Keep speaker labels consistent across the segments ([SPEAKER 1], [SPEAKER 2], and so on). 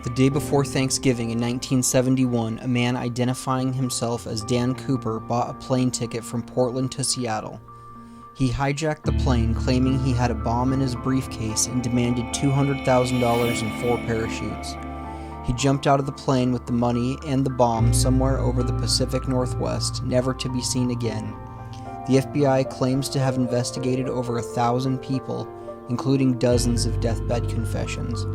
[SPEAKER 1] The day before Thanksgiving in 1971, a man identifying himself as Dan Cooper bought a plane ticket from Portland to Seattle. He hijacked the plane, claiming he had a bomb in his briefcase and demanded $200,000 and 4 parachutes. He jumped out of the plane with the money and the bomb somewhere over the Pacific Northwest, never to be seen again. The FBI claims to have investigated over 1,000 people, including dozens of deathbed confessions.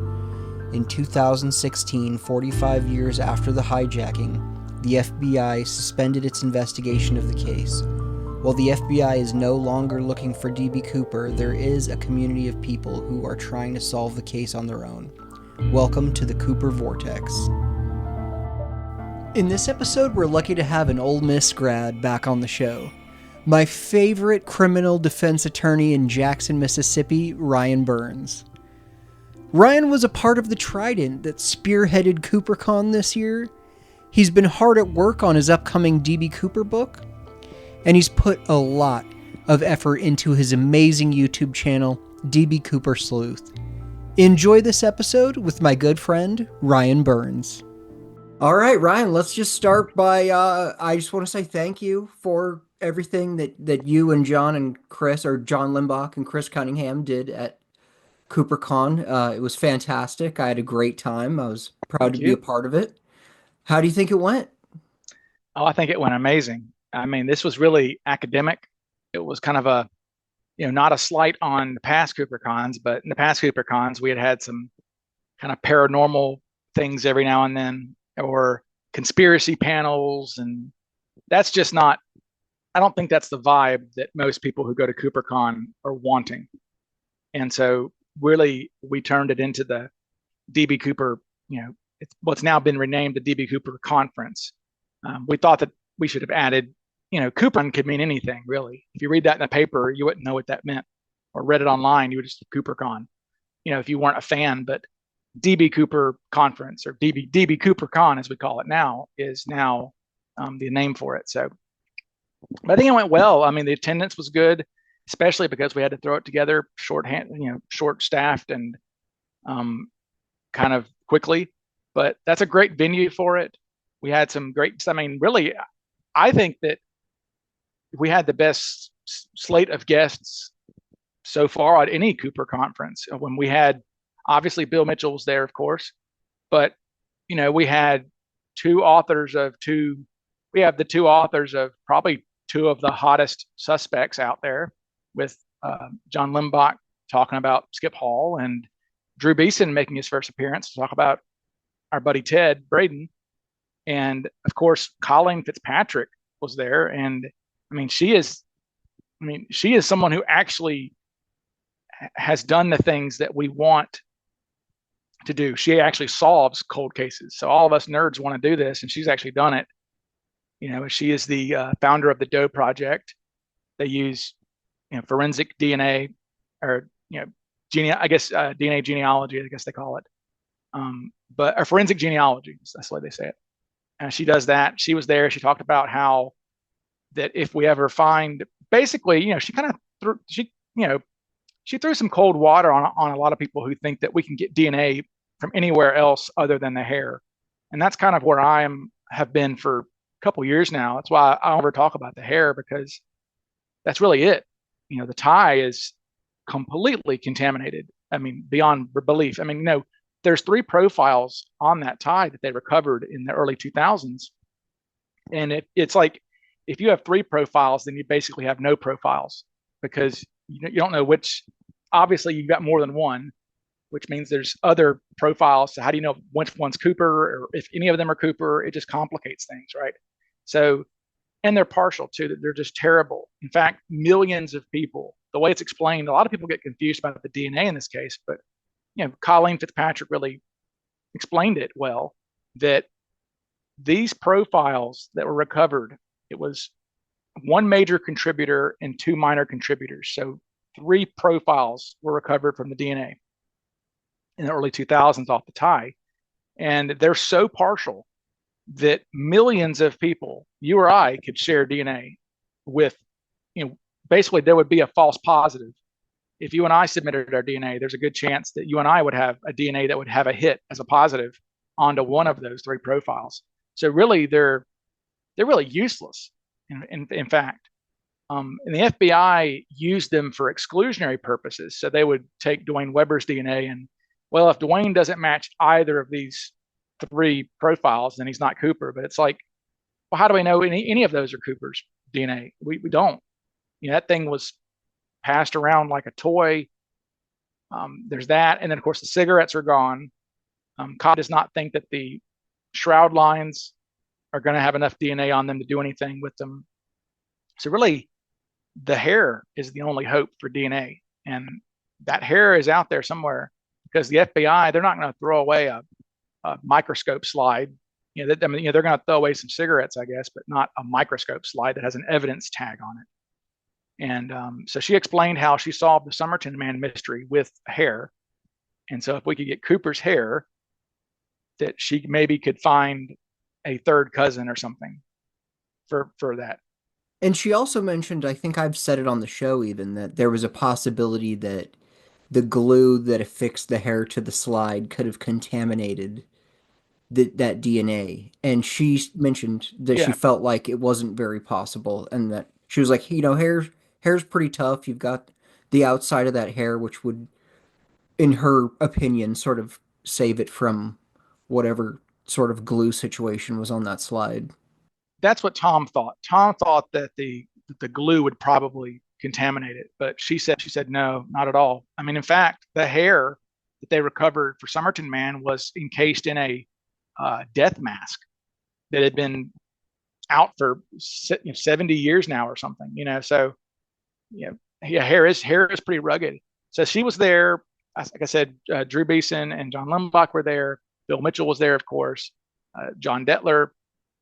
[SPEAKER 1] In 2016, 45 years after the hijacking, the FBI suspended its investigation of the case. While the FBI is no longer looking for DB Cooper, there is a community of people who are trying to solve the case on their own. Welcome to the Cooper Vortex. In this episode, we're lucky to have an Ole Miss grad back on the show. My favorite criminal defense attorney in Jackson, Mississippi, Ryan Burns. Ryan was a part of the trident that spearheaded CooperCon this year. He's been hard at work on his upcoming DB Cooper book, and he's put a lot of effort into his amazing YouTube channel, DB Cooper Sleuth. Enjoy this episode with my good friend, Ryan Burns. All right, Ryan, let's just start by, I just want to say thank you for everything that you and John and Chris, or John Limbach and Chris Cunningham did at CooperCon. It was fantastic. I had a great time. I was proud to be a part of it. How do you think it went?
[SPEAKER 2] Oh, I think it went amazing. I mean, this was really academic. It was kind of a, not a slight on the past CooperCons, but in the past CooperCons, we had some kind of paranormal things every now and then, or conspiracy panels. And that's just not, I don't think that's the vibe that most people who go to CooperCon are wanting. And so really, we turned it into the DB Cooper, it's what's now been renamed the DB Cooper Conference. We thought that we should have added, CooperCon could mean anything, really. If you read that in the paper, you wouldn't know what that meant, or read it online, you would just CooperCon, if you weren't a fan. But DB Cooper Conference, or DB Cooper Con, as we call it now, is now the name for it. So, but I think it went well. I mean, the attendance was good, especially because we had to throw it together short-staffed and kind of quickly. But that's a great venue for it. We had some great, really, I think that we had the best slate of guests so far at any Cooper conference. When we had, obviously, Bill Mitchell was there, of course, but, we had we have the two authors of probably two of the hottest suspects out there, with John Limbach talking about Skip Hall, and Drew Beeson making his first appearance to talk about our buddy Ted Braden. And of course, Colleen Fitzpatrick was there. And she is someone who actually has done the things that we want to do. She actually solves cold cases. So all of us nerds want to do this, and she's actually done it. She is the founder of the Doe Project. They use forensic DNA, or DNA genealogy, I guess they call it, but forensic genealogy. That's the way they say it. And she does that. She was there. She talked about how that if we ever find, basically, she kind of she threw some cold water on a lot of people who think that we can get DNA from anywhere else other than the hair, and that's kind of where have been for a couple years now. That's why I don't ever talk about the hair, because that's really it. The tie is completely contaminated. Beyond belief. There's 3 profiles on that tie that they recovered in the early 2000s. And it's like, if you have 3 profiles, then you basically have no profiles, because you don't know which. Obviously, you've got more than one, which means there's other profiles. So how do you know which one's Cooper, or if any of them are Cooper? It just complicates things, right? So, and they're partial too. They're just terrible. In fact, millions of people, the way it's explained, a lot of people get confused about the DNA in this case, but Colleen Fitzpatrick really explained it well, that these profiles that were recovered, it was 1 major contributor and 2 minor contributors. So 3 profiles were recovered from the DNA in the early 2000s off the tie. And they're so partial that millions of people, you or I, could share DNA with, basically there would be a false positive. If you and I submitted our DNA, there's a good chance that you and I would have a DNA that would have a hit as a positive, onto one of those three profiles. So really, they're really useless. In fact, and the FBI used them for exclusionary purposes. So they would take Dwayne Weber's DNA and, well, if Dwayne doesn't match either of these three profiles, then he's not Cooper. But it's like, well, how do we know any of those are Cooper's DNA? We don't. That thing was passed around like a toy. There's that. And then, of course, the cigarettes are gone. Cobb does not think that the shroud lines are going to have enough DNA on them to do anything with them. So really, the hair is the only hope for DNA. And that hair is out there somewhere because the FBI, they're not going to throw away a microscope slide. They're going to throw away some cigarettes, I guess, but not a microscope slide that has an evidence tag on it. And so she explained how she solved the Somerton Man mystery with hair. And so if we could get Cooper's hair, that she maybe could find a third cousin or something for that.
[SPEAKER 1] And she also mentioned, I think I've said it on the show even, that there was a possibility that the glue that affixed the hair to the slide could have contaminated that DNA. And she mentioned that she
[SPEAKER 2] Yeah,
[SPEAKER 1] felt like it wasn't very possible, and that she was like, hair's pretty tough. You've got the outside of that hair, which would, in her opinion, sort of save it from whatever sort of glue situation was on that slide.
[SPEAKER 2] that's what Tom thought. Tom thought that the glue would probably contaminate it, but she said no, not at all. I mean, in fact, the hair that they recovered for Somerton Man was encased in a death mask that had been out for 70 years now or something. So yeah, hair is pretty rugged. So she was there. Like I said, Drew Beeson and John Limbach were there. Bill Mitchell was there, of course. John Detler,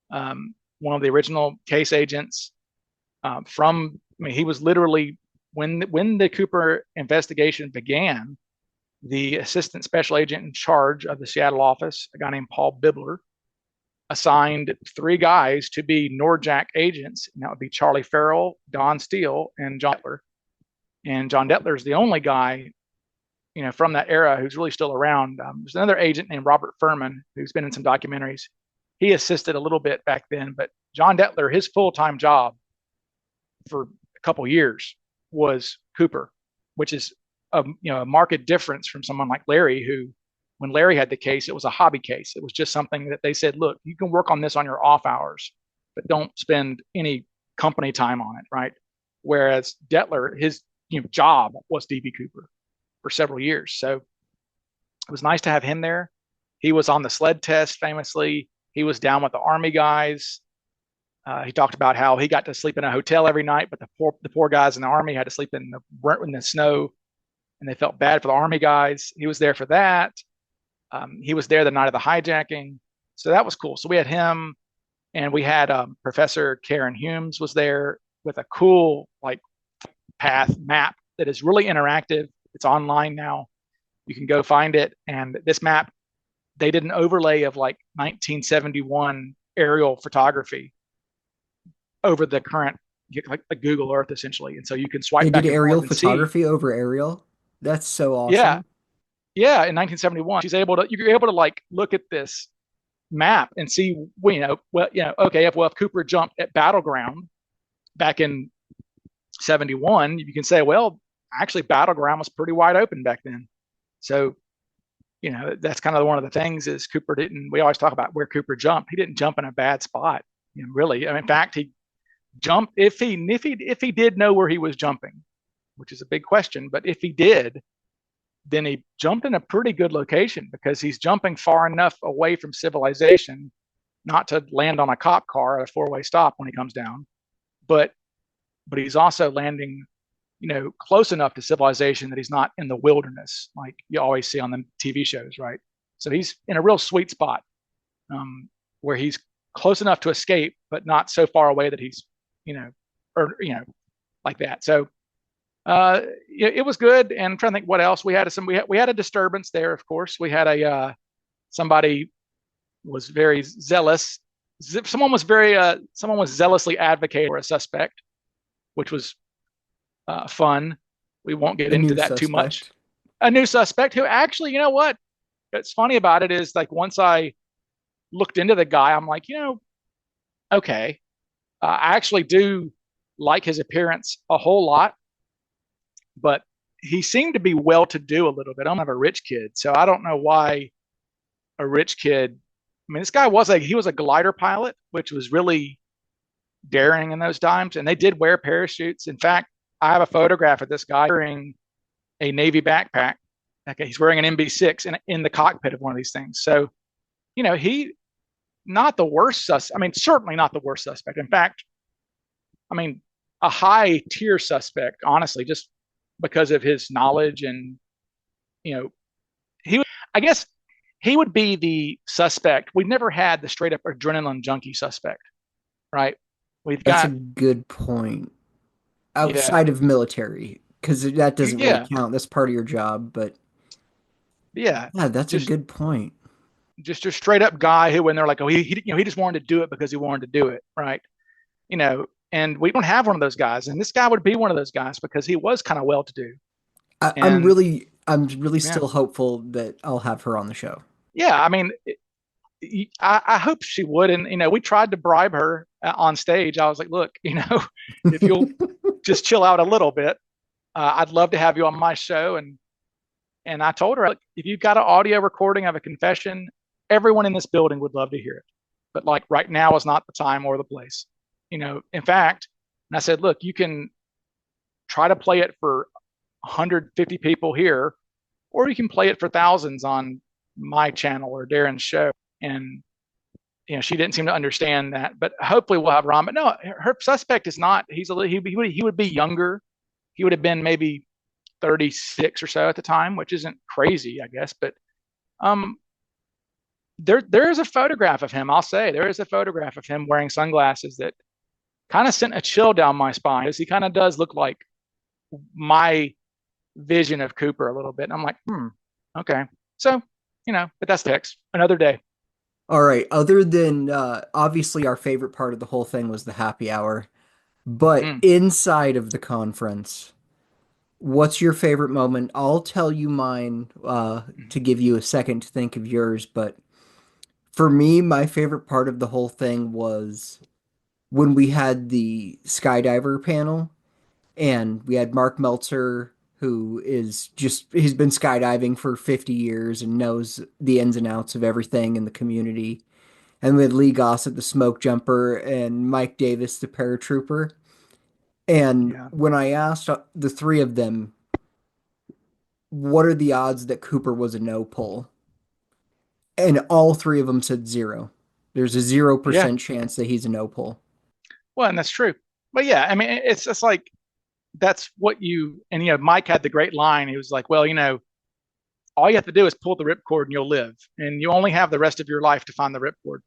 [SPEAKER 2] one of the original case agents he was literally, when the Cooper investigation began, the assistant special agent in charge of the Seattle office, a guy named Paul Bibler, assigned three guys to be Nordjack agents, and that would be Charlie Farrell, Don Steele, and John Detler. And John Detler is the only guy, from that era who's really still around. There's another agent named Robert Furman who's been in some documentaries. He assisted a little bit back then, but John Detler, his full-time job for a couple years was Cooper, which is a marked difference from someone like Larry, who, when Larry had the case, it was a hobby case. It was just something that they said, look, you can work on this on your off hours, but don't spend any company time on it, right? Whereas Detler, his job was DB Cooper for several years. So it was nice to have him there. He was on the sled test famously. He was down with the Army guys. He talked about how he got to sleep in a hotel every night, but the poor guys in the Army had to sleep in the snow, and they felt bad for the Army guys. He was there for that. He was there the night of the hijacking. So that was cool. So we had him, and we had Professor Karen Humes was there with a cool path map that is really interactive. It's online now. You can go find it. And this map, they did an overlay of 1971 aerial photography over the current, like Google Earth essentially. And so you can
[SPEAKER 1] They
[SPEAKER 2] swipe
[SPEAKER 1] did
[SPEAKER 2] back and
[SPEAKER 1] aerial
[SPEAKER 2] forth and see.
[SPEAKER 1] photography over aerial. That's so
[SPEAKER 2] Yeah,
[SPEAKER 1] awesome.
[SPEAKER 2] yeah. In 1971, you're able to look at this map and see, okay, if Cooper jumped at Battleground back in 71, you can say, well, actually Battleground was pretty wide open back then. So, that's kind of one of the things is we always talk about where Cooper jumped. He didn't jump in a bad spot, really. I mean, in fact, he jumped if he did know where he was jumping, which is a big question. But if he did, then he jumped in a pretty good location because he's jumping far enough away from civilization not to land on a cop car at a four-way stop when he comes down, but he's also landing, close enough to civilization that he's not in the wilderness like you always see on the TV shows, right? So he's in a real sweet spot where he's close enough to escape, but not so far away that he's, like that. So it was good. And I'm trying to think what else we had. We had a disturbance there. Of course, we had somebody was very zealous. Someone was zealously advocating for a suspect, which was fun. We won't get
[SPEAKER 1] A
[SPEAKER 2] into
[SPEAKER 1] new
[SPEAKER 2] that too much.
[SPEAKER 1] suspect.
[SPEAKER 2] A new suspect who actually, you know what? What's funny about it is once I looked into the guy, I'm like, okay, I actually do like his appearance a whole lot, but he seemed to be well to do a little bit. I don't have a rich kid, so I don't know why a rich kid. I mean, this guy he was a glider pilot, which was really daring in those times, and they did wear parachutes. In fact, I have a photograph of this guy wearing a Navy backpack. Okay, he's wearing an MB6 in the cockpit of one of these things. So, he not the worst I mean, certainly not the worst suspect. In fact, I mean, a high tier suspect, honestly, just because of his knowledge and you know, I guess he would be the suspect. We've never had the straight up adrenaline junkie suspect, right? We've
[SPEAKER 1] That's a
[SPEAKER 2] got
[SPEAKER 1] good point.
[SPEAKER 2] yeah,
[SPEAKER 1] Outside of military, because that doesn't really
[SPEAKER 2] yeah,
[SPEAKER 1] count. That's part of your job. But
[SPEAKER 2] yeah.
[SPEAKER 1] yeah, that's a
[SPEAKER 2] Just
[SPEAKER 1] good point.
[SPEAKER 2] just a straight up guy who, when they're like, oh, he just wanted to do it because he wanted to do it, right? And we don't have one of those guys, and this guy would be one of those guys because he was kind of well to do, and
[SPEAKER 1] I'm really
[SPEAKER 2] yeah,
[SPEAKER 1] still hopeful that I'll have her on the show.
[SPEAKER 2] yeah. I mean, I hope she would, and we tried to bribe her on stage. I was like, look, if you'll just chill out a little bit, I'd love to have you on my show, and I told her, like, if you've got an audio recording of a confession, everyone in this building would love to hear it. But like right now is not the time or the place. In fact, and I said, look, you can try to play it for 150 people here, or you can play it for thousands on my channel or Darren's show. And she didn't seem to understand that. But hopefully we'll have Ron. But no, her suspect is not. He would be younger. He would have been maybe 36 or so at the time, which isn't crazy, I guess. But um, there is a photograph of him. I'll say there is a photograph of him wearing sunglasses that kind of sent a chill down my spine, because he kind of does look like my vision of Cooper a little bit. And I'm like, okay. So, but that's text another day.
[SPEAKER 1] All right. Other than obviously our favorite part of the whole thing was the happy hour, but
[SPEAKER 2] Mm.
[SPEAKER 1] inside of the conference, what's your favorite moment? I'll tell you mine to give you a second to think of yours, but for me, my favorite part of the whole thing was when we had the skydiver panel and we had Mark Meltzer, who is just, he's been skydiving for 50 years and knows the ins and outs of everything in the community. And we had Lee Gossett, the smoke jumper, and Mike Davis, the paratrooper. And
[SPEAKER 2] Yeah.
[SPEAKER 1] when I asked the three of them, what are the odds that Cooper was a no pull? And all three of them said zero. There's a
[SPEAKER 2] Yeah.
[SPEAKER 1] 0% chance that he's a no pull.
[SPEAKER 2] Well, and that's true. But yeah, I mean, it's just like, that's what and Mike had the great line. He was like, well, all you have to do is pull the ripcord and you'll live. And you only have the rest of your life to find the ripcord.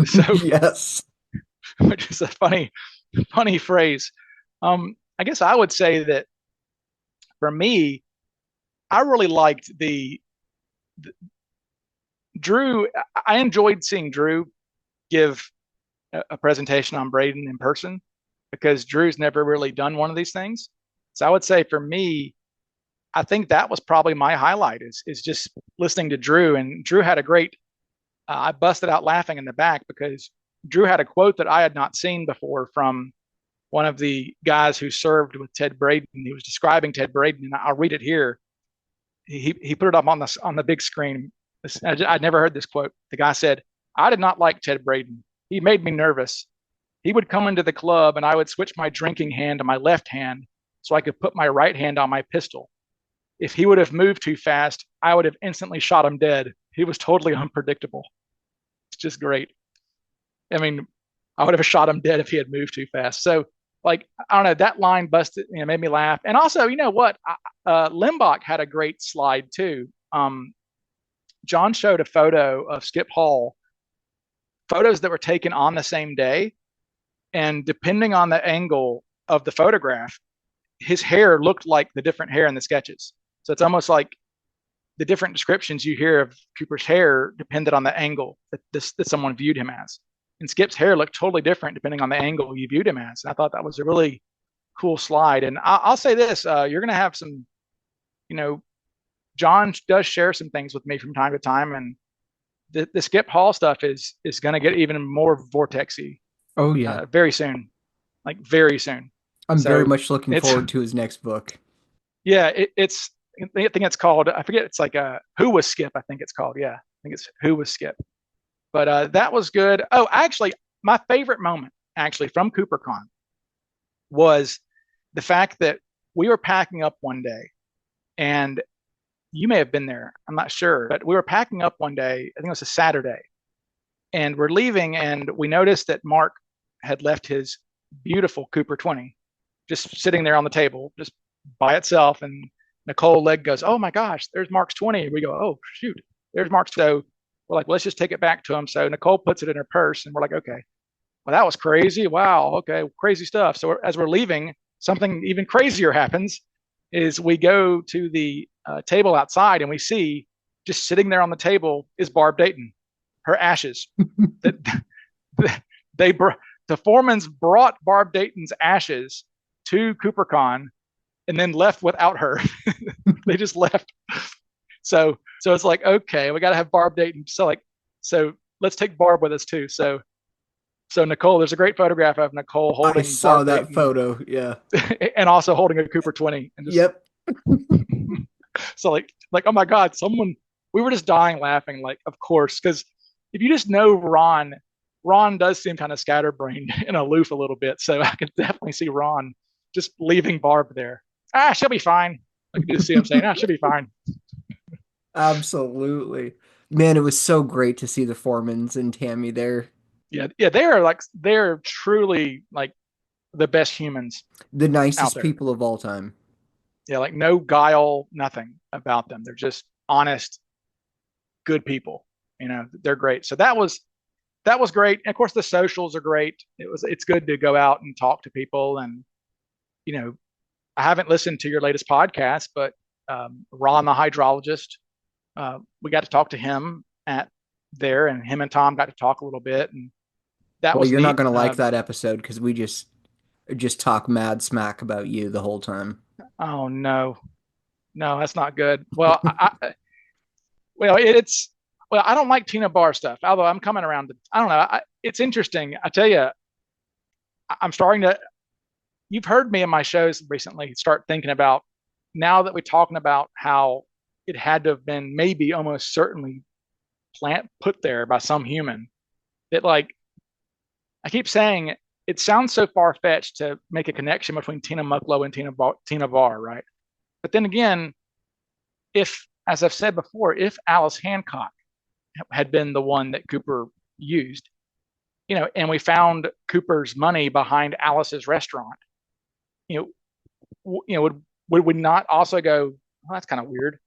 [SPEAKER 2] So,
[SPEAKER 1] Yes.
[SPEAKER 2] which is a funny phrase. I guess I would say that for me, I really liked the Drew. I enjoyed seeing Drew give a presentation on Braden in person, because Drew's never really done one of these things. So I would say for me, I think that was probably my highlight, is just listening to Drew. And Drew had a great, I busted out laughing in the back because Drew had a quote that I had not seen before from one of the guys who served with Ted Braden. He was describing Ted Braden, and I'll read it here. He put it up on the big screen. I'd never heard this quote. The guy said, "I did not like Ted Braden. He made me nervous. He would come into the club and I would switch my drinking hand to my left hand so I could put my right hand on my pistol. If he would have moved too fast, I would have instantly shot him dead. He was totally unpredictable." It's just great. I mean, I would have shot him dead if he had moved too fast. So, like, I don't know, that line busted, made me laugh. And also, you know what? Limbach had a great slide too. John showed a photo of Skip Hall, photos that were taken on the same day. And depending on the angle of the photograph, his hair looked like the different hair in the sketches. So it's almost like the different descriptions you hear of Cooper's hair depended on the angle that someone viewed him as. And Skip's hair looked totally different depending on the angle you viewed him as. And I thought that was a really cool slide. And I'll say this, you're going to have some, John does share some things with me from time to time. And the Skip Hall stuff is going to get even more vortexy
[SPEAKER 1] Oh yeah.
[SPEAKER 2] very soon, like very soon.
[SPEAKER 1] I'm very
[SPEAKER 2] So
[SPEAKER 1] much looking
[SPEAKER 2] it's
[SPEAKER 1] forward to his next book.
[SPEAKER 2] yeah, it's I think it's called, I forget, it's like Who Was Skip, I think it's called. Yeah, I think it's Who Was Skip. But that was good. Oh, actually, my favorite moment actually from CooperCon was the fact that we were packing up one day, and you may have been there. I'm not sure, but we were packing up one day. I think it was a Saturday, and we're leaving, and we noticed that Mark had left his beautiful Cooper 20 just sitting there on the table, just by itself. And Nicole Legg goes, "Oh my gosh, there's Mark's 20." And we go, "Oh shoot, there's Mark's." So we're like, let's just take it back to him. So Nicole puts it in her purse, and we're like, okay, well, that was crazy. Wow. Okay. Crazy stuff. So as we're leaving, something even crazier happens is we go to the table outside, and we see just sitting there on the table is Barb Dayton, her ashes. they the Foremans brought Barb Dayton's ashes to CooperCon and then left without her. They just left. So it's like, okay, we got to have Barb Dayton. So let's take Barb with us too. So Nicole, there's a great photograph of Nicole holding
[SPEAKER 1] I saw
[SPEAKER 2] Barb
[SPEAKER 1] that
[SPEAKER 2] Dayton,
[SPEAKER 1] photo. Yeah.
[SPEAKER 2] and also holding a Cooper 20. And just,
[SPEAKER 1] Yep.
[SPEAKER 2] so like, oh my God, we were just dying laughing. Like, of course, because if you just know Ron does seem kind of scatterbrained and aloof a little bit. So I can definitely see Ron just leaving Barb there. She'll be fine. I can just see him saying, she'll be fine.
[SPEAKER 1] Absolutely. Man, it was so great to see the Foremans and Tammy there.
[SPEAKER 2] Yeah, they're truly like the best humans
[SPEAKER 1] The
[SPEAKER 2] out
[SPEAKER 1] nicest
[SPEAKER 2] there.
[SPEAKER 1] people of all time.
[SPEAKER 2] Yeah, like no guile, nothing about them. They're just honest, good people. They're great. So that was great. And of course, the socials are great. It's good to go out and talk to people. And I haven't listened to your latest podcast, but Ron, the hydrologist, we got to talk to him at there, and him and Tom got to talk a little bit, and that
[SPEAKER 1] Well,
[SPEAKER 2] was
[SPEAKER 1] you're not
[SPEAKER 2] neat.
[SPEAKER 1] going to like that episode because we just talk mad smack about you the whole time.
[SPEAKER 2] Oh no, no, that's not good. Well, I don't like Tina Barr stuff. Although I'm coming around to, I don't know. It's interesting. I tell you, I'm starting to. You've heard me in my shows recently start thinking about, now that we're talking about how it had to have been maybe almost certainly put there by some human, that like I keep saying, it sounds so far fetched to make a connection between Tina Mucklow and Tina Barr, right? But then again, if, as I've said before, if Alice Hancock had been the one that Cooper used, and we found Cooper's money behind Alice's restaurant, would we not also go, well, that's kind of weird?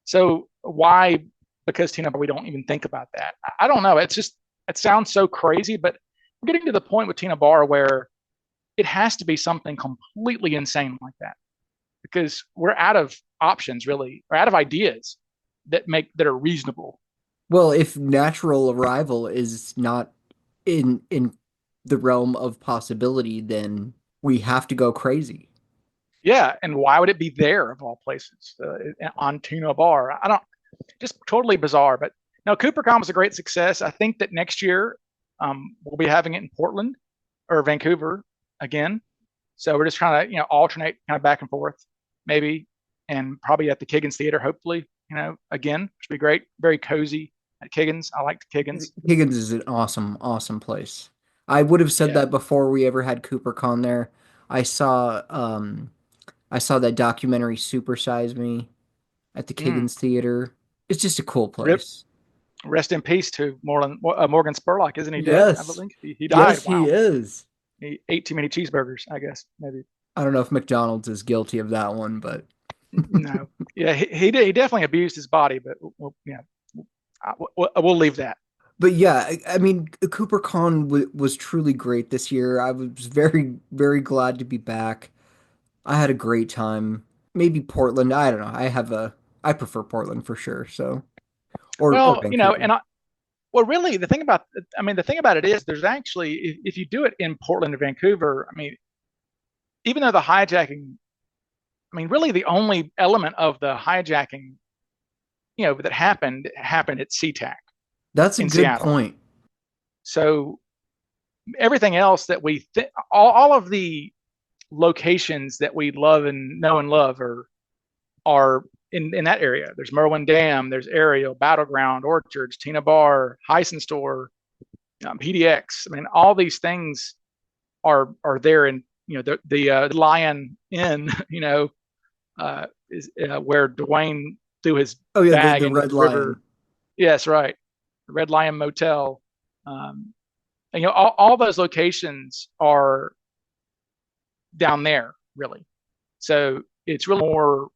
[SPEAKER 2] So why? Because Tina, we don't even think about that. I don't know. It's just, it sounds so crazy, but we're getting to the point with Tina Barr where it has to be something completely insane like that, because we're out of options, really, or out of ideas that are reasonable.
[SPEAKER 1] Well, if natural arrival is not in the realm of possibility, then we have to go crazy.
[SPEAKER 2] Yeah, and why would it be there of all places on Tina Barr? I don't. Just totally bizarre. But no, CooperCon was a great success. I think that next year we'll be having it in Portland or Vancouver again. So we're just trying to alternate kind of back and forth, maybe, and probably at the Kiggins Theater, hopefully, again, which would be great. Very cozy at Kiggins. I like the Kiggins.
[SPEAKER 1] Higgins is an awesome, awesome place. I would have said
[SPEAKER 2] Yeah.
[SPEAKER 1] that before we ever had CooperCon there. I saw I saw that documentary Super Size Me at the
[SPEAKER 2] Mm.
[SPEAKER 1] Kiggins Theater. It's just a cool
[SPEAKER 2] Rip.
[SPEAKER 1] place.
[SPEAKER 2] Rest in peace to Morgan Spurlock. Isn't he dead? I
[SPEAKER 1] Yes.
[SPEAKER 2] believe he died.
[SPEAKER 1] Yes, he
[SPEAKER 2] Wow.
[SPEAKER 1] is.
[SPEAKER 2] He ate too many cheeseburgers, I guess. Maybe.
[SPEAKER 1] I don't know if McDonald's is guilty of that one, but
[SPEAKER 2] No. Yeah, he definitely abused his body, but yeah, we'll leave that.
[SPEAKER 1] but yeah, I mean, CooperCon was truly great this year. I was very, very glad to be back. I had a great time. Maybe Portland. I don't know. I prefer Portland for sure. So or
[SPEAKER 2] Well,
[SPEAKER 1] Vancouver.
[SPEAKER 2] and really, the thing about it is, there's actually, if you do it in Portland or Vancouver, I mean, even though the hijacking, I mean, really the only element of the hijacking, that happened at SeaTac.
[SPEAKER 1] That's a
[SPEAKER 2] in
[SPEAKER 1] good
[SPEAKER 2] Seattle.
[SPEAKER 1] point.
[SPEAKER 2] So everything else that all of the locations that we love and know and love are in that area. There's Merwin Dam, there's Ariel, Battleground, Orchards, Tina Bar, Heisen Store, PDX. I mean, all these things are there, and the Lion Inn, is where Dwayne threw his
[SPEAKER 1] Oh yeah,
[SPEAKER 2] bag
[SPEAKER 1] the
[SPEAKER 2] into
[SPEAKER 1] Red
[SPEAKER 2] the river.
[SPEAKER 1] Lion.
[SPEAKER 2] Yes, right. The Red Lion Motel. And all those locations are down there, really. So it's really more,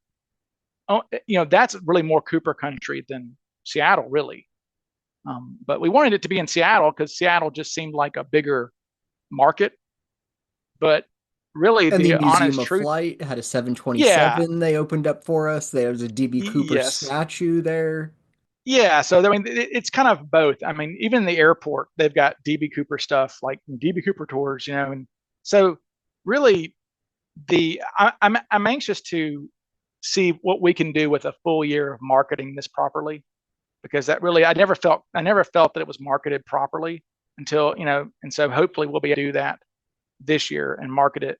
[SPEAKER 2] that's really more Cooper country than Seattle, really. But we wanted it to be in Seattle because Seattle just seemed like a bigger market. But really,
[SPEAKER 1] And the
[SPEAKER 2] the
[SPEAKER 1] Museum
[SPEAKER 2] honest
[SPEAKER 1] of
[SPEAKER 2] truth,
[SPEAKER 1] Flight had a
[SPEAKER 2] yeah,
[SPEAKER 1] 727 they opened up for us. There's a DB Cooper
[SPEAKER 2] yes,
[SPEAKER 1] statue there.
[SPEAKER 2] yeah. So I mean, it's kind of both. I mean, even in the airport, they've got DB Cooper stuff like DB Cooper tours, and so really, I'm anxious to see what we can do with a full year of marketing this properly, because that really I never felt that it was marketed properly until, and so hopefully we'll be able to do that this year and market it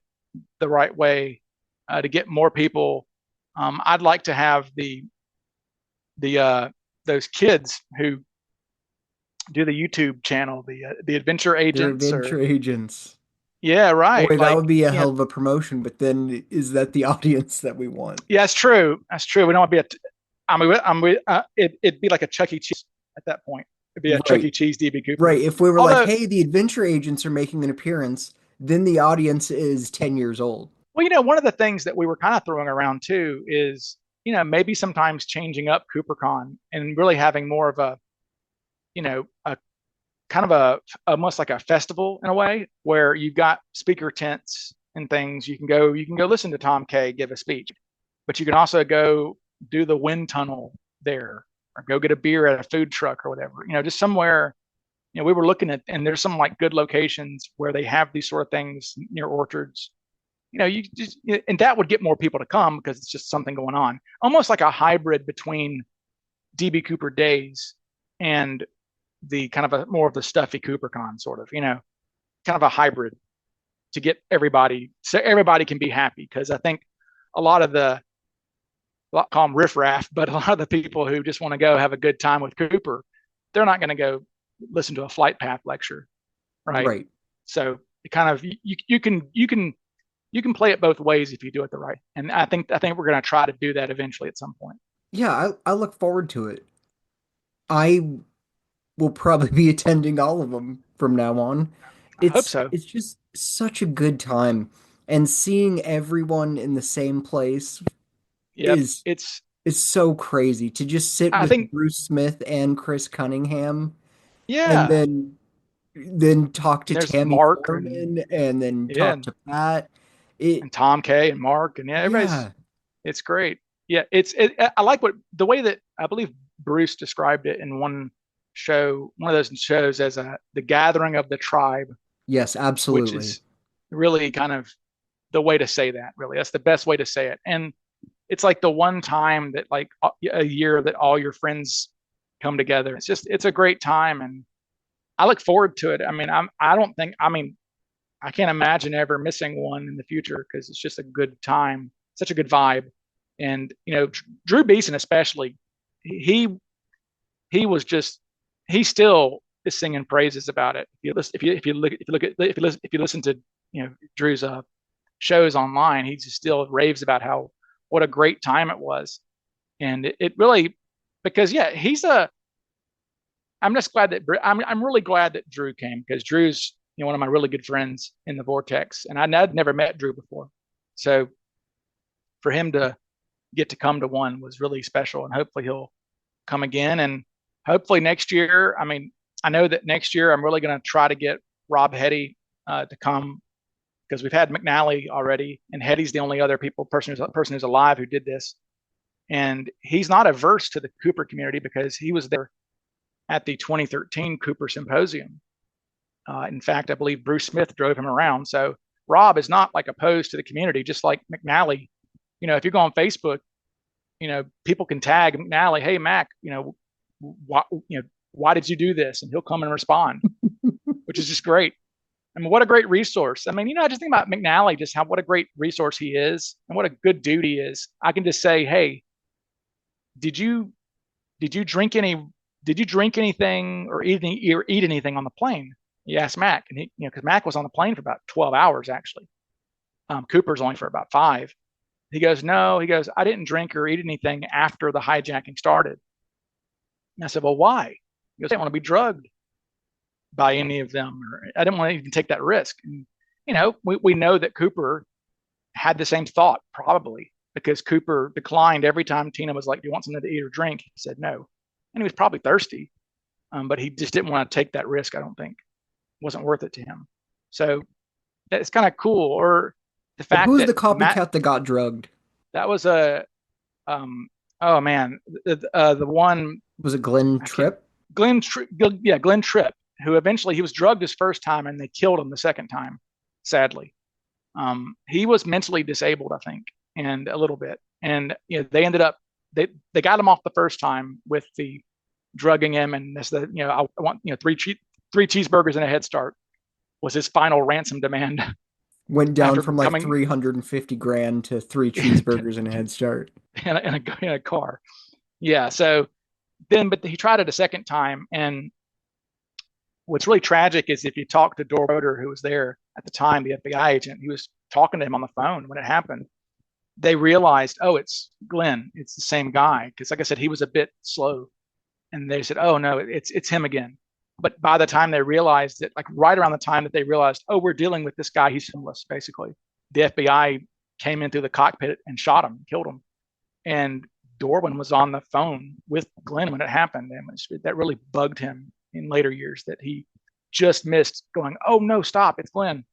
[SPEAKER 2] the right way, to get more people. I'd like to have the those kids who do the YouTube channel, the adventure
[SPEAKER 1] They're
[SPEAKER 2] agents,
[SPEAKER 1] adventure
[SPEAKER 2] or
[SPEAKER 1] agents.
[SPEAKER 2] yeah, right,
[SPEAKER 1] Boy, that
[SPEAKER 2] like,
[SPEAKER 1] would be a hell of a promotion, but then is that the audience that we want?
[SPEAKER 2] yeah, that's true. That's true. We don't want to be it'd be like a Chuck E. Cheese at that point. It'd be a Chuck
[SPEAKER 1] Right.
[SPEAKER 2] E. Cheese DB
[SPEAKER 1] Right.
[SPEAKER 2] Cooper.
[SPEAKER 1] If we were like,
[SPEAKER 2] Although,
[SPEAKER 1] hey, the adventure agents are making an appearance, then the audience is 10 years old.
[SPEAKER 2] well, one of the things that we were kind of throwing around too is, maybe sometimes changing up CooperCon and really having more of a kind of almost like a festival in a way, where you've got speaker tents and things. You can go listen to Tom Kay give a speech, but you can also go do the wind tunnel there, or go get a beer at a food truck or whatever, just somewhere. We were looking at, and there's some like good locations where they have these sort of things near orchards. You just, and that would get more people to come because it's just something going on, almost like a hybrid between DB Cooper Days and the kind of more of the stuffy CooperCon sort of, kind of a hybrid to get everybody, so everybody can be happy. Because I think a lot of the, I'll call them riffraff, but a lot of the people who just want to go have a good time with Cooper, they're not going to go listen to a flight path lecture, right?
[SPEAKER 1] Right.
[SPEAKER 2] So it kind of, you can play it both ways if you do it the right. And I think we're going to try to do that eventually at some point.
[SPEAKER 1] Yeah, I look forward to it. I will probably be attending all of them from now on.
[SPEAKER 2] I hope so.
[SPEAKER 1] It's just such a good time, and seeing everyone in the same place
[SPEAKER 2] Yep.
[SPEAKER 1] is is so crazy to just sit
[SPEAKER 2] I
[SPEAKER 1] with
[SPEAKER 2] think,
[SPEAKER 1] Bruce Smith and Chris Cunningham and
[SPEAKER 2] yeah.
[SPEAKER 1] then talk to
[SPEAKER 2] And there's
[SPEAKER 1] Tammy
[SPEAKER 2] Mark, and
[SPEAKER 1] Foreman and then
[SPEAKER 2] yeah,
[SPEAKER 1] talk to Pat. It
[SPEAKER 2] and Tom K and Mark, and yeah, everybody's,
[SPEAKER 1] yeah.
[SPEAKER 2] it's great. Yeah, I like what the way that I believe Bruce described it in one of those shows, as the gathering of the tribe,
[SPEAKER 1] Yes,
[SPEAKER 2] which
[SPEAKER 1] absolutely.
[SPEAKER 2] is really kind of the way to say that. Really, that's the best way to say it. And it's like the one time that, like, a year that all your friends come together. It's a great time, and I look forward to it. I mean, I don't think, I mean, I can't imagine ever missing one in the future, because it's just a good time, such a good vibe. And Drew Beeson especially, he he was just, he still is singing praises about it. If you listen to Drew's shows online, he just still raves about how, what a great time it was. And it really, because yeah, I'm just glad that I'm really glad that Drew came, because Drew's one of my really good friends in the Vortex, and I'd never met Drew before. So for him to get to come to one was really special, and hopefully he'll come again. And hopefully next year, I mean, I know that next year I'm really going to try to get Rob Hetty to come, because we've had McNally already, and Hetty's the only other person who's alive who did this. And he's not averse to the Cooper community, because he was there at the 2013 Cooper Symposium. In fact, I believe Bruce Smith drove him around. So Rob is not like opposed to the community, just like McNally. If you go on Facebook, people can tag McNally, hey Mac, why did you do this? And he'll come and respond, which is just great. I mean, what a great resource. I mean, I just think about McNally, just what a great resource he is and what a good dude he is. I can just say, hey, did you did you drink anything or eat anything on the plane? He asked Mac, and because Mac was on the plane for about 12 hours actually. Cooper's only for about 5. He goes, no. He goes, I didn't drink or eat anything after the hijacking started. And I said, well, why? He goes, I didn't want to be drugged by any of them, or I didn't want to even take that risk. And we know that Cooper had the same thought probably, because Cooper declined every time Tina was like, do you want something to eat or drink? He said no. And he was probably thirsty, but he just didn't want to take that risk. I don't think it wasn't worth it to him. So that's kind of cool. Or the fact
[SPEAKER 1] who's
[SPEAKER 2] that
[SPEAKER 1] the copycat that got drugged?
[SPEAKER 2] That was oh man, the one,
[SPEAKER 1] was it Glenn Tripp?
[SPEAKER 2] Glenn Tripp, who eventually he was drugged his first time and they killed him the second time, sadly. He was mentally disabled, I think, and a little bit. And they ended up they got him off the first time with the drugging him, and this I want three cheeseburgers and a Head Start was his final ransom demand.
[SPEAKER 1] Went down from like 350 grand to 3 cheeseburgers and a Head Start
[SPEAKER 2] in a car. Yeah. So then, but he tried it a second time, and what's really tragic is if you talk to Dorr Roeder, who was there at the time, the FBI agent, he was talking to him on the phone when it happened. They realized, oh, it's Glenn. It's the same guy. Because like I said, he was a bit slow. And they said, oh, no, it's him again. But by the time they realized it, like right around the time that they realized, oh, we're dealing with this guy, he's homeless, basically. The FBI came in through the cockpit and shot him, killed him. And Dorwin was on the phone with Glenn when it happened. And that really bugged him in later years, that he just missed going, oh, no, stop, it's Glenn.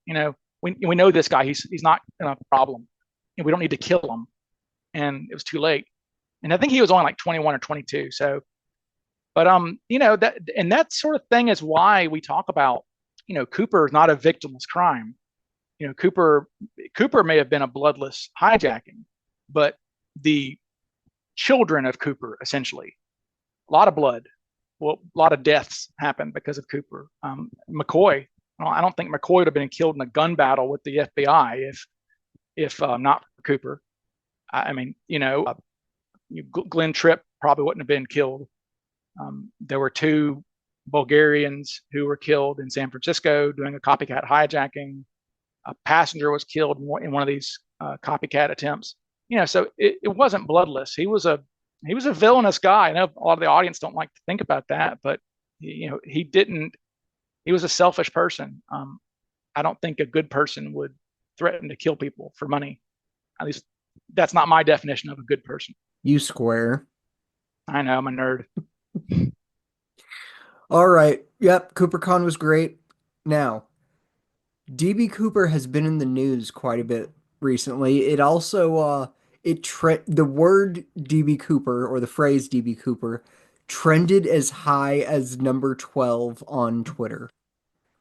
[SPEAKER 2] We know this guy. He's not a problem. And we don't need to kill him. And it was too late. And I think he was only like 21 or 22. So, but that sort of thing is why we talk about, Cooper is not a victimless crime. Cooper may have been a bloodless hijacking, but the children of Cooper, essentially, a lot of blood, a lot of deaths happened because of Cooper. McCoy, I don't think McCoy would have been killed in a gun battle with the FBI if not for Cooper. I mean, Glenn Tripp probably wouldn't have been killed. There were 2 Bulgarians who were killed in San Francisco doing a copycat hijacking. A passenger was killed in one of these copycat attempts. So it wasn't bloodless. He was a villainous guy. I know a lot of the audience don't like to think about that, but he was a selfish person. I don't think a good person would threaten to kill people for money. At least that's not my definition of a good person.
[SPEAKER 1] You square.
[SPEAKER 2] I know, I'm a nerd.
[SPEAKER 1] All right. Yep. CooperCon was great. Now, DB Cooper has been in the news quite a bit recently. It also, the word DB Cooper, or the phrase DB Cooper, trended as high as number 12 on Twitter,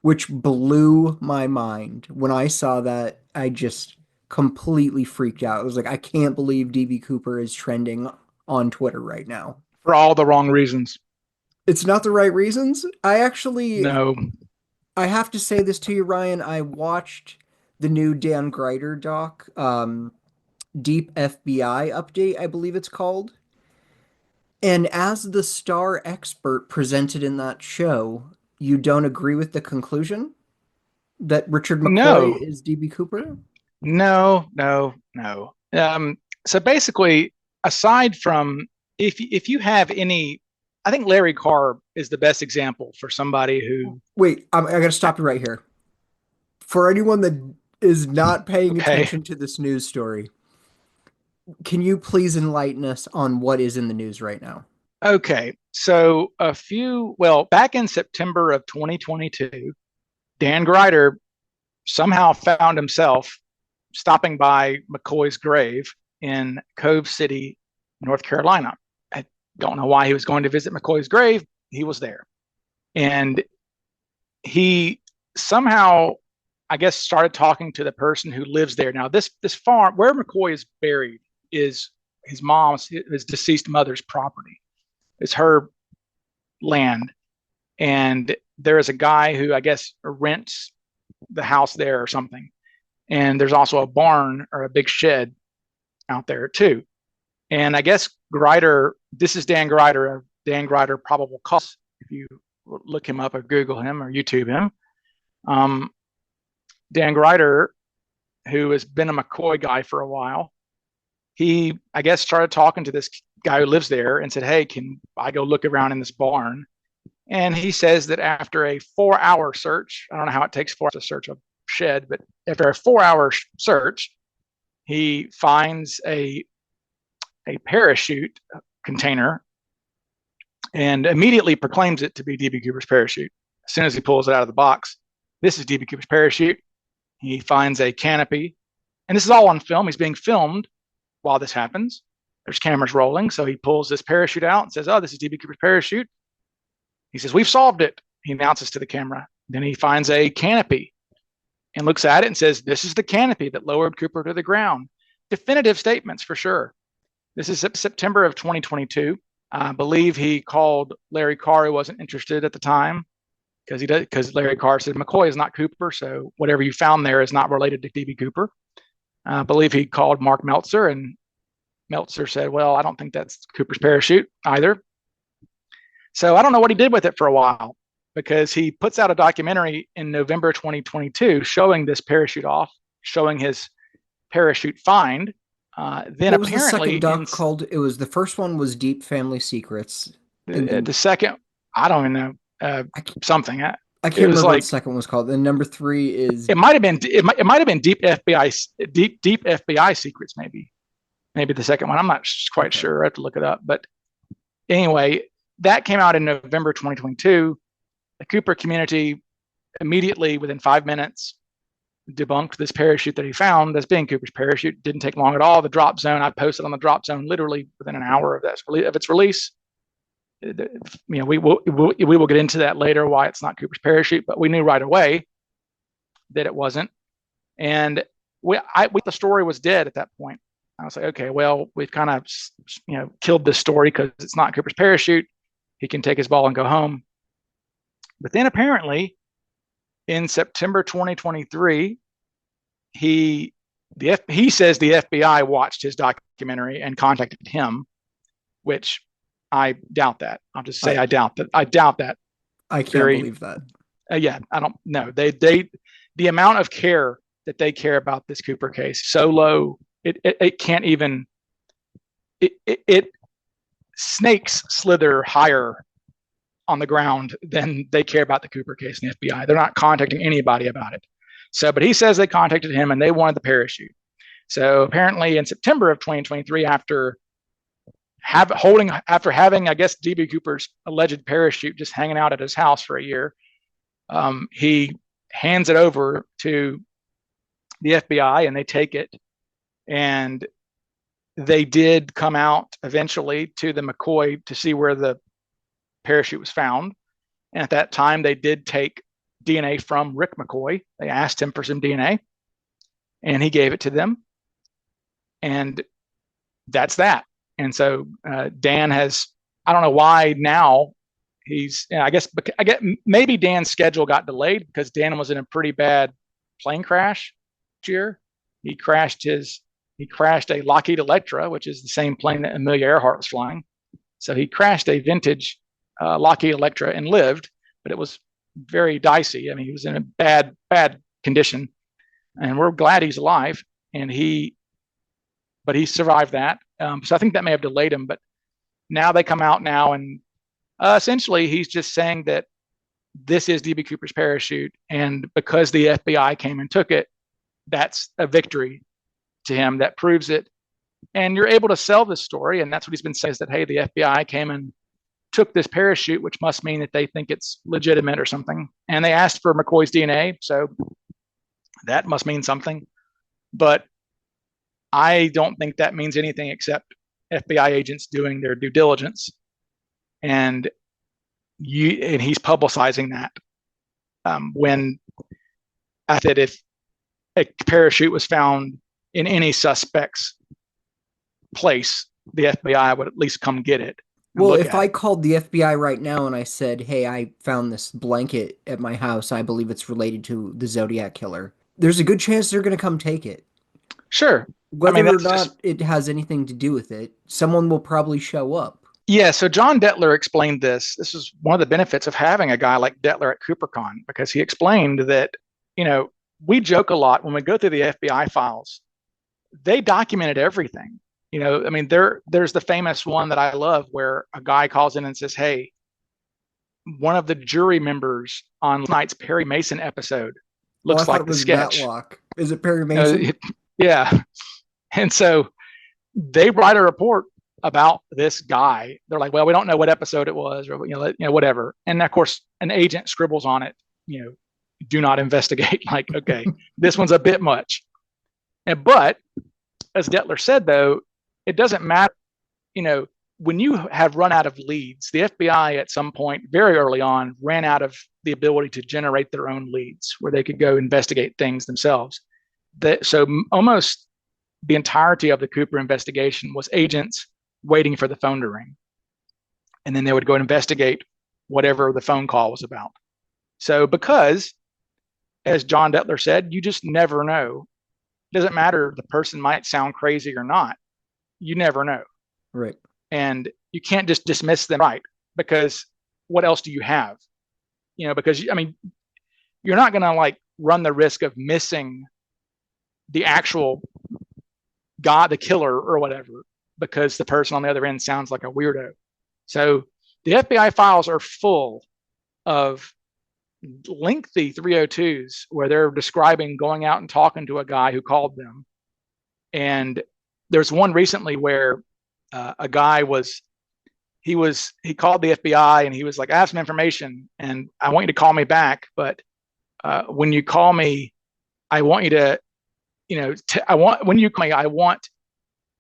[SPEAKER 1] which blew my mind. When I saw that, I just completely freaked out. I was like, I can't believe DB Cooper is trending on Twitter right now.
[SPEAKER 2] For all the wrong reasons.
[SPEAKER 1] It's not the right reasons.
[SPEAKER 2] No.
[SPEAKER 1] I have to say this to you, Ryan. I watched the new Dan Greider doc, Deep FBI Update, I believe it's called. And as the star expert presented in that show, you don't agree with the conclusion that Richard McCoy is DB Cooper?
[SPEAKER 2] No. So basically, aside from if you have any, I think Larry Carr is the best example for somebody who.
[SPEAKER 1] Wait, I got to stop you right here. For anyone that is not paying attention to this news story, can you please enlighten us on what is in the news right now?
[SPEAKER 2] Okay, so back in September of 2022, Dan Greider somehow found himself stopping by McCoy's grave in Cove City, North Carolina. I don't know why he was going to visit McCoy's grave. He was there. And he somehow, I guess, started talking to the person who lives there. Now, this farm, where McCoy is buried, is his deceased mother's property. It's her land. And there is a guy who I guess rents the house there or something. And there's also a barn or a big shed out there too. And I guess Grider, this is Dan Grider of Dan Grider Probable Cause. If you look him up or Google him or YouTube him, Dan Grider, who has been a McCoy guy for a while, he, I guess, started talking to this guy who lives there and said, "Hey, can I go look around in this barn?" And he says that after a 4-hour search, I don't know how it takes 4 hours to search a shed, but after a 4-hour search, he finds a parachute container and immediately proclaims it to be DB Cooper's parachute. As soon as he pulls it out of the box, this is DB Cooper's parachute. He finds a canopy, and this is all on film. He's being filmed while this happens. There's cameras rolling, so he pulls this parachute out and says, "Oh, this is DB Cooper's parachute." He says, "We've solved it," he announces to the camera. Then he finds a canopy and looks at it and says, "This is the canopy that lowered Cooper to the ground." Definitive statements for sure. This is September of 2022. I believe he called Larry Carr, who wasn't interested at the time, because Larry Carr said McCoy is not Cooper, so whatever you found there is not related to DB Cooper. I believe he called Mark Meltzer, and Meltzer said, "Well, I don't think that's Cooper's parachute either." So I don't know what he did with it for a while, because he puts out a documentary in November 2022 showing this parachute off, showing his parachute find. Then
[SPEAKER 1] what was
[SPEAKER 2] apparently
[SPEAKER 1] the second doc called? It was, the first one was Deep Family Secrets.
[SPEAKER 2] The second, I don't even know, something.
[SPEAKER 1] I can't remember what the second one was called. Then number 3 is,
[SPEAKER 2] it might have been Deep FBI Secrets, maybe the second one. I'm not quite sure. I have to look it up. But anyway, that came out in November 2022. The Cooper community immediately, within 5 minutes, debunked this parachute that he found as being Cooper's parachute. Didn't take long at all. The drop zone, I posted on the drop zone literally within an hour of its release. We will get into that later, why it's not Cooper's parachute, but we knew right away that it wasn't. And the story was dead at that point. I was like, okay, well, we've kind of killed this story because it's not Cooper's parachute. He can take his ball and go home. But then apparently in September 2023, he says the FBI watched his documentary and contacted him, which I doubt that. I'll just say I doubt that. I
[SPEAKER 1] can't believe that.
[SPEAKER 2] Yeah, I don't know. The amount of care that they care about this Cooper case so low, it can't even. It snakes slither higher on the ground than they care about the Cooper case in the FBI. They're not contacting anybody about it. So, but he says they contacted him and they wanted the parachute. So apparently in September of 2023, after having, I guess, DB Cooper's alleged parachute just hanging out at his house for a year, he hands it over to the FBI and they take it. And they did come out eventually to the McCoy to see where the parachute was found. And at that time, they did take DNA from Rick McCoy. They asked him for some DNA and he gave it to them. And that's that. And so Dan has, I don't know why now I guess maybe Dan's schedule got delayed because Dan was in a pretty bad plane crash last year. He crashed a Lockheed Electra, which is the same plane that Amelia Earhart was flying. So he crashed a vintage Lockheed Electra and lived, but it was very dicey. I mean, he was in a bad condition, and we're glad he's alive. But he survived that. So I think that may have delayed him. But now they come out now, and essentially he's just saying that this is DB Cooper's parachute, and because the FBI came and took it, that's a victory to him. That proves it. And you're able to sell this story, and that's what he's been saying, is that, hey, the FBI came and took this parachute, which must mean that they think it's legitimate or something. And they asked for McCoy's DNA, so that must mean something. But I don't think that means anything except FBI agents doing their due diligence. And he's publicizing that. When I said if a parachute was found in any suspect's place, the FBI would at least come get it. and
[SPEAKER 1] Well,
[SPEAKER 2] look
[SPEAKER 1] if
[SPEAKER 2] at
[SPEAKER 1] I
[SPEAKER 2] it.
[SPEAKER 1] called the FBI right now and I said, "Hey, I found this blanket at my house. I believe it's related to the Zodiac killer," there's a good chance they're going to come take it.
[SPEAKER 2] Sure. I mean,
[SPEAKER 1] Whether or
[SPEAKER 2] that's just,
[SPEAKER 1] not it has anything to do with it, someone will probably show up.
[SPEAKER 2] yeah. So John Detler explained this. This is one of the benefits of having a guy like Detler at CooperCon, because he explained that, you know, we joke a lot when we go through the FBI files. They documented everything. I mean, there's the famous one that I love where a guy calls in and says, "Hey, one of the jury members on last night's Perry Mason episode
[SPEAKER 1] Oh, I
[SPEAKER 2] looks
[SPEAKER 1] thought
[SPEAKER 2] like
[SPEAKER 1] it
[SPEAKER 2] the
[SPEAKER 1] was
[SPEAKER 2] sketch."
[SPEAKER 1] Matlock. Is it Perry
[SPEAKER 2] Uh,
[SPEAKER 1] Mason?
[SPEAKER 2] yeah. And so they write a report about this guy. They're like, "Well, we don't know what episode it was, or whatever." And of course, an agent scribbles on it, do not investigate. Like, okay, this one's a bit much. But as Detler said, though, it doesn't matter. You know, when you have run out of leads, the FBI at some point very early on ran out of the ability to generate their own leads where they could go investigate things themselves. So almost the entirety of the Cooper investigation was agents waiting for the phone to ring. And then they would go and investigate whatever the phone call was about. So because, as John Detler said, you just never know. It doesn't matter, the person might sound crazy or not. You never know.
[SPEAKER 1] Right.
[SPEAKER 2] And you can't just dismiss them, right? Because what else do you have? Because I mean, you're not going to like run the risk of missing the actual guy, the killer or whatever, because the person on the other end sounds like a weirdo. So the FBI files are full of lengthy 302s where they're describing going out and talking to a guy who called them. And there's one recently where a guy he called the FBI and he was like, "I have some information and I want you to call me back, but when you call me, I want you to, I want when you call me,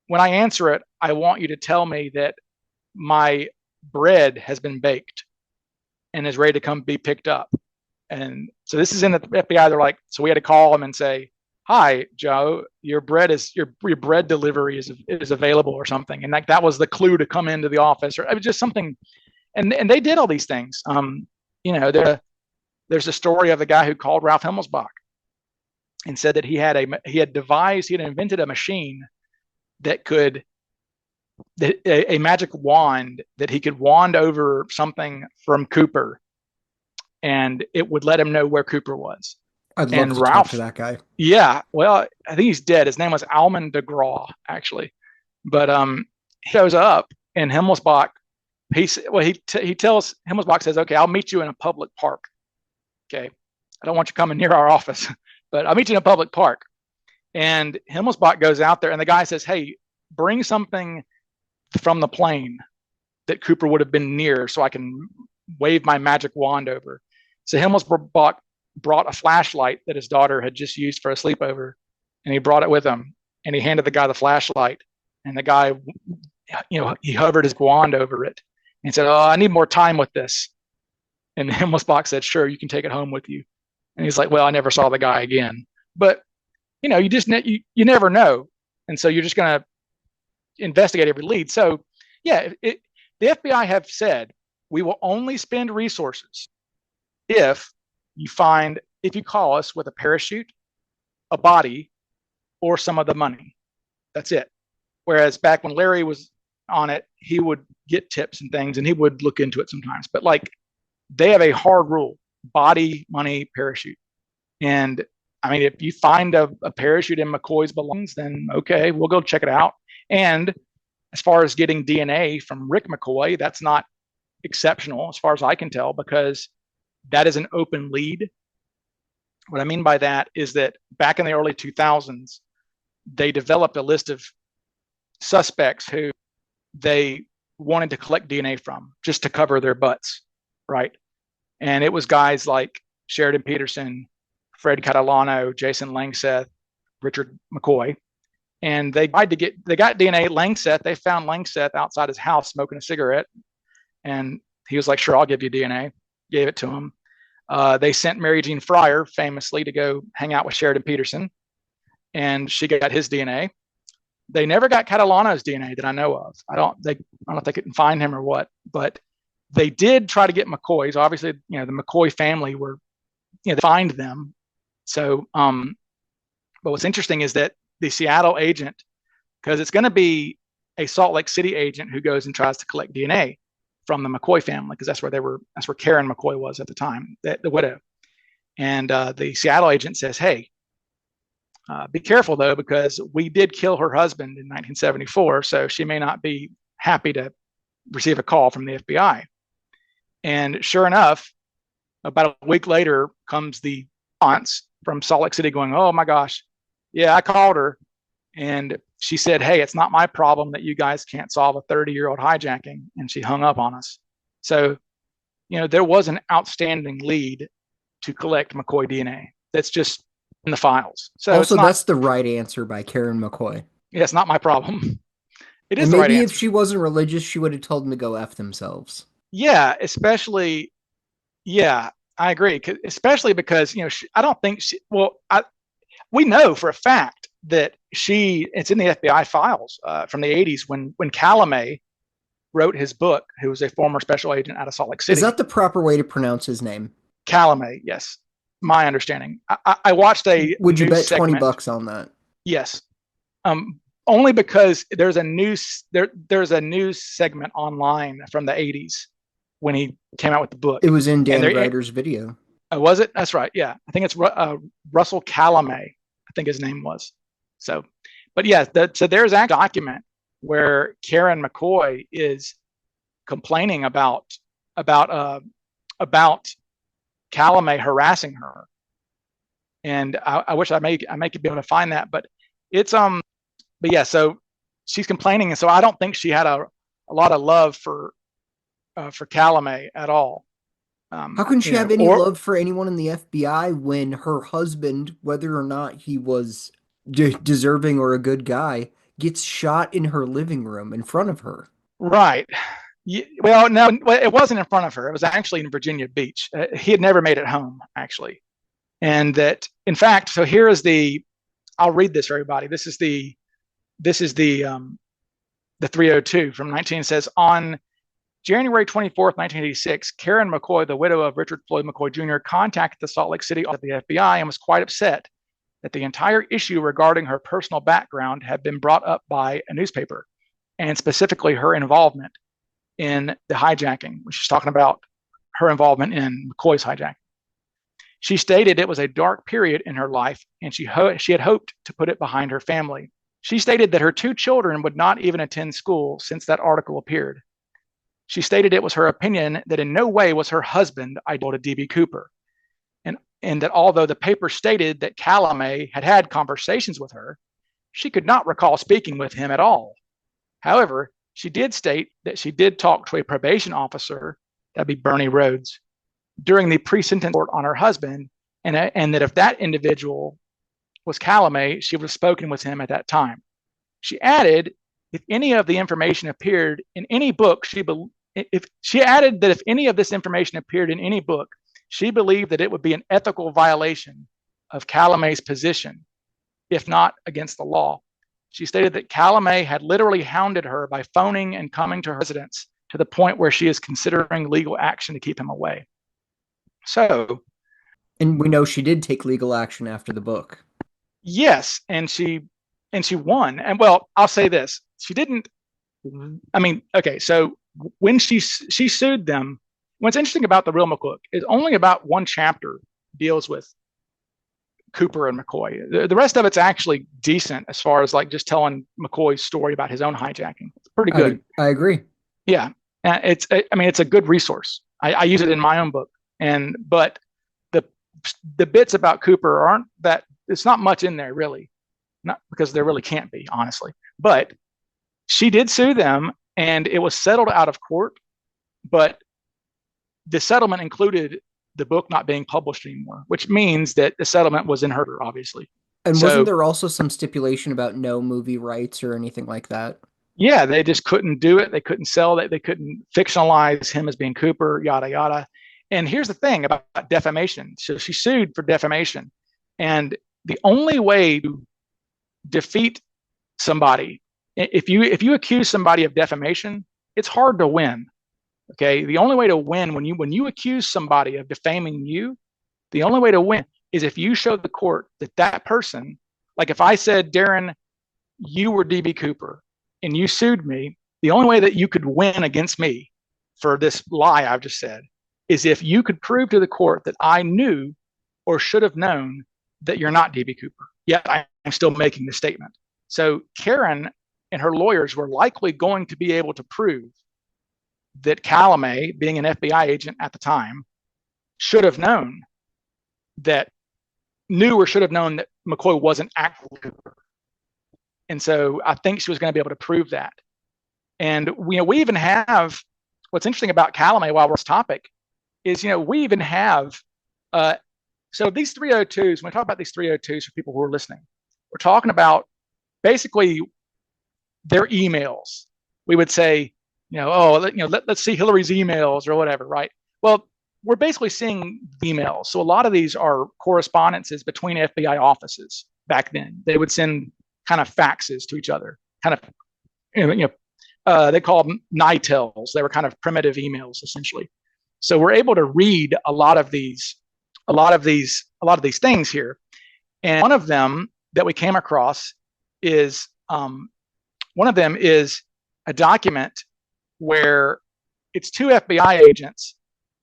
[SPEAKER 2] when I answer it, I want you to tell me that my bread has been baked and is ready to come be picked up." And so this is in the FBI. They're like, so we had to call him and say, "Hi, Joe, your bread delivery is available," or something. And like that was the clue to come into the office, or it was just something. And they did all these things. There's a story of a guy who called Ralph Hemmelsbach and said that he had invented a machine that could a magic wand that he could wand over something from Cooper, and it would let him know where Cooper was.
[SPEAKER 1] I'd love
[SPEAKER 2] And
[SPEAKER 1] to talk to
[SPEAKER 2] Ralph,
[SPEAKER 1] that guy.
[SPEAKER 2] yeah, well, I think he's dead. His name was Alman DeGraw, actually. But he shows up, and Himmelsbach, he tells Himmelsbach, says, "Okay, I'll meet you in a public park. Okay, I don't want you coming near our office, but I'll meet you in a public park." And Himmelsbach goes out there, and the guy says, "Hey, bring something from the plane that Cooper would have been near so I can wave my magic wand over." So Himmelsbach brought a flashlight that his daughter had just used for a sleepover, and he brought it with him, and he handed the guy the flashlight, and the guy, he hovered his wand over it and said, "Oh, I need more time with this." And Himmelsbach said, "Sure, you can take it home with you." And he's like, "Well, I never saw the guy again." But you just you never know, and so you're just going to investigate every lead. So yeah, the FBI have said we will only spend resources if you call us with a parachute, a body, or some of the money. That's it. Whereas back when Larry was on it, he would get tips and things and he would look into it sometimes. But like they have a hard rule: body, money, parachute. And I mean, if you find a parachute in McCoy's belongings, then okay, we'll go check it out. And as far as getting DNA from Rick McCoy, that's not exceptional as far as I can tell, because that is an open lead. What I mean by that is that back in the early 2000s, they developed a list of suspects who they wanted to collect DNA from just to cover their butts, right? And it was guys like Sheridan Peterson, Fred Catalano, Jason Langseth, Richard McCoy. And they got DNA. They found Langseth outside his house smoking a cigarette. And he was like, "Sure, I'll give you DNA." Gave it to him. They sent Mary Jean Fryer famously to go hang out with Sheridan Peterson, and she got his DNA. They never got Catalano's DNA that I know of. I don't know if they couldn't find him or what, but they did try to get McCoy's. Obviously, the McCoy family were, they find them. So, but what's interesting is that the Seattle agent, because it's going to be a Salt Lake City agent who goes and tries to collect DNA from the McCoy family, because that's where Karen McCoy was at the time, the widow. And the Seattle agent says, hey, be careful though, because we did kill her husband in 1974, so she may not be happy to receive a call from the FBI. And sure enough, about a week later comes the response from Salt Lake City going, oh my gosh, yeah, I called her. And she said, hey, it's not my problem that you guys can't solve a 30-year-old hijacking. And she hung up on us. So, there was an outstanding lead to collect McCoy DNA. That's just in the files. So
[SPEAKER 1] also, that's the right answer by Karen McCoy.
[SPEAKER 2] Yeah, it's not my problem. It is
[SPEAKER 1] and
[SPEAKER 2] the right answer.
[SPEAKER 1] Maybe if she wasn't religious, she would have told them to go F themselves.
[SPEAKER 2] Yeah, especially, yeah, I agree. Especially because, I don't think we know for a fact that it's in the FBI files from the 80s when Calamay wrote his book, who was a former special agent out of Salt Lake City.
[SPEAKER 1] Is that the proper way to pronounce his name?
[SPEAKER 2] Calamay, yes. My understanding. I watched a
[SPEAKER 1] Would you bet $20 on that?
[SPEAKER 2] Yes. Only because there's a news segment online from the 80s when he came out with the book.
[SPEAKER 1] It was in Dan Ryder's video.
[SPEAKER 2] Was it? That's right. Yeah. I think it's Russell Calamay, I think his name was. So, but yeah, so there's a document where Karen McCoy is complaining about Calamay harassing her. And I wish I may be able to find that, but it's but yeah, so she's complaining, and so I don't think she had a lot of love for Calamay at all.
[SPEAKER 1] How can she have any love for anyone in the FBI when her husband, whether or not he was deserving or a good guy, gets shot in her living room in front of her?
[SPEAKER 2] Right. Well, no, it wasn't in front of her. It was actually in Virginia Beach. He had never made it home, actually. And that, in fact, so here is I'll read this for everybody. This is the 302 from 19. It says, on January 24th, 1986, Karen McCoy, the widow of Richard Floyd McCoy Jr., contacted the Salt Lake City office of the FBI and was quite upset that the entire issue regarding her personal background had been brought up by a newspaper, and specifically her involvement in the hijacking, which is talking about her involvement in McCoy's hijacking. She stated it was a dark period in her life, and she had hoped to put it behind her family. She stated that her 2 children would not even attend school since that article appeared. She stated it was her opinion that in no way was her husband identical to D.B. Cooper, and that although the paper stated that Calamay had conversations with her, she could not recall speaking with him at all. However, she did state that she did talk to a probation officer, that'd be Bernie Rhodes, during the pre-sentence report on her husband, and that if that individual was Calamay, she would have spoken with him at that time. She added, if any of the information appeared in any book, if any of this information appeared in any book, she believed that it would be an ethical violation of Calamay's position, if not against the law. She stated that Calamay had literally hounded her by phoning and coming to her residence to the point where she is considering legal action to keep him away. So,
[SPEAKER 1] and we know she did take legal action after the book.
[SPEAKER 2] Yes, and she won. And well, I'll say this: she didn't. I mean, okay, so when she sued them, what's interesting about the real McCook is only about 1 chapter deals with Cooper and McCoy. The rest of it's actually decent as far as like just telling McCoy's story about his own hijacking. It's pretty good.
[SPEAKER 1] I agree.
[SPEAKER 2] Yeah, it's a good resource. I use it in my own book, but the bits about Cooper aren't that. It's not much in there really, not because there really can't be, honestly. But she did sue them, and it was settled out of court. But the settlement included the book not being published anymore, which means that the settlement was in her, obviously.
[SPEAKER 1] And wasn't there also some stipulation about no movie rights or anything like that?
[SPEAKER 2] Yeah, they just couldn't do it. They couldn't sell it. They couldn't fictionalize him as being Cooper, yada, yada. And here's the thing about defamation. So she sued for defamation. And the only way to defeat somebody. If you accuse somebody of defamation, it's hard to win. Okay, the only way to win when you accuse somebody of defaming you, the only way to win is if you show the court that that person, like if I said, Darren, you were DB Cooper and you sued me, the only way that you could win against me for this lie I've just said is if you could prove to the court that I knew or should have known that you're not DB Cooper, yet I'm still making the statement. So Karen and her lawyers were likely going to be able to prove that Calumet, being an FBI agent at the time, should have known that McCoy wasn't actually Cooper. And so I think she was going to be able to prove that. And we even have, what's interesting about Calumet while we're on this topic is, we even have, so these 302s, when we talk about these 302s for people who are listening, we're talking about basically their emails. We would say, let's see Hillary's emails or whatever, right? Well, we're basically seeing emails. So a lot of these are correspondences between FBI offices back then. They would send kind of faxes to each other, kind of, they call them NITELs. They were kind of primitive emails, essentially. So we're able to read a lot of these things here. And one of them that we came across is a document where it's two FBI agents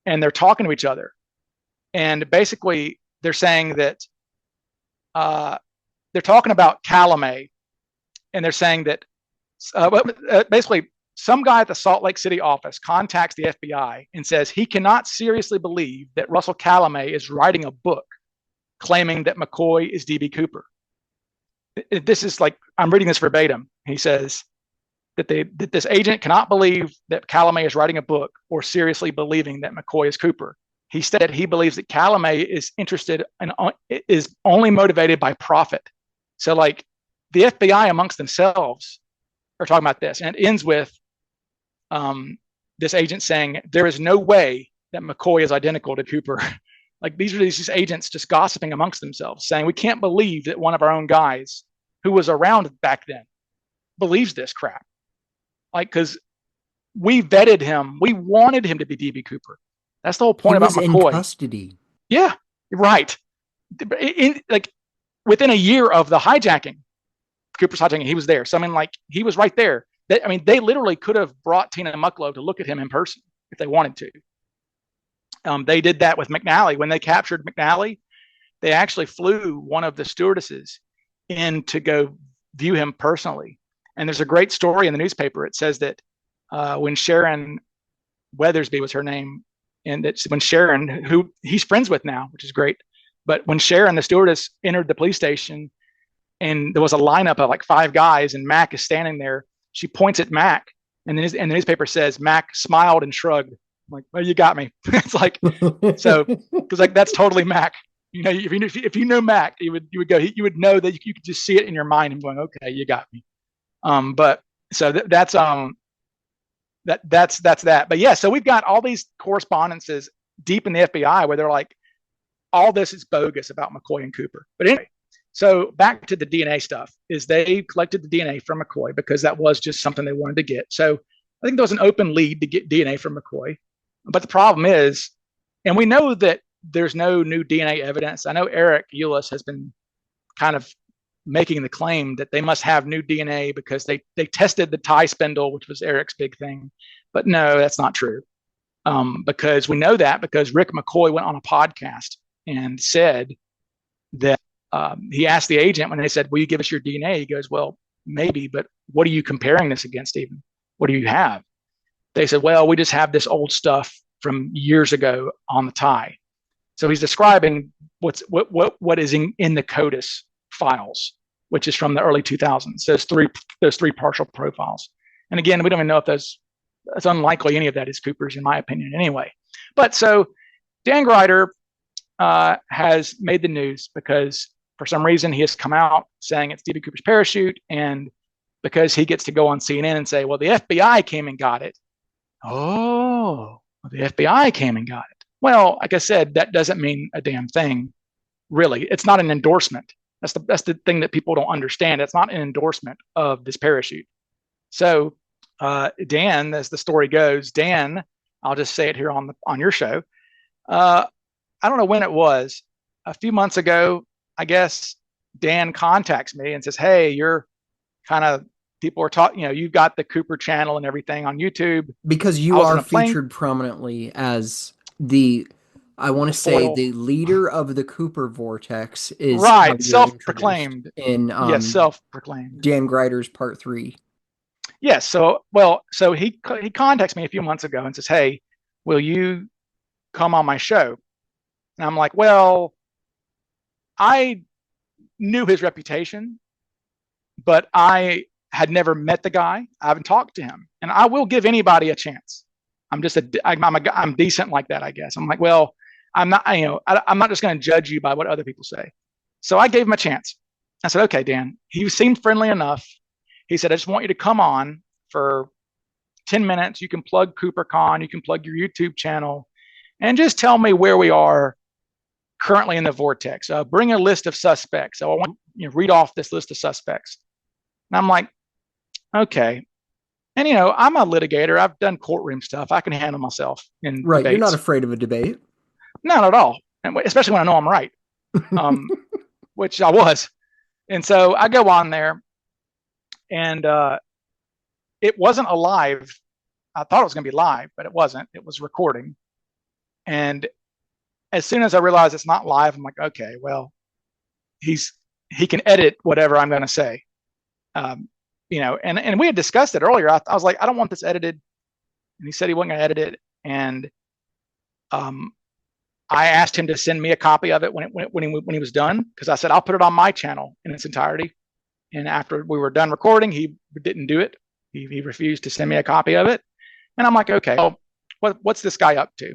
[SPEAKER 2] and they're talking to each other. And basically they're saying that they're talking about Calumet, and they're saying that basically some guy at the Salt Lake City office contacts the FBI and says he cannot seriously believe that Russell Calumet is writing a book claiming that McCoy is DB Cooper. This is like, I'm reading this verbatim. He says that this agent cannot believe that Calumet is writing a book or seriously believing that McCoy is Cooper. He said that he believes that Calumet is interested and is only motivated by profit. So like the FBI amongst themselves are talking about this, and it ends with this agent saying there is no way that McCoy is identical to Cooper. Like these are these agents just gossiping amongst themselves, saying we can't believe that one of our own guys who was around back then believes this crap. Like, because we vetted him, we wanted him to be DB Cooper. That's the whole point about McCoy. He was
[SPEAKER 1] in custody.
[SPEAKER 2] Yeah, right. Like within a year of the hijacking, Cooper's hijacking, he was there. So I mean, like he was right there. They literally could have brought Tina Mucklow to look at him in person if they wanted to. They did that with McNally. When they captured McNally, they actually flew one of the stewardesses in to go view him personally. And there's a great story in the newspaper. It says that when Sharon Weathersby was her name, and that when Sharon, who he's friends with now, which is great, but when Sharon, the stewardess, entered the police station and there was a lineup of like 5 guys and Mac is standing there, she points at Mac, and then the newspaper says Mac smiled and shrugged. I'm like, well, you got me. It's like, so, because like that's totally Mac. If you know Mac, you would know that you could just see it in your mind and going, okay, you got me. But so that's that. But yeah, so we've got all these correspondences deep in the FBI where they're like, all this is bogus about McCoy and Cooper. But anyway, so back to the DNA stuff, is they collected the DNA from McCoy because that was just something they wanted to get. So I think there was an open lead to get DNA from McCoy. But the problem is, and we know that there's no new DNA evidence. I know Eric Eulis has been kind of making the claim that they must have new DNA because they tested the tie spindle, which was Eric's big thing. But no, that's not true. Because we know that because Rick McCoy went on a podcast and said that he asked the agent when they said, will you give us your DNA? He goes, well, maybe, but what are you comparing this against even? What do you have? They said, well, we just have this old stuff from years ago on the tie. So he's describing what is in the CODIS files, which is from the early 2000s. Those three partial profiles. And again, we don't even know if it's unlikely any of that is Cooper's, in my opinion, anyway. But so Dan Grider has made the news because for some reason he has come out saying it's DB Cooper's parachute, and because he gets to go on CNN and say, well, the FBI came and got it. Oh, the FBI came and got it. Well, like I said, that doesn't mean a damn thing, really. It's not an endorsement. That's the thing that people don't understand. It's not an endorsement of this parachute. So Dan, as the story goes, Dan, I'll just say it here on your show. I don't know when it was. A few months ago, I guess Dan contacts me and says, "Hey, you're kind of people are talking. You've got the Cooper channel and everything on YouTube
[SPEAKER 1] because you are featured prominently as I want to say the leader of the Cooper Vortex is
[SPEAKER 2] right, self-proclaimed
[SPEAKER 1] in
[SPEAKER 2] yes, self-proclaimed
[SPEAKER 1] Dan Greider's Part 3.
[SPEAKER 2] Yes. So he contacts me a few months ago and says, "Hey, will you come on my show?" And I'm like, "Well, I knew his reputation, but I had never met the guy. I haven't talked to him, and I will give anybody a chance. I'm decent like that, I guess." I'm like, "Well, I'm not just going to judge you by what other people say." So I gave him a chance. I said, "Okay, Dan." He seemed friendly enough. He said, "I just want you to come on for 10 minutes. You can plug CooperCon, you can plug your YouTube channel, and just tell me where we are currently in the vortex. Bring a list of suspects. So I want you to read off this list of suspects." And I'm like, "Okay." And I'm a litigator. I've done courtroom stuff. I can handle myself in
[SPEAKER 1] right.
[SPEAKER 2] Debates.
[SPEAKER 1] You're not afraid of a debate.
[SPEAKER 2] Not at all, and especially when I know I'm right, which I was. And so I go on there, and it wasn't a live. I thought it was going to be live, but it wasn't. It was recording. And as soon as I realized it's not live, I'm like, okay, well, he can edit whatever I'm going to say. And we had discussed it earlier. I was like, I don't want this edited. And he said he wasn't going to edit it. And I asked him to send me a copy of it when he was done, because I said, I'll put it on my channel in its entirety. And after we were done recording, he didn't do it. He refused to send me a copy of it. And I'm like, okay, well, what's this guy up to?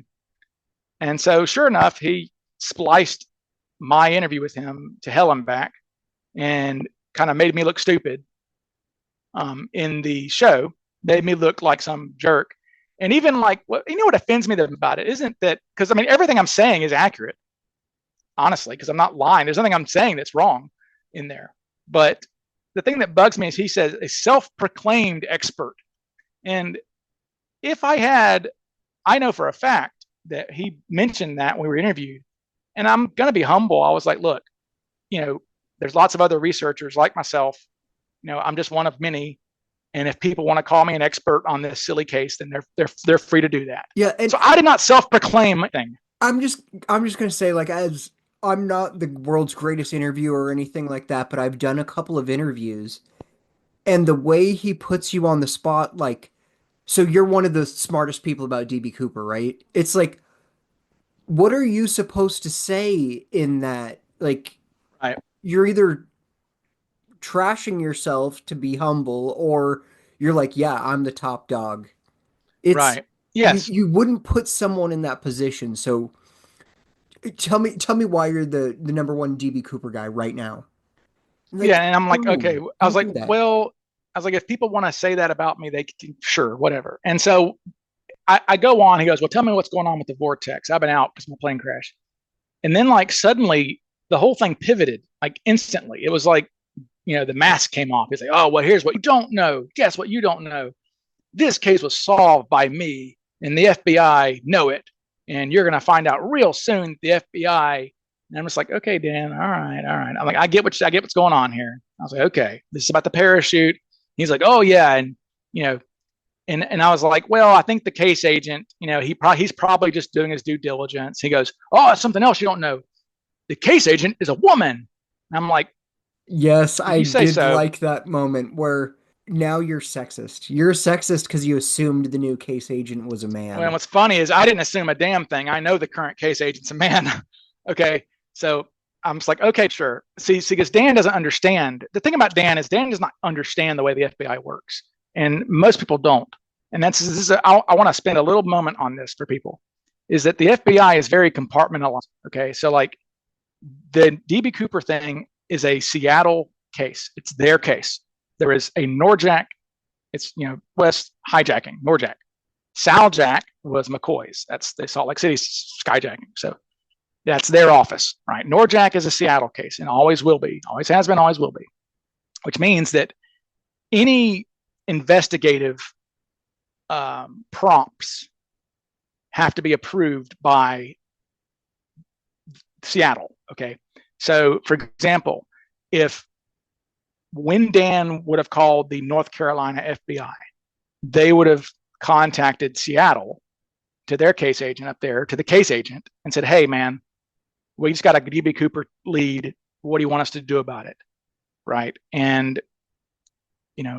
[SPEAKER 2] And so sure enough, he spliced my interview with him to hell and back and kind of made me look stupid in the show, made me look like some jerk. And even like, what offends me about it isn't that, because everything I'm saying is accurate, honestly, because I'm not lying. There's nothing I'm saying that's wrong in there. But the thing that bugs me is he says a self-proclaimed expert. And if I know for a fact that he mentioned that when we were interviewed, and I'm going to be humble. I was like, look, there's lots of other researchers like myself. I'm just one of many. And if people want to call me an expert on this silly case, then they're free to do that.
[SPEAKER 1] Yeah.
[SPEAKER 2] So I did not self-proclaim anything.
[SPEAKER 1] I'm just going to say, like, as I'm not the world's greatest interviewer or anything like that, but I've done a couple of interviews, and the way he puts you on the spot, like, so you're one of the smartest people about DB Cooper, right? It's like, what are you supposed to say in that? Like,
[SPEAKER 2] right.
[SPEAKER 1] You're either trashing yourself to be humble, or you're like, yeah, I'm the top dog. It's
[SPEAKER 2] right. Yes.
[SPEAKER 1] You wouldn't put someone in that position. So tell me why you're the number one DB Cooper guy right now.
[SPEAKER 2] Like, yeah. And I'm like, okay. I was like, if people want to say that about me, they can, sure, whatever. And so I go on, he goes, well, tell me what's going on with the vortex. I've been out because my plane crashed. And then like suddenly the whole thing pivoted like instantly. It was like, the mask came off. He's like, oh, well, here's what you don't know. Guess what you don't know. This case was solved by me, and the FBI know it. And you're going to find out real soon, the FBI. And I'm just like, okay, Dan, all right. I'm like, I get what's going on here. I was like, okay, this is about the parachute. He's like, oh yeah. And, and I was like, well, I think the case agent, he's probably just doing his due diligence. He goes, oh, it's something else you don't know. The case agent is a woman. And I'm like,
[SPEAKER 1] yes, I did like that moment where now you're sexist. You're sexist because you assumed the new case agent was a man.
[SPEAKER 2] Well, what's funny is I didn't assume a damn thing. I know the current case agent's a man. Okay. So I'm just like, okay, sure. See, because Dan doesn't understand. The thing about Dan is Dan does not understand the way the FBI works. And most people don't. And I want to spend a little moment on this for people, is that the FBI is very compartmentalized. Okay. So like the DB Cooper thing is a Seattle case. It's their case. There is a Norjack. It's, West hijacking, Norjack. Saljack was McCoy's. That's the Salt Lake City skyjacking. So That's their office, right? NORJAC is a Seattle case and always will be, always has been, always will be, which means that any investigative prompts have to be approved by Seattle. Okay. So, for example, when Dan would have called the North Carolina FBI, they would have contacted Seattle to their case agent up there, to the case agent, and said, hey, man, we just got a DB Cooper lead. What do you want us to do about it? Right. And,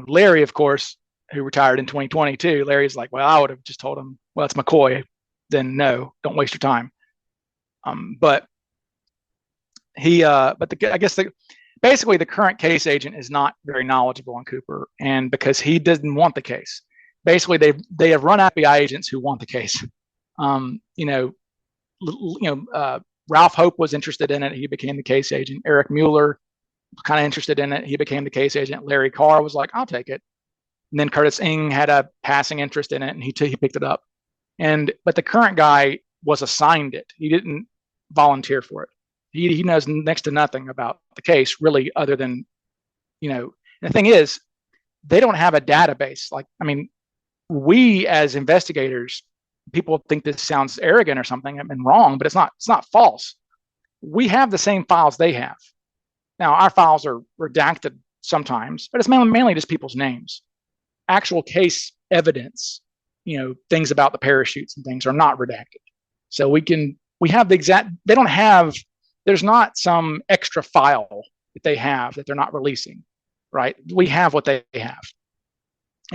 [SPEAKER 2] Larry, of course, who retired in 2022, Larry's like, well, I would have just told him, well, it's McCoy. Then no, don't waste your time. But basically the current case agent is not very knowledgeable on Cooper, and because he doesn't want the case. Basically, they have run FBI agents who want the case. Ralph Hope was interested in it. He became the case agent. Eric Mueller was kind of interested in it. He became the case agent. Larry Carr was like, I'll take it. And then Curtis Ng had a passing interest in it, and he picked it up. But the current guy was assigned it. He didn't volunteer for it. He knows next to nothing about the case, really, other than, and the thing is, they don't have a database. We as investigators, people think this sounds arrogant or something and wrong, but it's not false. We have the same files they have. Now, our files are redacted sometimes, but it's mainly just people's names. Actual case evidence, things about the parachutes and things are not redacted. So we have the exact, there's not some extra file that they have that they're not releasing, right? We have what they have.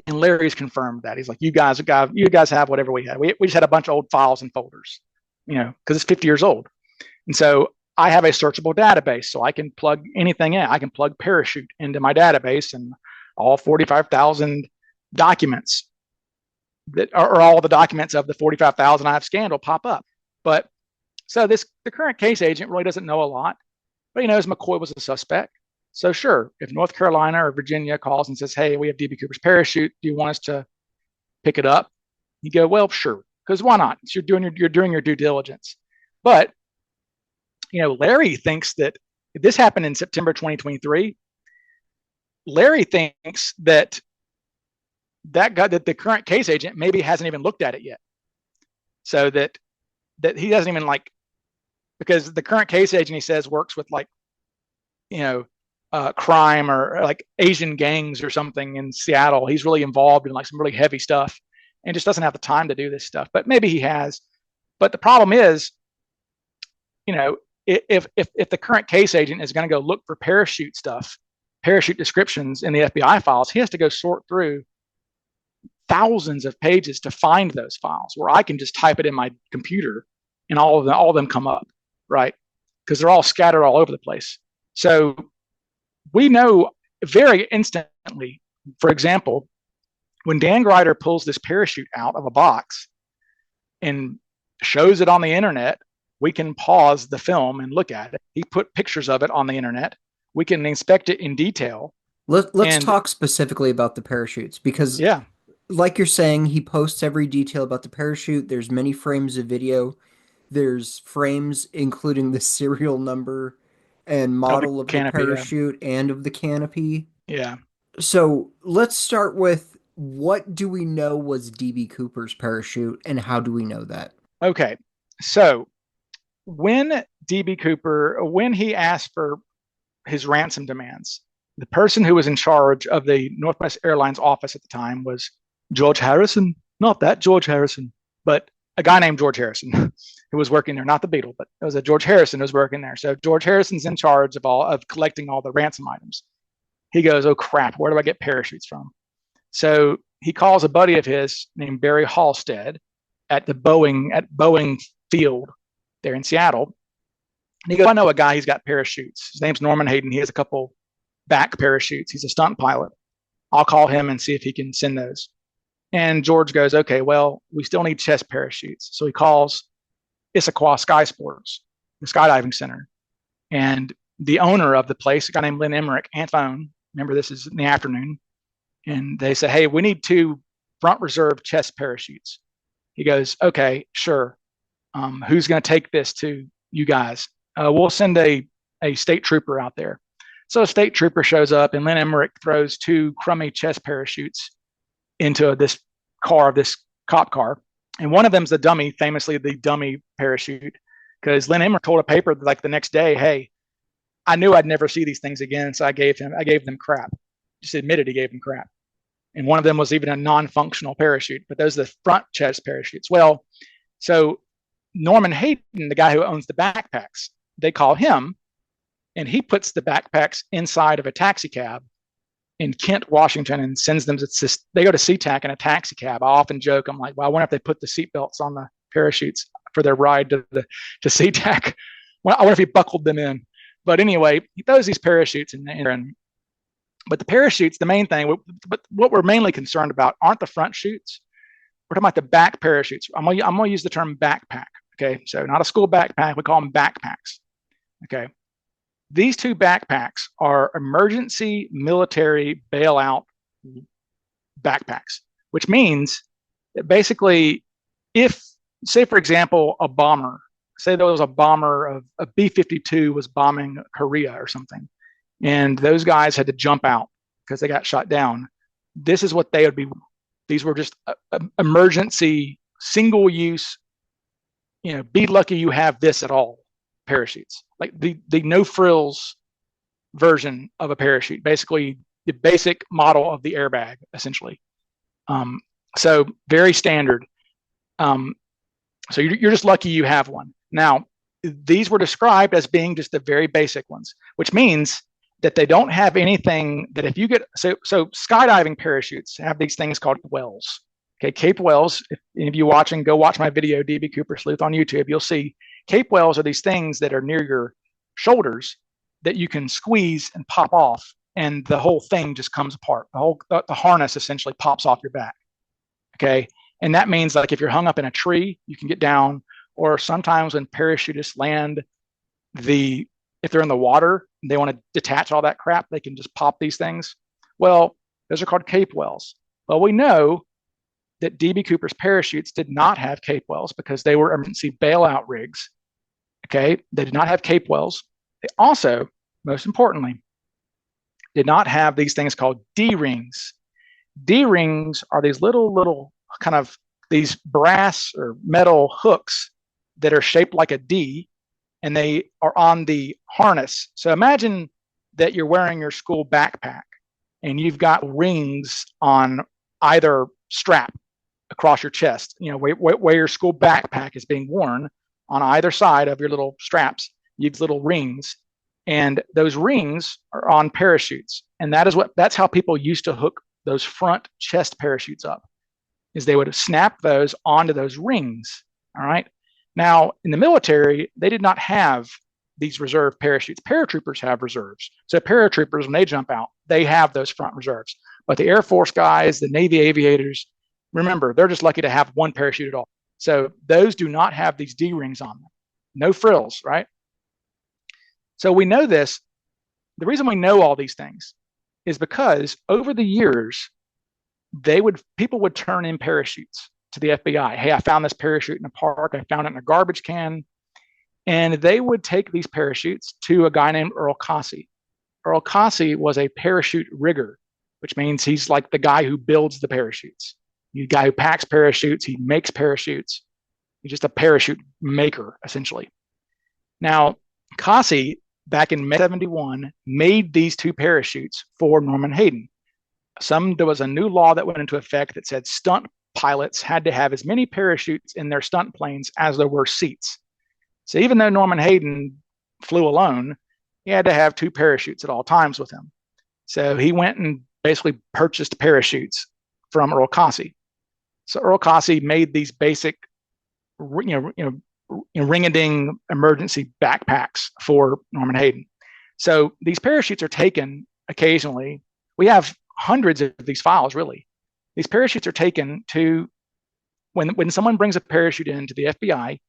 [SPEAKER 2] And Larry's confirmed that. He's like, you guys have whatever we had. We just had a bunch of old files and folders, because it's 50 years old. And so I have a searchable database, so I can plug anything in. I can plug parachute into my database, and all 45,000 documents that are all the documents of the 45,000 I have scanned will pop up. But so the current case agent really doesn't know a lot, but he knows McCoy was a suspect. So sure, if North Carolina or Virginia calls and says, hey, we have DB Cooper's parachute, do you want us to pick it up? You go, well, sure, because why not? You're doing your due diligence. But Larry thinks that this happened in September 2023. Larry thinks that the current case agent maybe hasn't even looked at it yet. So that he doesn't even because the current case agent, he says, works with crime or like Asian gangs or something in Seattle. He's really involved in some really heavy stuff and just doesn't have the time to do this stuff, but maybe he has. But the problem is, if the current case agent is going to go look for parachute descriptions in the FBI files, he has to go sort through thousands of pages to find those files, where I can just type it in my computer and all of them come up, right? Because they're all scattered all over the place. So we know very instantly, for example, when Dan Grider pulls this parachute out of a box and shows it on the internet, we can pause the film and look at it. He put pictures of it on the internet. We can inspect it in detail.
[SPEAKER 1] Let's talk specifically about the parachutes, because like you're saying, he posts every detail about the parachute. There's many frames of video. There's frames including the serial number and model of the parachute and of the canopy.
[SPEAKER 2] Yeah.
[SPEAKER 1] So let's start with, what do we know was DB Cooper's parachute, and how do we know that?
[SPEAKER 2] Okay. So when he asked for his ransom demands, the person who was in charge of the Northwest Airlines office at the time was George Harrison. Not that George Harrison, but a guy named George Harrison who was working there, not the Beatle, but it was a George Harrison who was working there. So George Harrison's in charge of collecting all the ransom items. He goes, oh crap, where do I get parachutes from? So he calls a buddy of his named Barry Halstead at Boeing Field there in Seattle. And he goes, I know a guy, he's got parachutes. His name's Norman Hayden. He has a couple back parachutes. He's a stunt pilot. I'll call him and see if he can send those. And George goes, okay, well, we still need chest parachutes. So he calls Issaquah Sky Sports, the skydiving center. And the owner of the place, a guy named Lynn Emmerich, phone. Remember, this is in the afternoon. And they say, hey, we need 2 front reserve chest parachutes. He goes, okay, sure. Who's going to take this to, you guys. We'll send a state trooper out there. So a state trooper shows up, and Lynn Emmerich throws 2 crummy chest parachutes into this cop car. And one of them's the dummy, famously the dummy parachute, because Lynn Emmerich told a paper like the next day, hey, I knew I'd never see these things again, so I gave them crap. Just admitted he gave them crap. And one of them was even a non-functional parachute, but those are the front chest parachutes. Well, so Norman Hayden, the guy who owns the backpacks, they call him, and he puts the backpacks inside of a taxi cab in Kent, Washington, and sends them to, they go to SeaTac in a taxi cab. I often joke, I'm like, well, I wonder if they put the seatbelts on the parachutes for their ride to SeaTac. Well, I wonder if he buckled them in. But anyway, he throws these parachutes in there. But the parachutes, the main thing, but what we're mainly concerned about aren't the front chutes. We're talking about the back parachutes. I'm gonna use the term backpack. Okay, so not a school backpack. We call them backpacks. Okay, these 2 backpacks are emergency military bailout backpacks, which means that basically, if, say for example, a bomber, say there was a bomber of a B-52 was bombing Korea or something, and those guys had to jump out because they got shot down. This is what they would be. These were just emergency, single use, be lucky you have this at all parachutes. Like the no frills version of a parachute, basically the basic model of the airbag, essentially. So very standard. So you're just lucky you have one. Now, these were described as being just the very basic ones, which means that they don't have anything that if you get, so skydiving parachutes have these things called wells. Okay, Cape wells, if any of you watching, go watch my video, DB Cooper Sleuth on YouTube, you'll see Cape wells are these things that are near your shoulders that you can squeeze and pop off, and the whole thing just comes apart. The harness essentially pops off your back. Okay, and that means like if you're hung up in a tree, you can get down, or sometimes when parachutists land, if they're in the water, they want to detach all that crap, they can just pop these things. Well, those are called cape wells. Well, we know that DB Cooper's parachutes did not have cape wells because they were emergency bailout rigs. Okay, they did not have cape wells. They also, most importantly, did not have these things called D-rings. D-rings are these little kind of these brass or metal hooks that are shaped like a D, and they are on the harness. So imagine that you're wearing your school backpack and you've got rings on either strap across your chest, where your school backpack is being worn on either side of your little straps. You have little rings, and those rings are on parachutes. And that's how people used to hook those front chest parachutes up, is they would snap those onto those rings. All right. Now, in the military, they did not have these reserve parachutes. Paratroopers have reserves. So paratroopers, when they jump out, they have those front reserves. But the Air Force guys, the Navy aviators, remember, they're just lucky to have one parachute at all. So those do not have these D-rings on them. No frills, right? So we know this. The reason we know all these things is because over the years, people would turn in parachutes to the FBI. Hey, I found this parachute in a park. I found it in a garbage can. And they would take these parachutes to a guy named Earl Cossey. Earl Cossey was a parachute rigger, which means he's like the guy who builds the parachutes. He's the guy who packs parachutes. He makes parachutes. He's just a parachute maker, essentially. Now, Cossey, back in May 71, made these 2 parachutes for Norman Hayden. There was a new law that went into effect that said stunt pilots had to have as many parachutes in their stunt planes as there were seats. So even though Norman Hayden flew alone, he had to have 2 parachutes at all times with him. So he went and basically purchased parachutes from Earl Cossey. So Earl Cossey made these basic, ring-a-ding emergency backpacks for Norman Hayden. So these parachutes are taken occasionally. We have hundreds of these files, really. These parachutes are taken to, when someone brings a parachute into the FBI,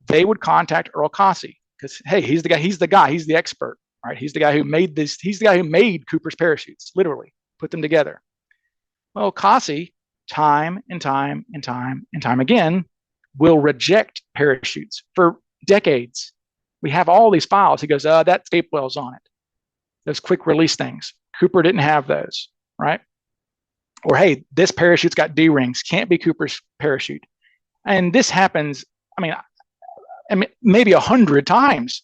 [SPEAKER 2] they would contact Earl Cossey because, hey, he's the expert, right? He's the guy who made this. He's the guy who made Cooper's parachutes, literally put them together. Well, Cossey, time and time again, will reject parachutes for decades. We have all these files. He goes, that escape well's on it. Those quick release things. Cooper didn't have those, right? Or, hey, this parachute's got D-rings. Can't be Cooper's parachute. And this happens, I mean maybe 100 times,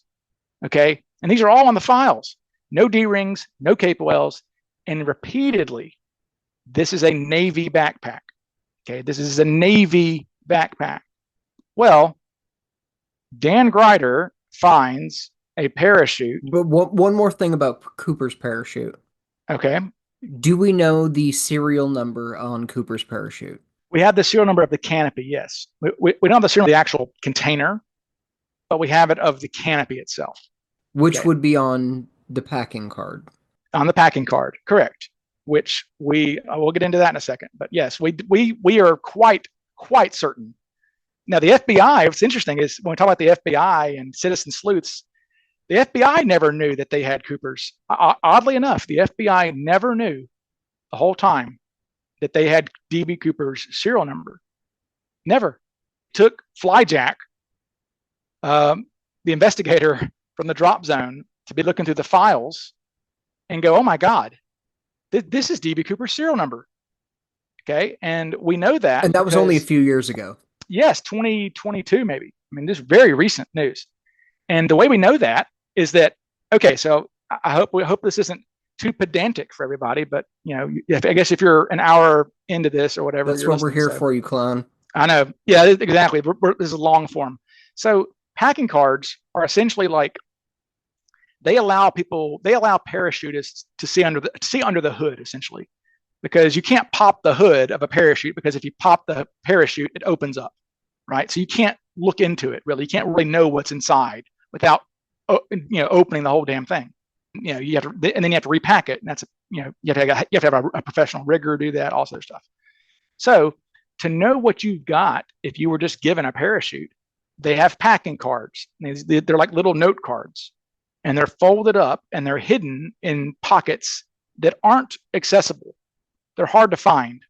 [SPEAKER 2] okay? And these are all on the files. No D-rings, no cape wells, and repeatedly, this is a Navy backpack, okay? This is a Navy backpack. Well, Dan Grider finds a parachute.
[SPEAKER 1] But one more thing about Cooper's parachute.
[SPEAKER 2] Okay.
[SPEAKER 1] Do we know the serial number on Cooper's parachute?
[SPEAKER 2] We have the serial number of the canopy, yes. We don't have the serial number of the actual container, but we have it of the canopy itself.
[SPEAKER 1] Which would be on the packing card.
[SPEAKER 2] On the packing card, correct. Which we'll get into that in a second. But yes, we are quite certain. Now, the FBI, what's interesting is when we talk about the FBI and citizen sleuths, the FBI never knew that they had Cooper's. Oddly enough, the FBI never knew the whole time that they had DB Cooper's serial number. Never. Took Flyjack, the investigator from the drop zone, to be looking through the files and go, oh my God, this is DB Cooper's serial number. Okay. And we know that.
[SPEAKER 1] And that was only a few years ago.
[SPEAKER 2] Yes, 2022 maybe. I mean, this is very recent news. And the way we know that is that, okay, so I hope this isn't too pedantic for everybody, but I guess if you're an hour into this or whatever,
[SPEAKER 1] that's what we're here for, you clown.
[SPEAKER 2] I know. Yeah, exactly. This is a long form. So packing cards are essentially like they allow parachutists to see under the hood, essentially, because you can't pop the hood of a parachute, because if you pop the parachute, it opens up, right? So you can't look into it really. You can't really know what's inside without opening the whole damn thing. You have to, and then you have to repack it, and that's you have to have a professional rigger do that, all sorts of stuff. So to know what you've got, if you were just given a parachute, they have packing cards. They're like little note cards, and they're folded up and they're hidden in pockets that aren't accessible. They're hard to find.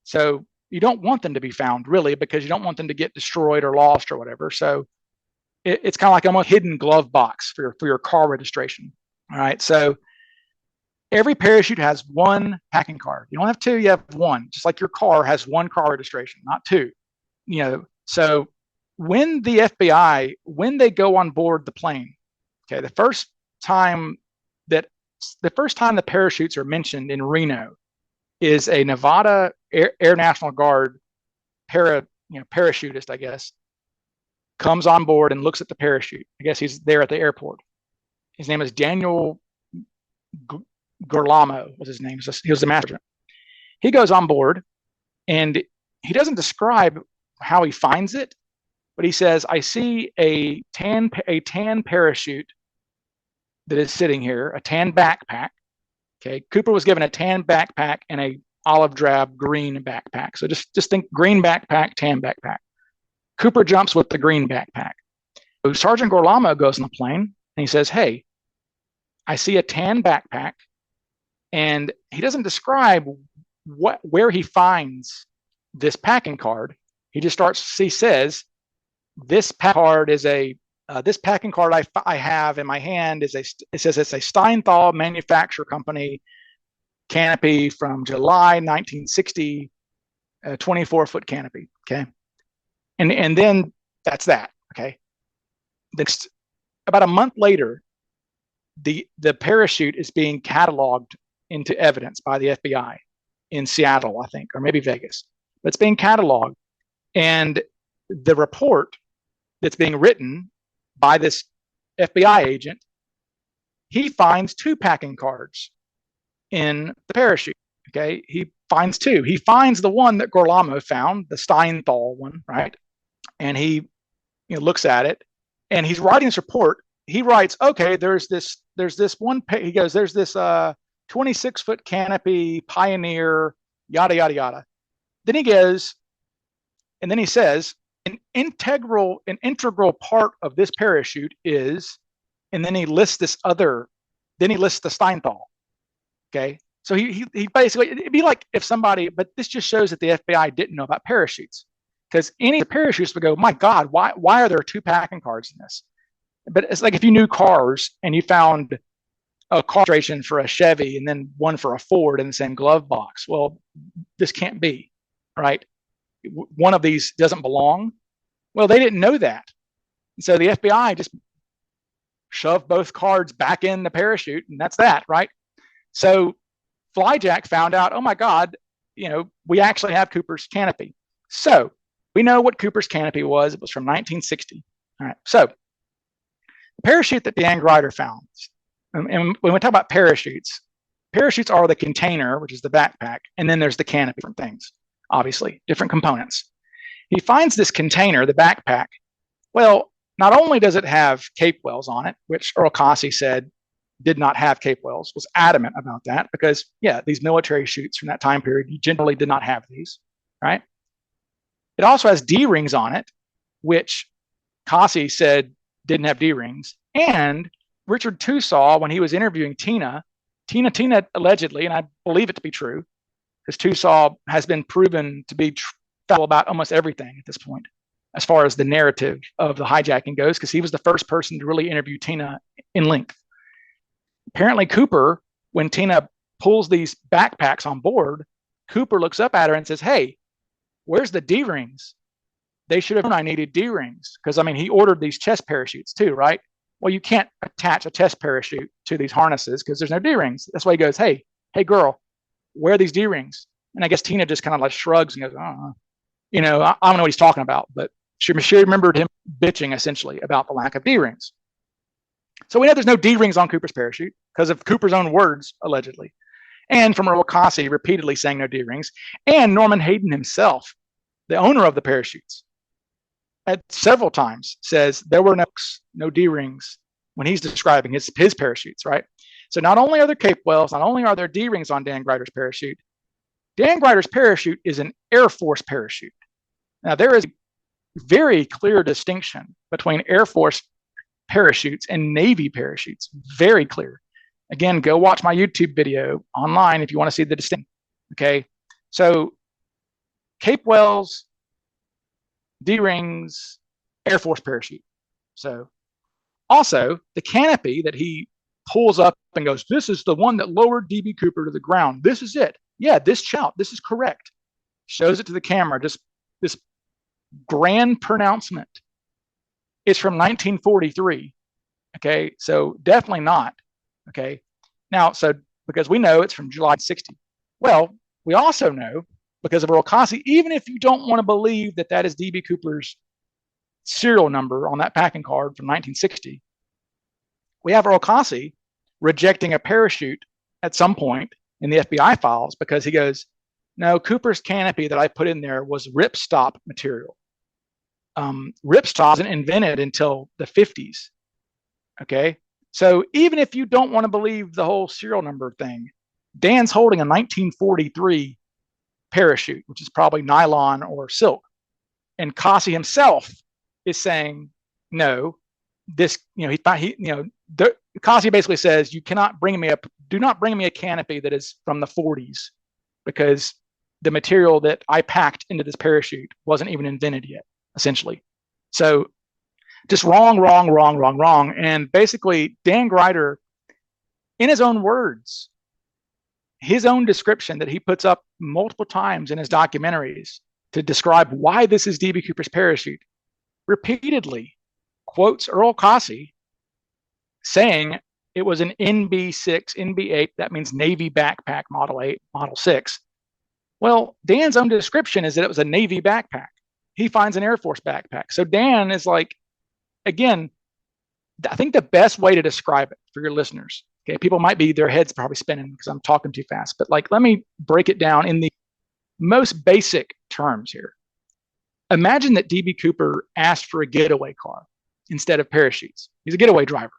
[SPEAKER 2] So you don't want them to be found, really, because you don't want them to get destroyed or lost or whatever. So it's kind of like a hidden glove box for your car registration. All right. So every parachute has one packing card. You don't have two, you have one. Just like your car has one car registration, not two. So when the FBI, when they go on board the plane, okay, the first time the parachutes are mentioned in Reno is a Nevada Air National Guard parachutist, I guess, comes on board and looks at the parachute. I guess he's there at the airport. His name is Daniel Girolamo was his name. He was the master. He goes on board, and he doesn't describe how he finds it, but he says, I see a tan parachute that is sitting here, a tan backpack. Okay, Cooper was given a tan backpack and a olive drab green backpack. So just think green backpack, tan backpack. Cooper jumps with the green backpack. So Sergeant Girolamo goes on the plane and he says, hey, I see a tan backpack, and he doesn't describe where he finds this packing card. He says, this card is this packing card I have in my hand it says it's a Steinthal Manufacture Company canopy from July 1960, 24-foot canopy. Okay. And then that's that. Okay. Next, about a month later, the parachute is being cataloged into evidence by the FBI in Seattle, I think, or maybe Vegas. But it's being cataloged, and the report that's being written by this FBI agent, he finds two packing cards in the parachute. Okay, he finds two. He finds the one that Girolamo found, the Steinthal one, right? And he looks at it, and he's writing this report. He writes, okay, there's this one. He goes, there's this 26-foot canopy Pioneer, yada yada yada. Then he goes, and then he says, an integral part of this parachute is, and then he lists the Steinthal. Okay, so he basically, it'd be like if somebody, but this just shows that the FBI didn't know about parachutes, because any parachutists would go, my God, why are there two packing cards in this? But it's like if you knew cars and you found a car registration for a Chevy and then one for a Ford in the same glove box. Well, this can't be, right? One of these doesn't belong. Well, they didn't know that. And so the FBI just shoved both cards back in the parachute, and that's that, right? So Flyjack found out, oh my God, we actually have Cooper's canopy. So we know what Cooper's canopy was. It was from 1960. All right. So the parachute that Dan Grider found, and when we talk about parachutes are the container, which is the backpack, and then there's the canopy, different things, obviously, different components. He finds this container, the backpack. Well, not only does it have cape wells on it, which Earl Cossey said did not have cape wells, was adamant about that because, these military chutes from that time period, you generally did not have these, right? It also has D-rings on it, which Cossey said didn't have D-rings. And Richard Tusaw, when he was interviewing Tina allegedly, and I believe it to be true, because Tusaw has been proven to be true about almost everything at this point, as far as the narrative of the hijacking goes, because he was the first person to really interview Tina in length. Apparently, Cooper, when Tina pulls these backpacks on board, Cooper looks up at her and says, "Hey, where's the D-rings? They should have known I needed D-rings." Because, he ordered these chest parachutes too, right? Well, you can't attach a chest parachute to these harnesses because there's no D-rings. That's why he goes, hey girl, where are these D-rings? And I guess Tina just kind of like shrugs and goes, I don't know what he's talking about. But she remembered him bitching essentially about the lack of D-rings. So we know there's no D-rings on Cooper's parachute because of Cooper's own words, allegedly. And from Earl Cossey repeatedly saying no D-rings. And Norman Hayden himself, the owner of the parachutes, at several times says there were no D-rings when he's describing his parachutes, right? So not only are there cape wells, not only are there D-rings on Dan Grider's parachute, Dan Grider's parachute is an Air Force parachute. Now, there is a very clear distinction between Air Force parachutes and Navy parachutes. Very clear. Again, go watch my YouTube video online if you want to see the distinction. Okay. So cape wells, D-rings, Air Force parachute. So also the canopy that he pulls up and goes, this is the one that lowered DB Cooper to the ground. This is it. Yeah, this is correct. Shows it to the camera. Just this grand pronouncement. It's from 1943. Okay, so definitely not. Okay, now, so because we know it's from July 60. Well, we also know because of Earl Cossey, even if you don't want to believe that that is DB Cooper's serial number on that packing card from 1960, we have Earl Cossey rejecting a parachute at some point in the FBI files because he goes, no, Cooper's canopy that I put in there was ripstop material. Ripstop wasn't invented until the 50s. Okay, so even if you don't want to believe the whole serial number thing, Dan's holding a 1943 parachute, which is probably nylon or silk. And Cossey himself is saying, no, this, Cossey basically says, do not bring me a canopy that is from the 40s because the material that I packed into this parachute wasn't even invented yet, essentially. So just wrong. And basically Dan Grider, in his own words, his own description that he puts up multiple times in his documentaries to describe why this is DB Cooper's parachute, repeatedly quotes Earl Cossey saying it was an NB6, NB8, that means Navy backpack Model 8, Model 6. Well, Dan's own description is that it was a Navy backpack. He finds an Air Force backpack. So Dan is like, again, I think the best way to describe it for your listeners, okay, people might be, their heads probably spinning because I'm talking too fast, but like, let me break it down in the most basic terms here. Imagine that DB Cooper asked for a getaway car instead of parachutes. He's a getaway driver.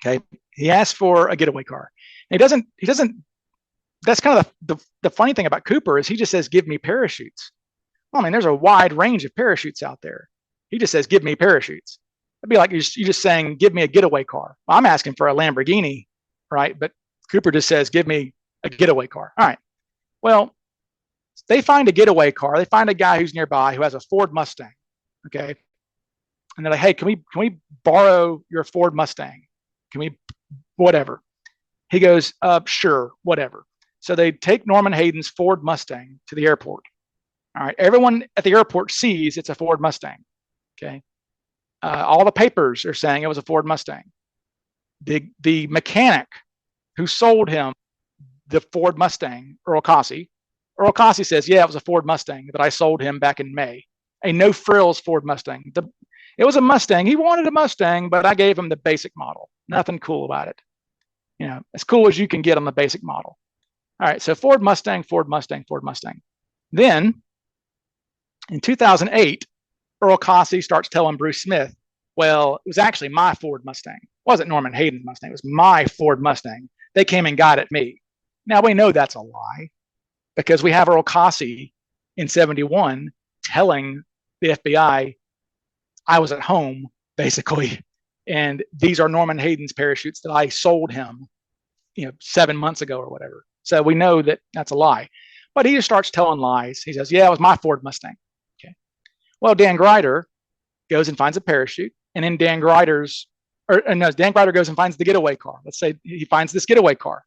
[SPEAKER 2] Okay. He asked for a getaway car. And he doesn't, that's kind of the funny thing about Cooper is he just says, give me parachutes. Well, I mean, there's a wide range of parachutes out there. He just says, give me parachutes. It'd be like you're just saying, give me a getaway car. Well, I'm asking for a Lamborghini, right? But Cooper just says, give me a getaway car. All right. Well, they find a getaway car. They find a guy who's nearby who has a Ford Mustang. Okay. And they're like, hey, can we borrow your Ford Mustang? Can we, whatever? He goes, sure, whatever. So they take Norman Hayden's Ford Mustang to the airport. All right. Everyone at the airport sees it's a Ford Mustang. Okay. All the papers are saying it was a Ford Mustang. The mechanic who sold him the Ford Mustang, Earl Cossey says, yeah, it was a Ford Mustang that I sold him back in May. A no frills Ford Mustang. It was a Mustang. He wanted a Mustang, but I gave him the basic model. Nothing cool about it. As cool as you can get on the basic model. All right, so Ford Mustang, Ford Mustang, Ford Mustang. Then in 2008, Earl Cossey starts telling Bruce Smith, well, it was actually my Ford Mustang. It wasn't Norman Hayden's Mustang. It was my Ford Mustang. They came and got at me. Now we know that's a lie because we have Earl Cossey in 71 telling the FBI, I was at home, basically, and these are Norman Hayden's parachutes that I sold him, 7 months ago or whatever. So we know that that's a lie. But he just starts telling lies. He says, yeah, it was my Ford Mustang. Okay. Well, Dan Greider goes and finds a parachute, and then Dan Greider goes and finds the getaway car. Let's say he finds this getaway car.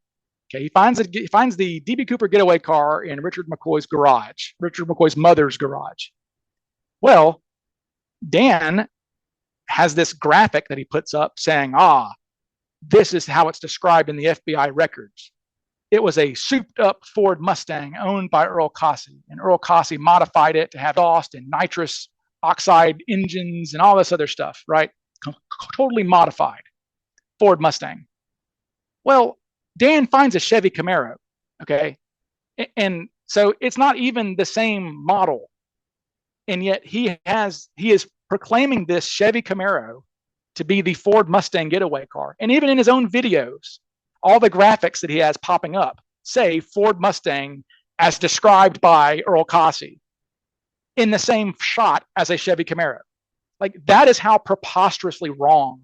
[SPEAKER 2] Okay, he finds the DB Cooper getaway car in Richard McCoy's garage, Richard McCoy's mother's garage. Well, Dan has this graphic that he puts up saying, this is how it's described in the FBI records. It was a souped up Ford Mustang owned by Earl Cossey, and Earl Cossey modified it to have exhaust and nitrous oxide engines and all this other stuff, right? Totally modified Ford Mustang. Well, Dan finds a Chevy Camaro, okay? And so it's not even the same model. And yet he is proclaiming this Chevy Camaro to be the Ford Mustang getaway car. And even in his own videos, all the graphics that he has popping up say Ford Mustang as described by Earl Cossey in the same shot as a Chevy Camaro. Like, that is how preposterously wrong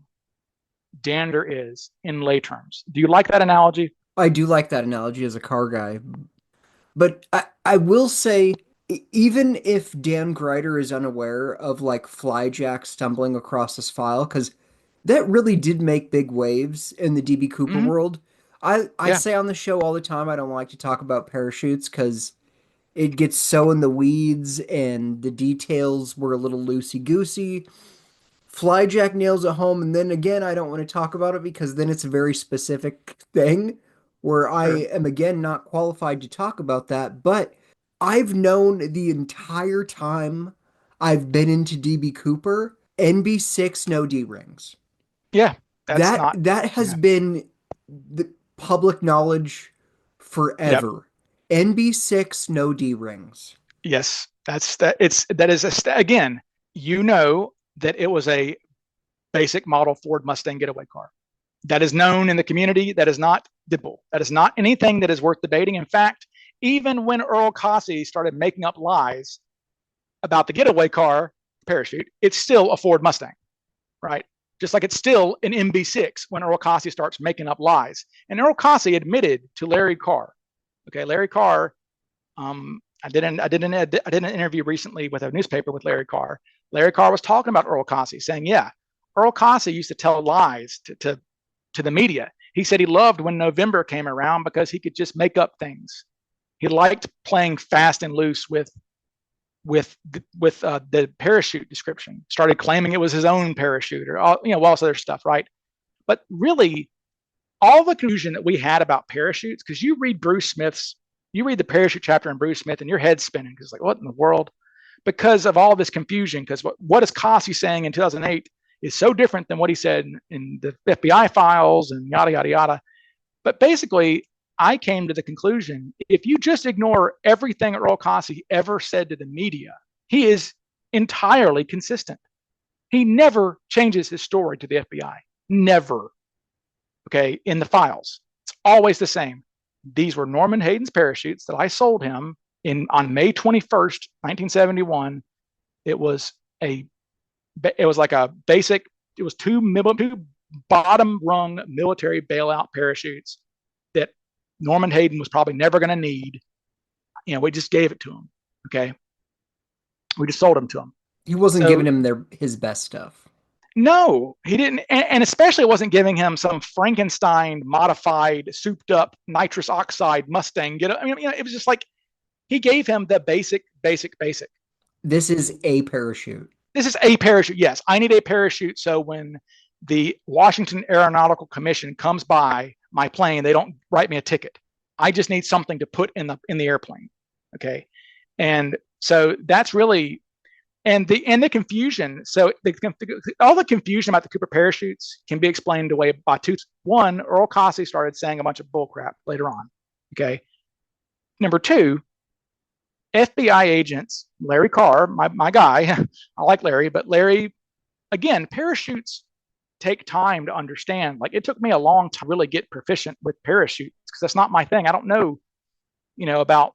[SPEAKER 2] dander is in lay terms. Do you like that analogy?
[SPEAKER 1] I do like that analogy as a car guy. But I will say, even if Dan Greider is unaware of like Flyjack stumbling across this file, because that really did make big waves in the DB Cooper world. I
[SPEAKER 2] Yeah.
[SPEAKER 1] say on the show all the time, I don't like to talk about parachutes because it gets so in the weeds and the details were a little loosey-goosey. Flyjack nails it home, and then again, I don't want to talk about it because then it's a very specific thing where I
[SPEAKER 2] Sure.
[SPEAKER 1] am again not qualified to talk about that. But I've known the entire time I've been into DB Cooper, NB6 no D rings.
[SPEAKER 2] Yeah. That's
[SPEAKER 1] That
[SPEAKER 2] not.
[SPEAKER 1] that has
[SPEAKER 2] Yeah.
[SPEAKER 1] been the public knowledge
[SPEAKER 2] Yep.
[SPEAKER 1] forever. NB6 no D rings.
[SPEAKER 2] Yes. Again, that it was a basic model Ford Mustang getaway car. That is known in the community. That is not debatable. That is not anything that is worth debating. In fact, even when Earl Cossey started making up lies about the getaway car parachute, it's still a Ford Mustang, right? Just like it's still an MB6 when Earl Cossey starts making up lies. And Earl Cossey admitted to Larry Carr. Okay, Larry Carr. I did an interview recently with a newspaper with Larry Carr. Larry Carr was talking about Earl Cossey, saying, "Yeah, Earl Cossey used to tell lies to the media. He said he loved when November came around because he could just make up things. He liked playing fast and loose with the parachute description. Started claiming it was his own parachute or all this other stuff, right? But really, all the confusion that we had about parachutes, because you read the parachute chapter in Bruce Smith, and your head's spinning because like, what in the world? Because of all this confusion, because what is Cossey saying in 2008 is so different than what he said in the FBI files and yada, yada, yada. But basically, I came to the conclusion, if you just ignore everything Earl Cossey ever said to the media, he is entirely consistent. He never changes his story to the FBI. Never. Okay, in the files. It's always the same. These were Norman Hayden's parachutes that I sold him on May 21st, 1971. It was like a basic, it was two bottom rung military bailout parachutes that Norman Hayden was probably never going to need. We just gave it to him. Okay. We just sold them to him.
[SPEAKER 1] He wasn't giving him his best stuff.
[SPEAKER 2] No, he didn't, and especially wasn't giving him some Frankenstein modified, souped up nitrous oxide Mustang. I mean, it was just like he gave him the basic.
[SPEAKER 1] This is a parachute.
[SPEAKER 2] This is a parachute. Yes, I need a parachute. So when the Washington Aeronautical Commission comes by my plane, they don't write me a ticket. I just need something to put in the airplane. Okay, and so that's really and the confusion. So all the confusion about the Cooper parachutes can be explained away by two. One, Earl Cossie started saying a bunch of bullcrap later on. Okay, number two, FBI agents, Larry Carr, my guy, I like Larry, but Larry, again, parachutes take time to understand. Like it took me a long time to really get proficient with parachutes because that's not my thing. I don't know, about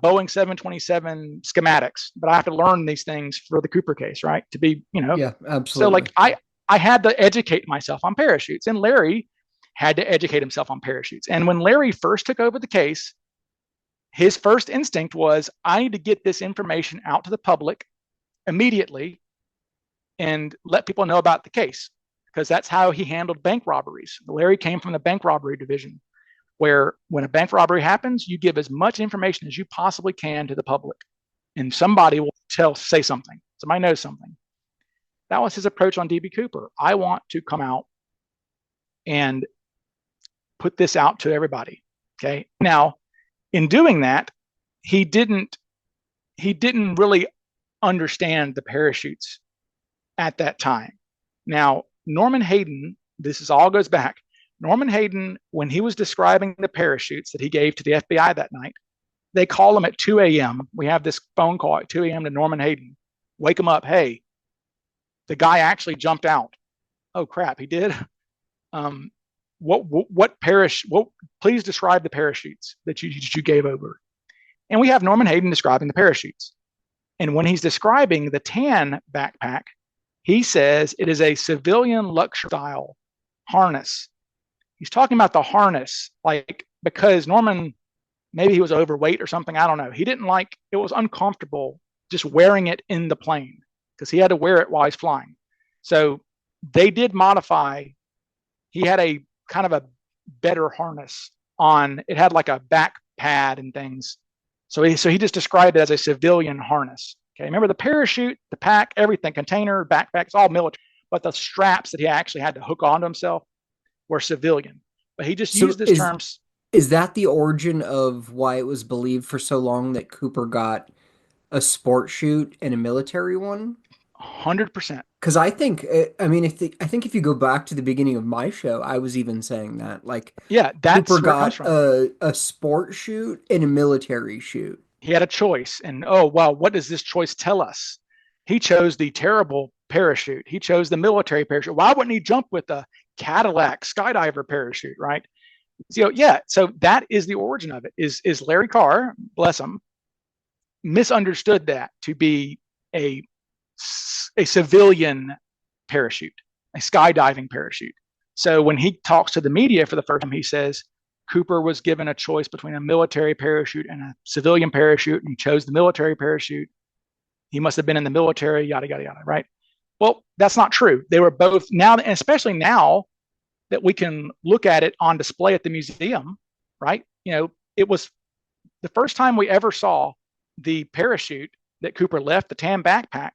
[SPEAKER 2] Boeing 727 schematics, but I have to learn these things for the Cooper case, right? To be,
[SPEAKER 1] Yeah, absolutely.
[SPEAKER 2] So like I had to educate myself on parachutes, and Larry had to educate himself on parachutes. And when Larry first took over the case, his first instinct was, I need to get this information out to the public immediately and let people know about the case, because that's how he handled bank robberies. Larry came from the bank robbery division, where when a bank robbery happens, you give as much information as you possibly can to the public, and somebody will say something. Somebody knows something. That was his approach on DB Cooper. I want to come out and put this out to everybody. Okay. Now, in doing that, he didn't really understand the parachutes at that time. Now, Norman Hayden, this all goes back. Norman Hayden, when he was describing the parachutes that he gave to the FBI that night, they call him at 2 a.m. We have this phone call at 2 a.m. to Norman Hayden. Wake him up. Hey, the guy actually jumped out. Oh crap, he did. Please describe the parachutes that you gave over. And we have Norman Hayden describing the parachutes. And when he's describing the tan backpack, he says it is a civilian luxury style harness. He's talking about the harness, like, because Norman, maybe he was overweight or something. I don't know. He didn't like, it was uncomfortable just wearing it in the plane because he had to wear it while he's flying. So they did modify. He had a kind of a better harness on. It had like a back pad and things. So he just described it as a civilian harness. Okay, remember the parachute, the pack, everything, container, backpack, it's all military. But the straps that he actually had to hook onto himself were civilian. But he just used this term.
[SPEAKER 1] Is that the origin of why it was believed for so long that Cooper got a sport chute and a military one?
[SPEAKER 2] 100%.
[SPEAKER 1] Because I think, I mean, I think if you go back to the beginning of my show, I was even saying that, like,
[SPEAKER 2] yeah, that's
[SPEAKER 1] Cooper got a sport chute and a military chute.
[SPEAKER 2] He had a choice, and oh wow, what does this choice tell us? He chose the terrible parachute. He chose the military parachute. Why wouldn't he jump with the Cadillac skydiver parachute, right? So yeah, so that is the origin of it. Is Larry Carr, bless him, misunderstood that to be a civilian parachute, a skydiving parachute. So when he talks to the media for the first time, he says Cooper was given a choice between a military parachute and a civilian parachute, and he chose the military parachute. He must have been in the military, yada, yada, yada, right? Well, that's not true. They were both now, and especially now that we can look at it on display at the museum, right? It was the first time we ever saw the parachute that Cooper left, the tan backpack,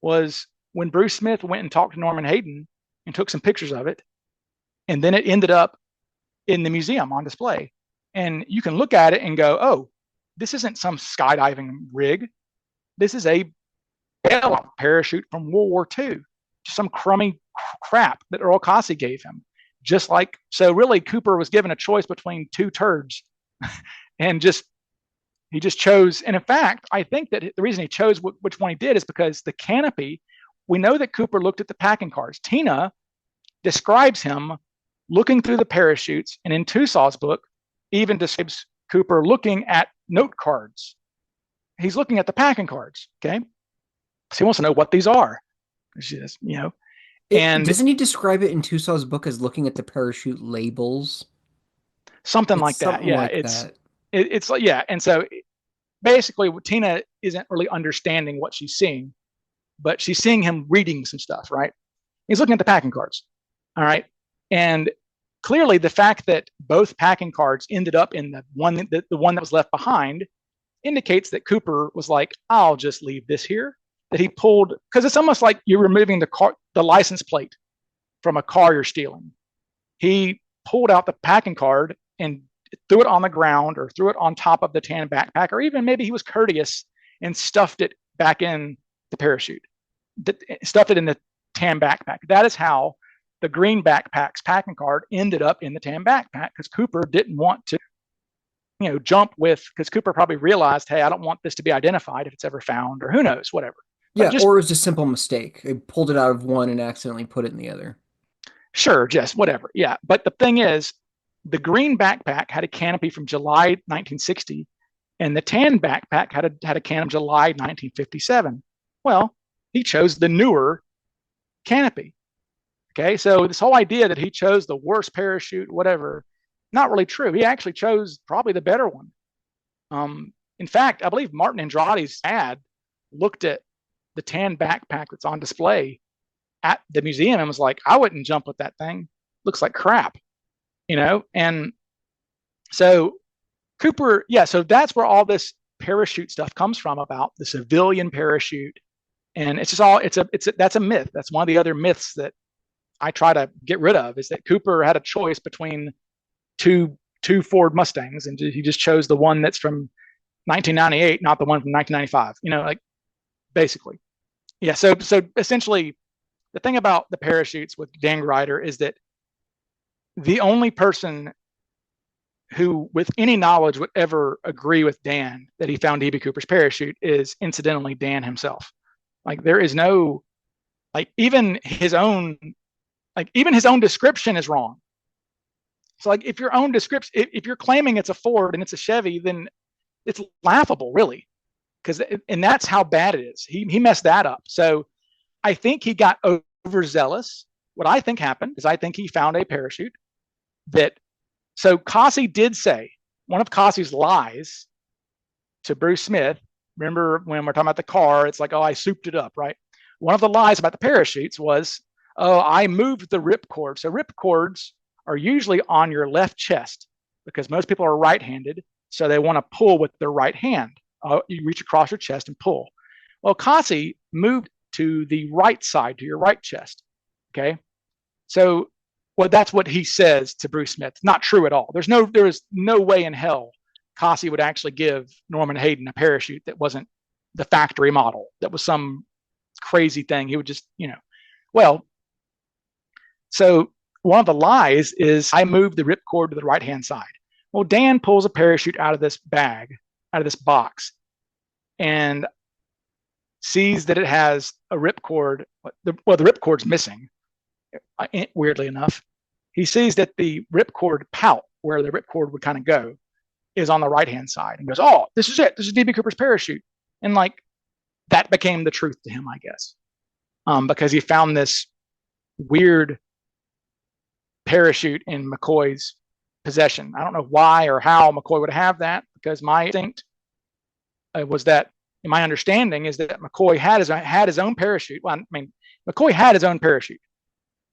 [SPEAKER 2] was when Bruce Smith went and talked to Norman Hayden and took some pictures of it. And then it ended up in the museum on display. And you can look at it and go, oh, this isn't some skydiving rig. This is a parachute from World War II. Just some crummy crap that Earl Cossie gave him. So really Cooper was given a choice between two turds and he just chose. And in fact, I think that the reason he chose which one he did is because the canopy, we know that Cooper looked at the packing cards. Tina describes him looking through the parachutes, and in Tusaw's book, even describes Cooper looking at note cards. He's looking at the packing cards, okay? So he wants to know what these are. And
[SPEAKER 1] doesn't he describe it in Tusaw's book as looking at the parachute labels?
[SPEAKER 2] Something like that. Yeah, it's like, yeah. And so basically Tina isn't really understanding what she's seeing, but she's seeing him reading some stuff, right? He's looking at the packing cards. All right. And clearly the fact that both packing cards ended up in the one that was left behind indicates that Cooper was like, I'll just leave this here. That he pulled, because it's almost like you're removing the license plate from a car you're stealing. He pulled out the packing card and threw it on the ground or threw it on top of the tan backpack, or even maybe he was courteous and stuffed it back in the parachute, stuffed it in the tan backpack. That is how the green backpack's packing card ended up in the tan backpack, because Cooper didn't want to, jump with, because Cooper probably realized, hey, I don't want this to be identified if it's ever found, or who knows, whatever.
[SPEAKER 1] Yeah, or it was a simple mistake. They pulled it out of one and accidentally put it in the other.
[SPEAKER 2] Sure, just whatever. Yeah. But the thing is, the green backpack had a canopy from July 1960, and the tan backpack had a canopy from July 1957. Well, he chose the newer canopy. Okay, so this whole idea that he chose the worst parachute, whatever, not really true. He actually chose probably the better one. In fact, I believe Martin Andrade's dad looked at the tan backpack that's on display at the museum and was like, I wouldn't jump with that thing. Looks like crap, And so Cooper, so that's where all this parachute stuff comes from, about the civilian parachute. And it's just all, that's a myth. That's one of the other myths that I try to get rid of, is that Cooper had a choice between two Ford Mustangs, and he just chose the one that's from 1998, not the one from 1995. Basically, yeah. So essentially, the thing about the parachutes with Dan Grider is that the only person who, with any knowledge, would ever agree with Dan that he found DB Cooper's parachute is, incidentally, Dan himself. Like, there is no, even his own description is wrong. So if your own description, if you're claiming it's a Ford and it's a Chevy, then it's laughable, really, and that's how bad it is. He messed that up. So I think he got overzealous. What I think happened is, I think he found a parachute so Cossey did say, one of Cossey's lies to Bruce Smith, remember when we're talking about the car, it's like, oh, I souped it up, right? One of the lies about the parachutes was, oh, I moved the ripcord. So ripcords are usually on your left chest, because most people are right-handed, so they want to pull with their right hand. You reach across your chest and pull. Well, Cossey moved to the right side, to your right chest. Okay, so that's what he says to Bruce Smith. Not true at all. There is no way in hell Cossey would actually give Norman Hayden a parachute that wasn't the factory model, that was some crazy thing. He would just, well, so one of the lies is, I moved the ripcord to the right-hand side. Well, Dan pulls a parachute out of this bag, out of this box, and sees that it has a ripcord. The ripcord's missing, weirdly enough. He sees that the ripcord pout, where the ripcord would kind of go, is on the right-hand side, and goes, oh, this is it. This is DB Cooper's parachute. And that became the truth to him, I guess, because he found this weird parachute in McCoy's possession. I don't know why or how McCoy would have that, because my instinct was that, my understanding is that McCoy had his own parachute. Well, McCoy had his own parachute,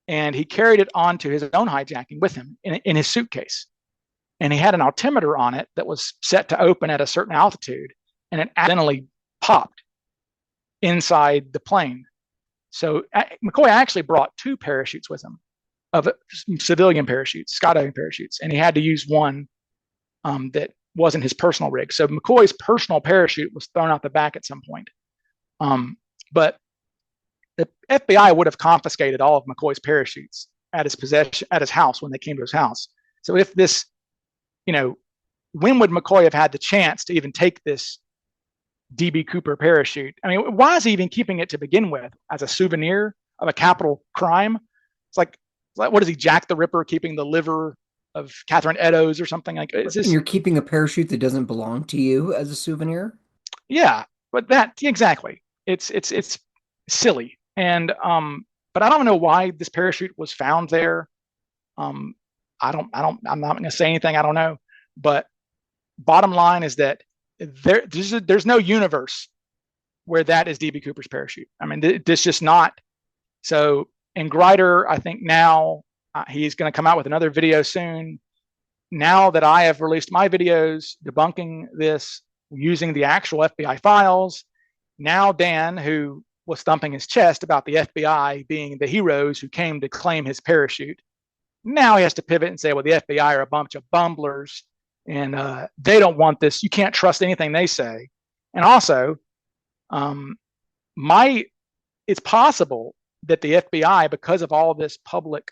[SPEAKER 2] and he carried it onto his own hijacking with him in his suitcase. And he had an altimeter on it that was set to open at a certain altitude, and it accidentally popped inside the plane. So McCoy actually brought two parachutes with him, of civilian parachutes, skydiving parachutes, and he had to use one that wasn't his personal rig. So McCoy's personal parachute was thrown out the back at some point. But the FBI would have confiscated all of McCoy's parachutes at his house when they came to his house. So if this, when would McCoy have had the chance to even take this DB Cooper parachute? I mean, why is he even keeping it to begin with, as a souvenir of a capital crime? It's like, what is he, Jack the Ripper, keeping the liver of Catherine Eddowes or something? Like,
[SPEAKER 1] you're keeping a parachute that doesn't belong to you as a souvenir?
[SPEAKER 2] Yeah, but exactly. It's silly. And but I don't know why this parachute was found there. I'm not going to say anything I don't know. But bottom line is that there's no universe where that is DB Cooper's parachute. I mean, it's just not. So, And Grider, I think now he's going to come out with another video soon. Now that I have released my videos debunking this using the actual FBI files, now Dan, who was thumping his chest about the FBI being the heroes who came to claim his parachute, now he has to pivot and say, well, the FBI are a bunch of bumblers and they don't want this. You can't trust anything they say. And also, it's possible that the FBI, because of all of this public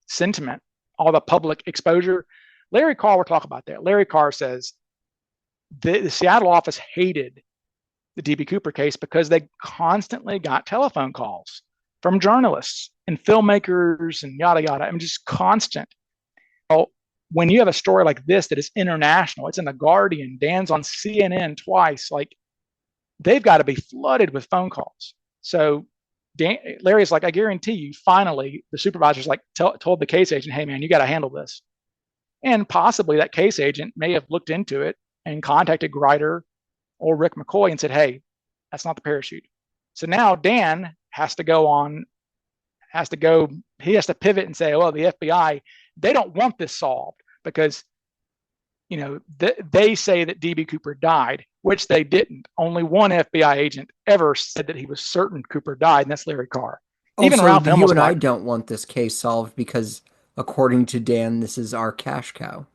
[SPEAKER 2] sentiment, all the public exposure, Larry Carr will talk about that. Larry Carr says the Seattle office hated the DB Cooper case because they constantly got telephone calls from journalists and filmmakers and yada, yada. I mean, just constant. Well, when you have a story like this that is international, it's in The Guardian, Dan's on CNN twice, like they've got to be flooded with phone calls. So Larry's like, I guarantee you, finally, the supervisor's like told the case agent, hey, man, you got to handle this. And possibly that case agent may have looked into it and contacted Grider or Rick McCoy and said, hey, that's not the parachute. So now Dan has to pivot and say, well, the FBI, they don't want this solved because, you know, they say that DB Cooper died, which they didn't. Only one FBI agent ever said that he was certain Cooper died, and that's Larry Carr.
[SPEAKER 1] Even Ralph Helm was like, I don't want this case solved because, according to Dan, this is our cash cow.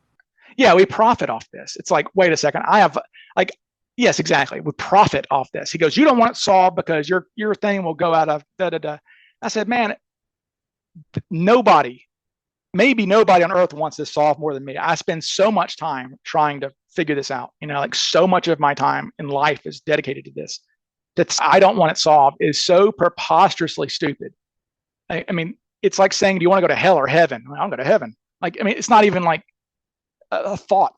[SPEAKER 2] Yeah, we profit off this. It's like, wait a second, I have like, yes, exactly. We profit off this. He goes, you don't want it solved because your thing will go out of da da da. I said, man, maybe nobody on earth wants this solved more than me. I spend so much time trying to figure this out. You know, like so much of my time in life is dedicated to this. That I don't want it solved is so preposterously stupid. I mean, it's like saying, do you want to go to hell or heaven? Well, I'll go to heaven. Like, I mean, it's not even like a thought.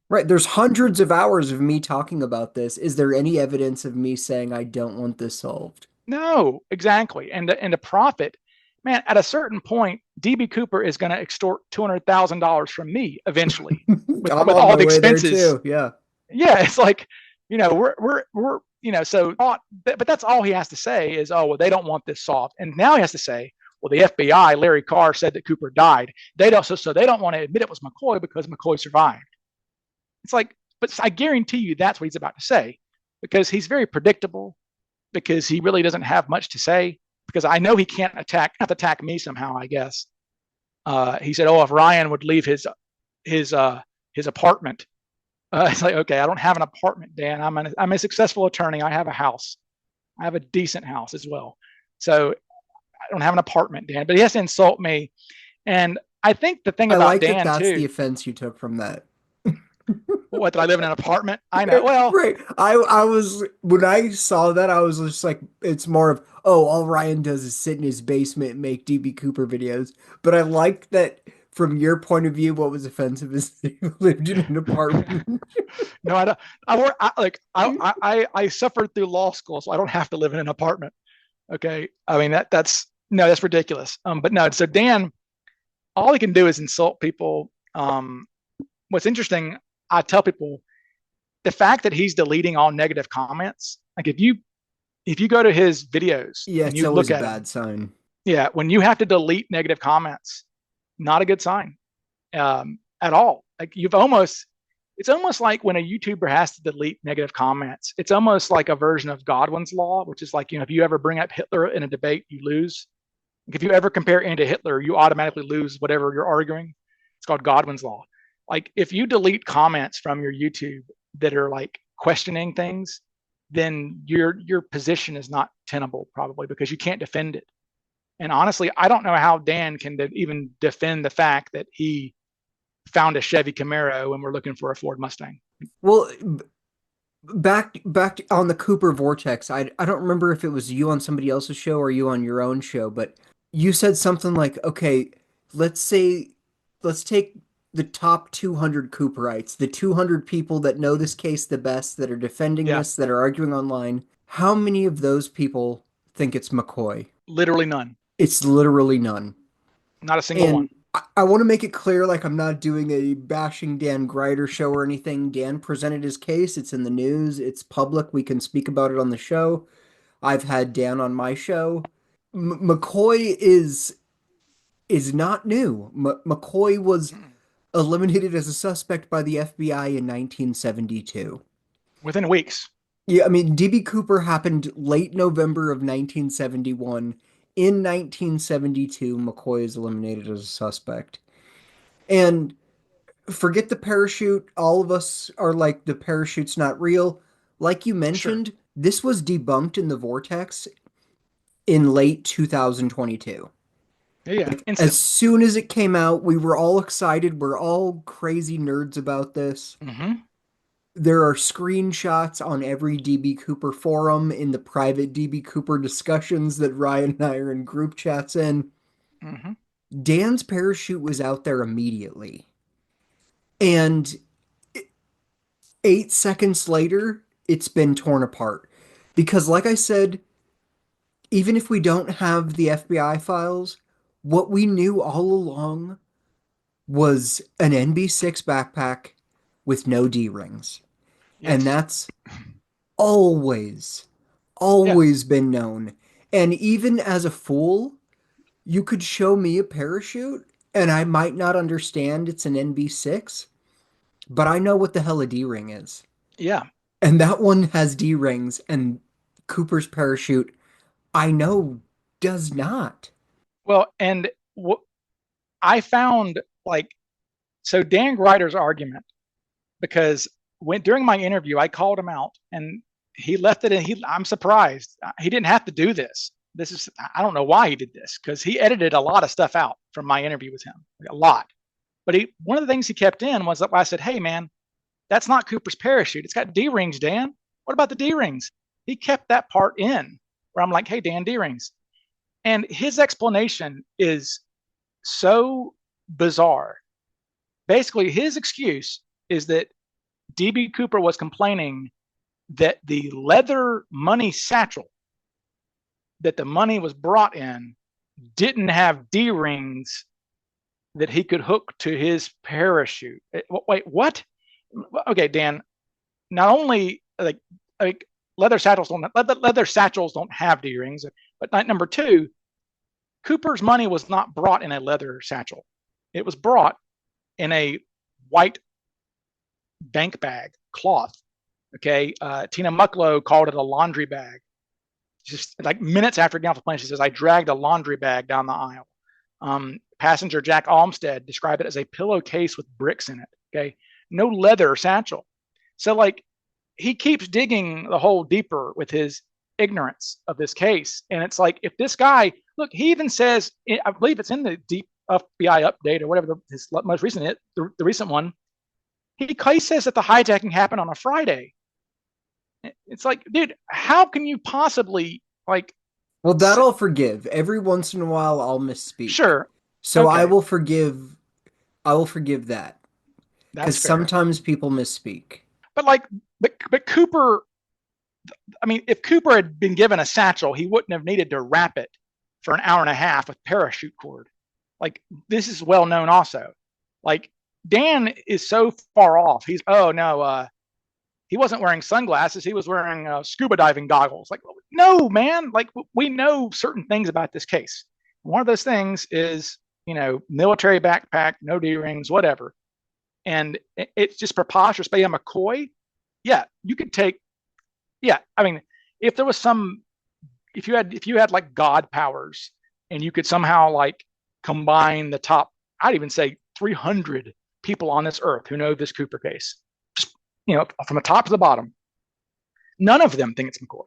[SPEAKER 1] Right. There's hundreds of hours of me talking about this. Is there any evidence of me saying I don't want this solved?
[SPEAKER 2] No, exactly. And the profit, man, at a certain point, DB Cooper is going to extort $200,000 from me eventually with all the expenses.
[SPEAKER 1] Yeah.
[SPEAKER 2] Yeah. It's like, you know, we're, you know, so, but that's all he has to say is, oh, well, they don't want this solved. And now he has to say, well, the FBI, Larry Carr said that Cooper died. They don't, so they don't want to admit it was McCoy because McCoy survived. It's like, but I guarantee you that's what he's about to say because he's very predictable, because he really doesn't have much to say, because I know he can't attack me somehow, I guess. He said, oh, if Ryan would leave his apartment. It's like, okay, I don't have an apartment, Dan. I'm a successful attorney. I have a house. I have a decent house as well. So I don't have an apartment, Dan, but he has to insult me. And I think the thing about Dan
[SPEAKER 1] that's the offense you took from that.
[SPEAKER 2] What, did I live in an apartment? I know. Well,
[SPEAKER 1] right. I was, when I saw that, I was just like, it's more of, oh, all Ryan does is sit in his basement and make DB Cooper videos. But I like that from your point of view, what was offensive is that you lived in an apartment.
[SPEAKER 2] No, I don't. I suffered through law school, so I don't have to live in an apartment. Okay. I mean, that's ridiculous. But no, so Dan, all he can do is insult people. What's interesting, I tell people, the fact that he's deleting all negative comments, like if you go to his videos,
[SPEAKER 1] yeah, it's always a bad sign.
[SPEAKER 2] Yeah, when you have to delete negative comments, not a good sign at all. Like it's almost like when a YouTuber has to delete negative comments, it's almost like a version of Godwin's law, which is like, you know, if you ever bring up Hitler in a debate, you lose. Like if you ever compare Andy to Hitler, you automatically lose whatever you're arguing. It's called Godwin's law. Like if you delete comments from your YouTube that are like questioning things, then your position is not tenable probably because you can't defend it. And honestly, I don't know how Dan can even defend the fact that he found a Chevy Camaro and we're looking for a Ford Mustang.
[SPEAKER 1] Well, back on the Cooper Vortex, I don't remember if it was you on somebody else's show or you on your own show, but you said something like, okay, let's take the top 200 Cooperites, the 200 people that know this case the best, that are defending this, that are arguing online. How many of those people think it's McCoy?
[SPEAKER 2] Literally none.
[SPEAKER 1] It's literally none.
[SPEAKER 2] Not a single one.
[SPEAKER 1] I want to make it clear, like, I'm not doing a bashing Dan Grider show or anything. Dan presented his case. It's in the news. It's public. We can speak about it on the show. I've had Dan on my show. McCoy is not new. McCoy was eliminated as a suspect by the FBI in 1972.
[SPEAKER 2] Within weeks.
[SPEAKER 1] Yeah, I mean, DB Cooper happened late November of 1971. In 1972, McCoy is eliminated as a suspect. And forget the parachute. All of us are like, the parachute's not real. Like you
[SPEAKER 2] Sure.
[SPEAKER 1] mentioned, this was debunked in the Vortex in late 2022.
[SPEAKER 2] Yeah, yeah.
[SPEAKER 1] Like, as
[SPEAKER 2] Instantly.
[SPEAKER 1] soon as it came out, we were all excited. We're all crazy nerds about this.
[SPEAKER 2] Hmm.
[SPEAKER 1] There are screenshots on every DB Cooper forum in the private DB Cooper discussions that Ryan and I are in group chats in.
[SPEAKER 2] Hmm.
[SPEAKER 1] Dan's parachute was out there immediately. And 8 seconds later, it's been torn apart. Because, like I said, even if we don't have the FBI files, what we knew all along was an NB6 backpack with no D rings. And
[SPEAKER 2] Yes.
[SPEAKER 1] that's always,
[SPEAKER 2] Yeah.
[SPEAKER 1] always been known. And even as a fool, you could show me a parachute and I might not understand it's an NB6, but I know what the hell a D ring is.
[SPEAKER 2] Yeah.
[SPEAKER 1] And that one has D rings, and Cooper's parachute, I know, does not.
[SPEAKER 2] Well, and what I found like, so Dan Greider's argument, because when during my interview, I called him out and he left it in. I'm surprised. He didn't have to do this. This is, I don't know why he did this because he edited a lot of stuff out from my interview with him, a lot. But one of the things he kept in was that I said, hey, man, that's not Cooper's parachute. It's got D rings, Dan. What about the D rings? He kept that part in where I'm like, hey, Dan, D rings. And his explanation is so bizarre. Basically, his excuse is that DB Cooper was complaining that the leather money satchel that the money was brought in didn't have D rings that he could hook to his parachute. Wait, what? Okay, Dan. Not only like leather satchels don't have D rings, but number two, Cooper's money was not brought in a leather satchel. It was brought in a white bank bag, cloth. Okay. Tina Mucklow called it a laundry bag. Just like minutes after getting off the plane, she says, I dragged a laundry bag down the aisle. Passenger Jack Olmstead described it as a pillowcase with bricks in it. Okay. No leather satchel. So, like, he keeps digging the hole deeper with his ignorance of this case. And it's like, if this guy, look, he even says, I believe it's in the deep FBI update or whatever his most recent, the recent one. He says that the hijacking happened on a Friday. It's like, dude, how can you possibly like?
[SPEAKER 1] Well, that I'll forgive. Every once in a while, I'll misspeak.
[SPEAKER 2] Sure,
[SPEAKER 1] So I
[SPEAKER 2] okay,
[SPEAKER 1] will forgive. I will forgive that
[SPEAKER 2] that's
[SPEAKER 1] because
[SPEAKER 2] fair.
[SPEAKER 1] sometimes people misspeak.
[SPEAKER 2] But like, but Cooper. I mean, if Cooper had been given a satchel, he wouldn't have needed to wrap it for an hour and a half with parachute cord. Like, this is well known also. Like, Dan is so far off. He's, oh no, he wasn't wearing sunglasses. He was wearing scuba diving goggles. Like, no, man. Like, we know certain things about this case. One of those things is, military backpack, no D rings, whatever. And it's just preposterous. But yeah, McCoy, yeah, you could take, yeah. I mean, if there was some, if you had like God powers, and you could somehow like combine the top, I'd even say 300 people on this earth who know this Cooper case, just, from the top to the bottom, none of them think it's McCoy.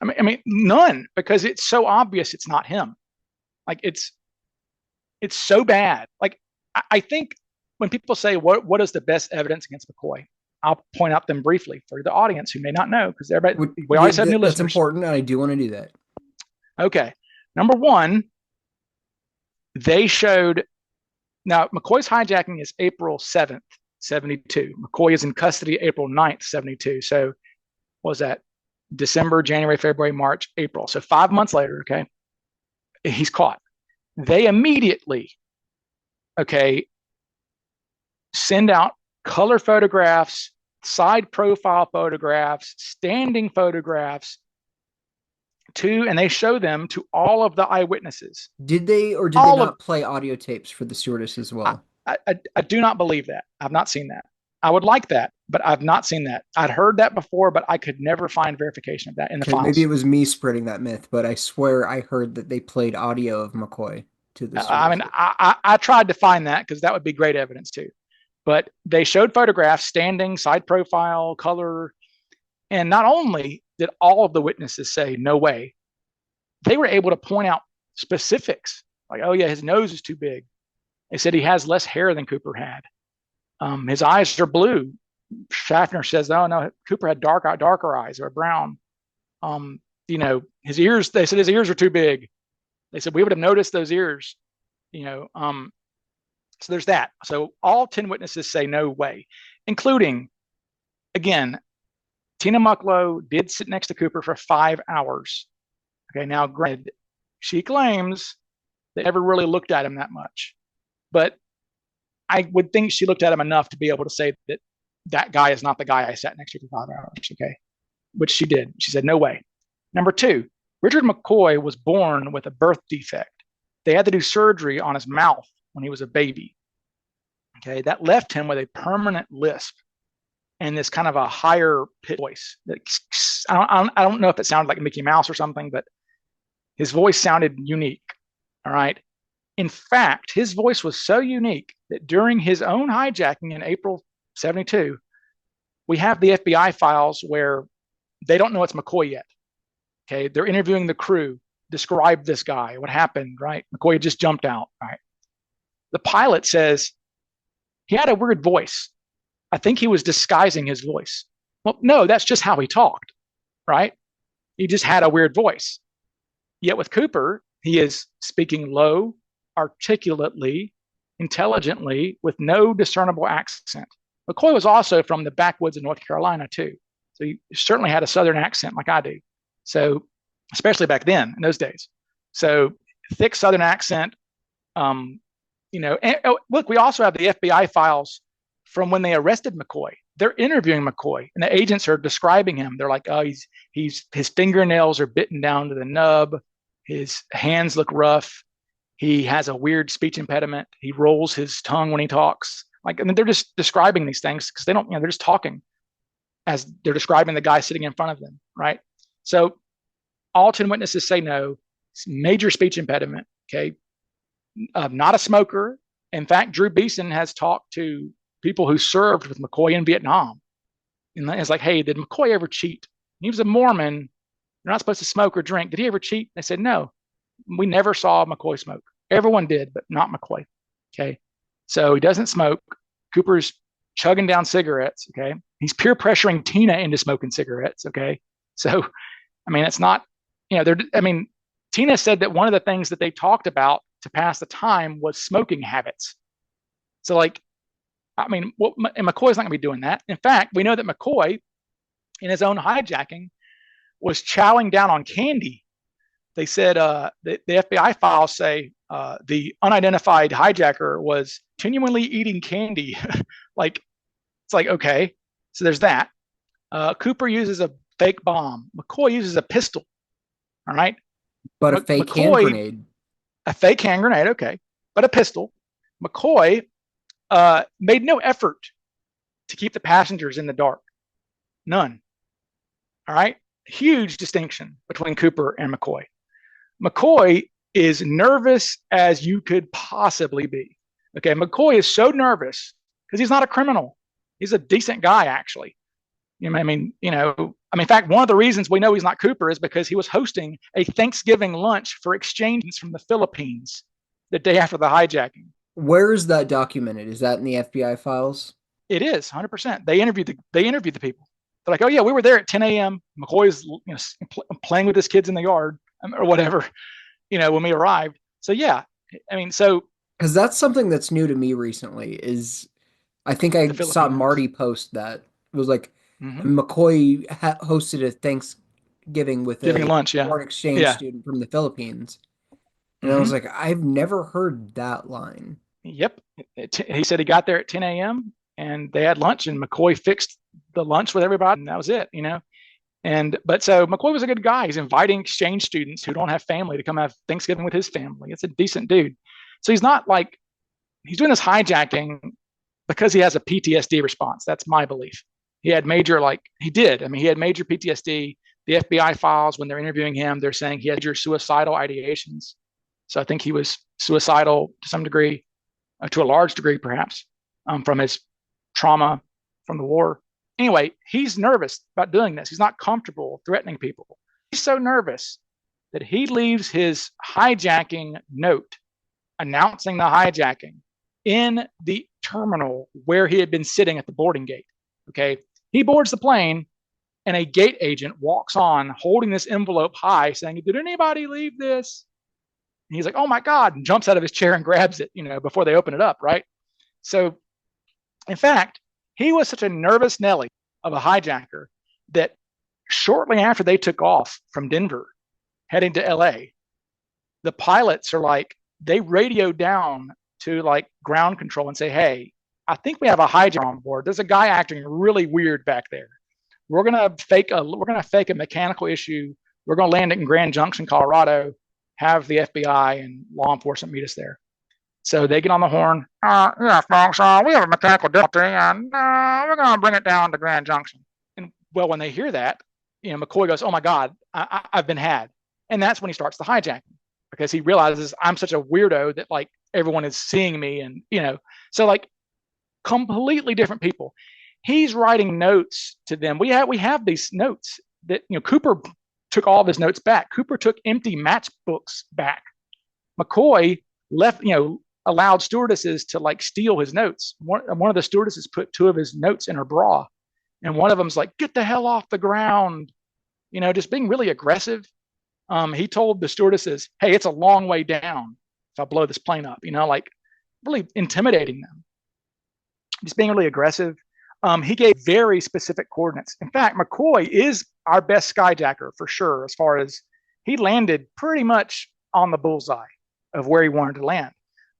[SPEAKER 2] I mean, none, because it's so obvious it's not him. Like, it's so bad. Like, I think when people say what is the best evidence against McCoy, I'll point out them briefly for the audience who may not know, because everybody, we
[SPEAKER 1] Yeah,
[SPEAKER 2] always have new
[SPEAKER 1] that's
[SPEAKER 2] listeners.
[SPEAKER 1] important, and I do want to do that.
[SPEAKER 2] Okay, number one, they showed, now McCoy's hijacking is April 7th, 72. McCoy is in custody April 9th, 72. So what was that? December, January, February, March, April. So 5 months later, okay, he's caught. They immediately, okay, send out color photographs, side profile photographs, standing photographs and they show them to all of the eyewitnesses.
[SPEAKER 1] Did they or did they
[SPEAKER 2] All of
[SPEAKER 1] not play audio tapes for the stewardess as
[SPEAKER 2] I,
[SPEAKER 1] well?
[SPEAKER 2] I do not believe that. I've not seen that. I would like that, but I've not seen that. I'd heard that before, but I could never find verification of that in the
[SPEAKER 1] Okay, maybe it
[SPEAKER 2] files.
[SPEAKER 1] was me spreading that myth, but I swear I heard that they played audio of McCoy to the
[SPEAKER 2] I mean,
[SPEAKER 1] stewardesses.
[SPEAKER 2] I tried to find that because that would be great evidence too. But they showed photographs, standing, side profile, color, and not only did all of the witnesses say no way, they were able to point out specifics like, oh yeah, his nose is too big. They said he has less hair than Cooper had. His eyes are blue. Schaffner says, oh no, Cooper had darker eyes or brown. Um, his ears. They said his ears are too big. They said we would have noticed those ears. So there's that. So all 10 witnesses say no way, including, again, Tina Mucklow did sit next to Cooper for 5 hours. Okay, now granted, she claims they never really looked at him that much, but I would think she looked at him enough to be able to say that that guy is not the guy I sat next to for 5 hours. Okay, which she did. She said no way. Number two, Richard McCoy was born with a birth defect. They had to do surgery on his mouth when he was a baby. Okay, that left him with a permanent lisp and this kind of a higher pitch voice. I don't know if it sounded like Mickey Mouse or something, but his voice sounded unique. All right. In fact, his voice was so unique that during his own hijacking in April 72, we have the FBI files where they don't know it's McCoy yet. Okay, they're interviewing the crew, describe this guy, what happened, right? McCoy had just jumped out, right? The pilot says he had a weird voice. I think he was disguising his voice. Well, no, that's just how he talked, right? He just had a weird voice. Yet with Cooper, he is speaking low, articulately, intelligently, with no discernible accent. McCoy was also from the backwoods of North Carolina, too. So he certainly had a Southern accent like I do. So, especially back then, in those days. So, thick Southern accent. And, look, we also have the FBI files from when they arrested McCoy. They're interviewing McCoy, and the agents are describing him. They're like, oh, his fingernails are bitten down to the nub. His hands look rough. He has a weird speech impediment. He rolls his tongue when he talks. And they're just describing these things because they don't, they're just talking as they're describing the guy sitting in front of them, right? So all 10 witnesses say no. It's major speech impediment, okay? Not a smoker. In fact, Drew Beeson has talked to people who served with McCoy in Vietnam. And it's like, hey, did McCoy ever cheat? He was a Mormon. You're not supposed to smoke or drink. Did he ever cheat? They said, no. We never saw McCoy smoke. Everyone did, but not McCoy, okay? So he doesn't smoke. Cooper's chugging down cigarettes, okay? He's peer pressuring Tina into smoking cigarettes, okay? So, it's not, Tina said that one of the things that they talked about to pass the time was smoking habits. So, and McCoy's not going to be doing that. In fact, we know that McCoy, in his own hijacking, was chowing down on candy. They said the FBI files say the unidentified hijacker was genuinely eating candy. It's like, okay, so there's that. Cooper uses a fake bomb. McCoy uses a pistol. All right.
[SPEAKER 1] But a fake hand grenade.
[SPEAKER 2] A fake hand grenade, okay. But a pistol. McCoy made no effort to keep the passengers in the dark. None. All right. Huge distinction between Cooper and McCoy. McCoy is nervous as you could possibly be. Okay. McCoy is so nervous because he's not a criminal. He's a decent guy, actually. In fact, one of the reasons we know he's not Cooper is because he was hosting a Thanksgiving lunch for exchanges from the Philippines the day after the hijacking.
[SPEAKER 1] Where is that documented? Is that in the FBI files?
[SPEAKER 2] It is 100%. They interviewed the people. They're like, oh yeah, we were there at 10 a.m. McCoy's playing with his kids in the yard or whatever, when we arrived. So yeah,
[SPEAKER 1] because that's something that's new to me recently. Is I think I saw Marty post that it was like McCoy hosted a Thanksgiving with a
[SPEAKER 2] lunch,
[SPEAKER 1] foreign exchange student from the Philippines, and I was like, I've never heard that line.
[SPEAKER 2] Yep, he said he got there at 10 a.m. and they had lunch, and McCoy fixed the lunch with everybody, and that was it. But so McCoy was a good guy. He's inviting exchange students who don't have family to come have Thanksgiving with his family. It's a decent dude. So he's not like he's doing this hijacking because he has a PTSD response. That's my belief. He had major he did. I mean, he had major PTSD. The FBI files when they're interviewing him, they're saying he had major suicidal ideations. So I think he was suicidal to some degree, to a large degree perhaps, from his trauma from the war. Anyway, he's nervous about doing this. He's not comfortable threatening people. He's so nervous that he leaves his hijacking note announcing the hijacking in the terminal where he had been sitting at the boarding gate. Okay. He boards the plane and a gate agent walks on holding this envelope high saying, "Did anybody leave this?" And he's like, "Oh my God," and jumps out of his chair and grabs it, before they open it up. Right. So in fact, he was such a nervous Nelly of a hijacker that shortly after they took off from Denver, heading to LA, the pilots are like, they radioed down to ground control and say, "Hey, I think we have a hijacker on board. There's a guy acting really weird back there. We're gonna fake a mechanical issue. We're gonna land it in Grand Junction, Colorado, have the FBI and law enforcement meet us there." So they get on the horn. "Yeah, folks, we have a mechanical difficulty, and we're going to bring it down to Grand Junction." And well, when they hear that, McCoy goes, "Oh my God, I've been had," and that's when he starts the hijacking because he realizes I'm such a weirdo that everyone is seeing me, and so completely different people. He's writing notes to them. We have these notes that Cooper took all of his notes back. Cooper took empty matchbooks back. McCoy left allowed stewardesses to steal his notes. One of the stewardesses put two of his notes in her bra, and one of them's like, "Get the hell off the ground," just being really aggressive. He told the stewardesses, "Hey, it's a long way down if I blow this plane up," really intimidating them, just being really aggressive. He gave very specific coordinates. In fact, McCoy is our best skyjacker for sure, as far as he landed pretty much on the bullseye of where he wanted to land.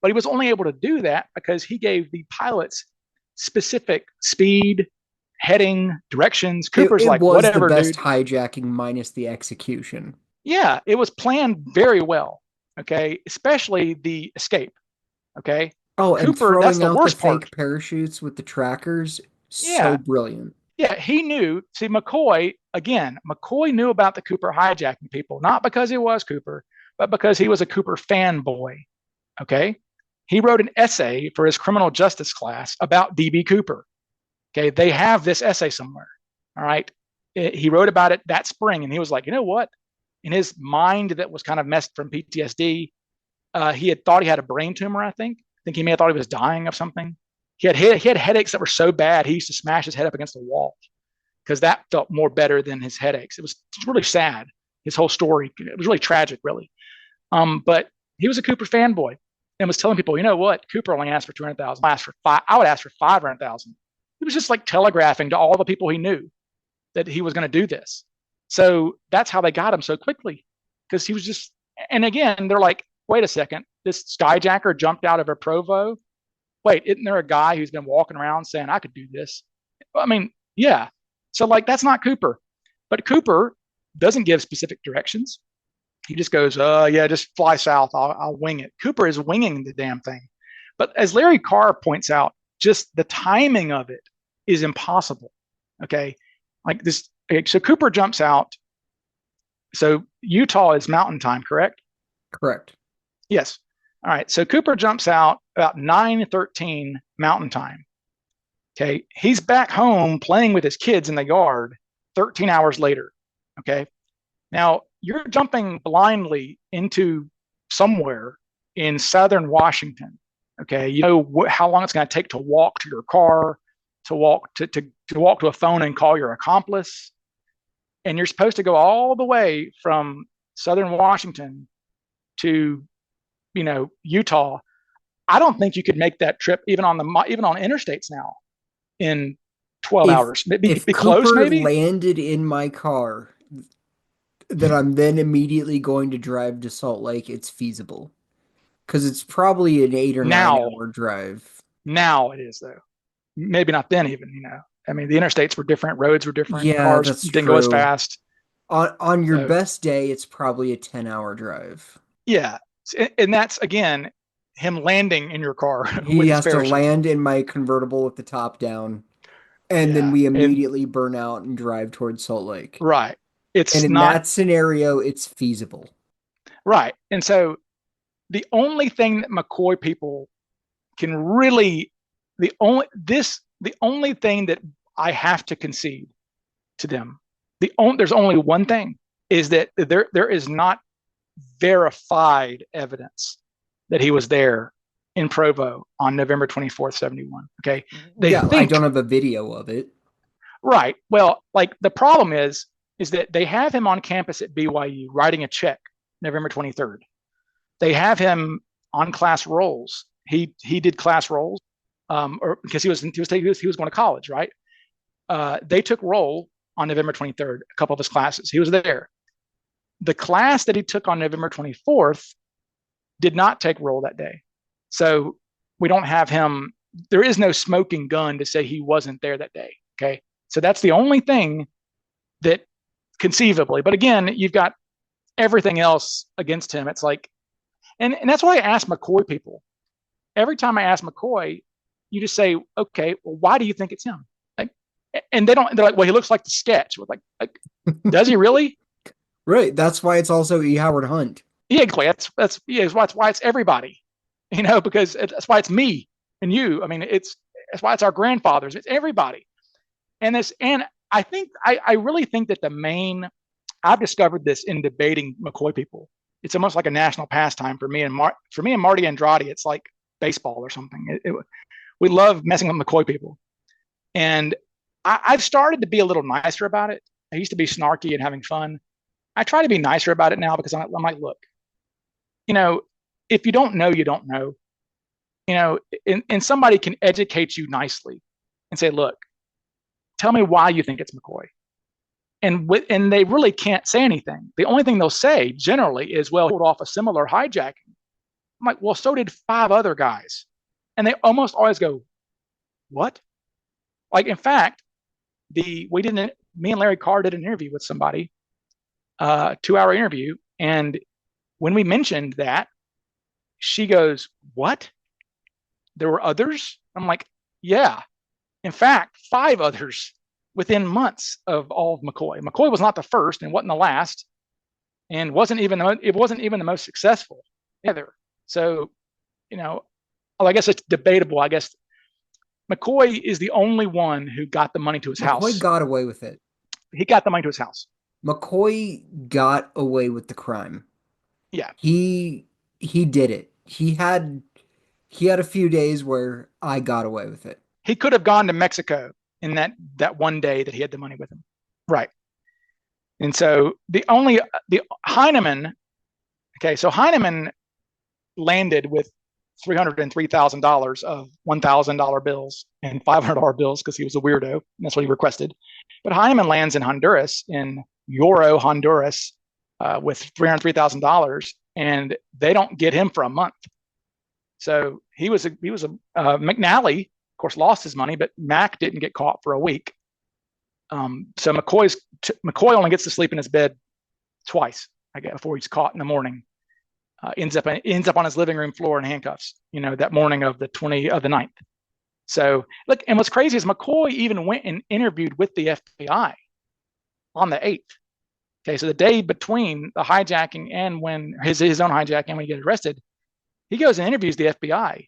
[SPEAKER 2] But he was only able to do that because he gave the pilots specific speed, heading, directions. Cooper's
[SPEAKER 1] it
[SPEAKER 2] like,
[SPEAKER 1] was
[SPEAKER 2] "Whatever,
[SPEAKER 1] the best
[SPEAKER 2] dude."
[SPEAKER 1] hijacking minus the execution.
[SPEAKER 2] Yeah, it was planned very well. Okay, especially the escape. Okay,
[SPEAKER 1] Oh, and
[SPEAKER 2] Cooper, that's
[SPEAKER 1] throwing
[SPEAKER 2] the
[SPEAKER 1] out the
[SPEAKER 2] worst
[SPEAKER 1] fake
[SPEAKER 2] part.
[SPEAKER 1] parachutes with the trackers, so
[SPEAKER 2] Yeah,
[SPEAKER 1] brilliant.
[SPEAKER 2] yeah, he knew. See, McCoy knew about the Cooper hijacking people, not because he was Cooper, but because he was a Cooper fanboy. Okay, he wrote an essay for his criminal justice class about DB Cooper. Okay, they have this essay somewhere. All right, he wrote about it that spring, and he was like, "You know what?" In his mind that was kind of messed from PTSD, he had thought he had a brain tumor. I think he may have thought he was dying of something. He had headaches that were so bad he used to smash his head up against the wall because that felt more better than his headaches. It was really sad. His whole story, it was really tragic, really. But he was a Cooper fanboy and was telling people, "You know what? Cooper only asked for 200,000. I would ask for 500,000." He was just telegraphing to all the people he knew that he was going to do this. So that's how they got him so quickly, because he was just. And again, they're like, "Wait a second, this skyjacker jumped out of a Provo. Wait, isn't there a guy who's been walking around saying I could do this?" I mean, yeah. So that's not Cooper. But Cooper doesn't give specific directions. He just goes, yeah, just fly south. I'll wing it." Cooper is winging the damn thing. But as Larry Carr points out, just the timing of it is impossible. Okay. Like this. Okay, so Cooper jumps out. So Utah is mountain time, correct?
[SPEAKER 1] Correct.
[SPEAKER 2] Yes. All right. So Cooper jumps out about 9:13 mountain time. Okay. He's back home playing with his kids in the yard 13 hours later. Okay. Now you're jumping blindly into somewhere in southern Washington. Okay. You know how long it's going to take to walk to your car, to walk to walk to a phone and call your accomplice. And you're supposed to go all the way from southern Washington to, Utah. I don't think you could make that trip even on interstates now in 12
[SPEAKER 1] If
[SPEAKER 2] hours. Maybe
[SPEAKER 1] if
[SPEAKER 2] be close,
[SPEAKER 1] Cooper
[SPEAKER 2] maybe.
[SPEAKER 1] landed in my car that I'm then immediately going to drive to Salt Lake, it's feasible. Because it's probably an 8 or 9
[SPEAKER 2] Now,
[SPEAKER 1] hour drive.
[SPEAKER 2] now it is though. Maybe not then even. I mean, the interstates were different, roads were different,
[SPEAKER 1] Yeah,
[SPEAKER 2] cars
[SPEAKER 1] that's
[SPEAKER 2] didn't go as
[SPEAKER 1] true.
[SPEAKER 2] fast.
[SPEAKER 1] On your
[SPEAKER 2] So
[SPEAKER 1] best day, it's probably a 10-hour drive.
[SPEAKER 2] yeah, and that's again him landing in your car
[SPEAKER 1] He
[SPEAKER 2] with his
[SPEAKER 1] has to
[SPEAKER 2] parachute.
[SPEAKER 1] land in my convertible with the top down, and then
[SPEAKER 2] Yeah,
[SPEAKER 1] we
[SPEAKER 2] and
[SPEAKER 1] immediately burn out and drive towards Salt Lake.
[SPEAKER 2] right,
[SPEAKER 1] And
[SPEAKER 2] it's
[SPEAKER 1] in
[SPEAKER 2] not
[SPEAKER 1] that scenario, it's feasible.
[SPEAKER 2] right. And so the only thing that McCoy people can really, the only thing that I have to concede to them, there's only one thing, is that there is not verified evidence that he was there in Provo on November 24th, 71. Okay. They
[SPEAKER 1] Yeah, I don't
[SPEAKER 2] think,
[SPEAKER 1] have a video of it.
[SPEAKER 2] right. Well, like the problem is that they have him on campus at BYU writing a check November 23rd. They have him on class rolls. He did class rolls, or because he was going to college, right? They took roll on November 23rd, a couple of his classes. He was there. The class that he took on November 24th did not take roll that day. So we don't have him. There is no smoking gun to say he wasn't there that day. Okay. So that's the only thing that conceivably, but again, you've got everything else against him. It's like, and that's why I ask McCoy people. Every time I ask McCoy, you just say, okay, well, why do you think it's him? Like, and they're like, well, he looks like the sketch. Like, does he really?
[SPEAKER 1] Right. That's why it's also E. Howard Hunt.
[SPEAKER 2] Yeah, exactly. That's why it's everybody, because that's why it's me and you. I mean, that's why it's our grandfathers. It's everybody. And I really think that I've discovered this in debating McCoy people. It's almost like a national pastime for me and Marty Andrade. It's like baseball or something. We love messing with McCoy people, and I've started to be a little nicer about it. I used to be snarky and having fun. I try to be nicer about it now because I'm like, look, if you don't know, you don't know, and somebody can educate you nicely and say, look, tell me why you think it's McCoy. And they really can't say anything. The only thing they'll say generally is, well, he pulled off a similar hijacking. I'm like, well, so did 5 other guys. And they almost always go, what? Like, in fact, me and Larry Carr did an interview with somebody, 2-hour interview. And when we mentioned that, she goes, what? There were others? I'm like, yeah. In fact, 5 others within months of all of McCoy. McCoy was not the first and wasn't the last, and it wasn't even the most successful either. So, I guess it's debatable. I guess McCoy is the only one who got the money to his house.
[SPEAKER 1] McCoy got away with it.
[SPEAKER 2] He got the money to his house.
[SPEAKER 1] McCoy got away with the crime.
[SPEAKER 2] Yeah.
[SPEAKER 1] He did it. He had a few days where I got away with it.
[SPEAKER 2] He could have gone to Mexico in that one day that he had the money with him. Right. And so the Heinemann, okay, so Heinemann landed with $303,000 of $1,000 bills and $500 bills because he was a weirdo. And that's what he requested. But Heinemann lands in Honduras, in Yoro, Honduras, with $303,000, and they don't get him for a month. So he was McNally, of course, lost his money, but Mac didn't get caught for a week. So McCoy only gets to sleep in his bed twice, I guess, before he's caught in the morning. Ends up on his living room floor in handcuffs, that morning of the 9th. So look, and what's crazy is McCoy even went and interviewed with the FBI on the 8th. Okay, so the day between the hijacking and when his own hijacking, when he gets arrested, he goes and interviews the FBI.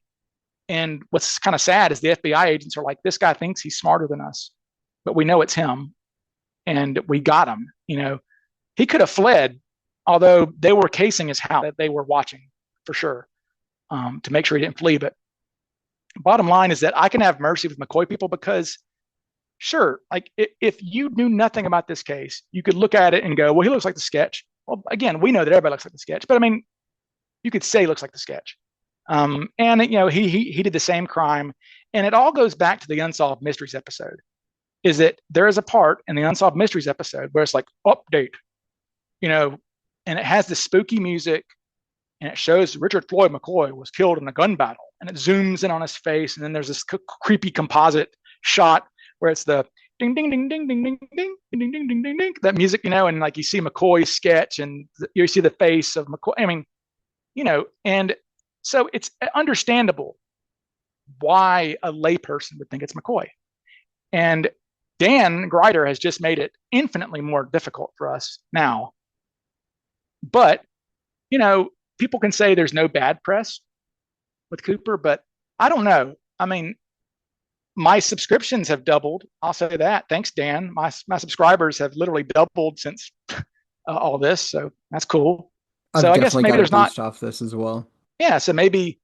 [SPEAKER 2] And what's kind of sad is the FBI agents are like, this guy thinks he's smarter than us, but we know it's him, and we got him. He could have fled, although they were casing his house, that they were watching for sure, to make sure he didn't flee. But bottom line is that I can have mercy with McCoy people because, sure, like if you knew nothing about this case, you could look at it and go, well, he looks like the sketch. Well, again, we know that everybody looks like the sketch, but I mean, you could say he looks like the sketch. And he did the same crime, and it all goes back to the Unsolved Mysteries episode. Is that there is a part in the Unsolved Mysteries episode where it's like update, and it has the spooky music, and it shows Richard Floyd McCoy was killed in a gun battle, and it zooms in on his face, and then there's this creepy composite shot where it's the ding ding ding ding ding ding ding ding ding ding ding ding, that music, and like you see McCoy's sketch and you see the face of McCoy. I mean, and so it's understandable why a layperson would think it's McCoy. And Dan Grider has just made it infinitely more difficult for us now. But, people can say there's no bad press with Cooper, but I don't know. I mean, my subscriptions have doubled. I'll say that. Thanks, Dan. My subscribers have literally doubled since all this. So that's cool. So I guess maybe there's not
[SPEAKER 3] off this as well.
[SPEAKER 2] Yeah. So maybe,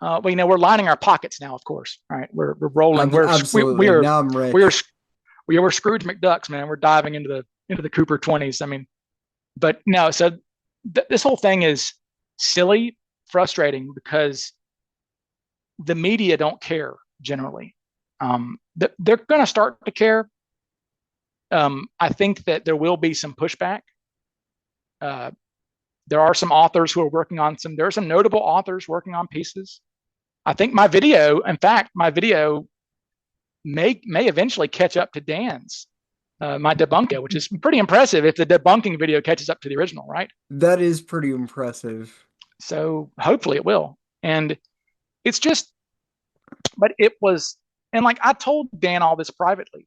[SPEAKER 2] we're lining our pockets now, of course, right? We're rolling.
[SPEAKER 3] Absolutely. Now I'm rich.
[SPEAKER 2] We were Scrooge McDucks, man. We're diving into the Cooper 20s. I mean, but no, so this whole thing is silly, frustrating, because the media don't care generally. They're going to start to care. I think that there will be some pushback. There are some authors who are working on there are some notable authors working on pieces. I think my video may eventually catch up to Dan's, my debunking, which is pretty impressive if the debunking video catches up to the original, right?
[SPEAKER 3] That is pretty impressive.
[SPEAKER 2] So hopefully it will. And it's just, but it was, and like I told Dan all this privately.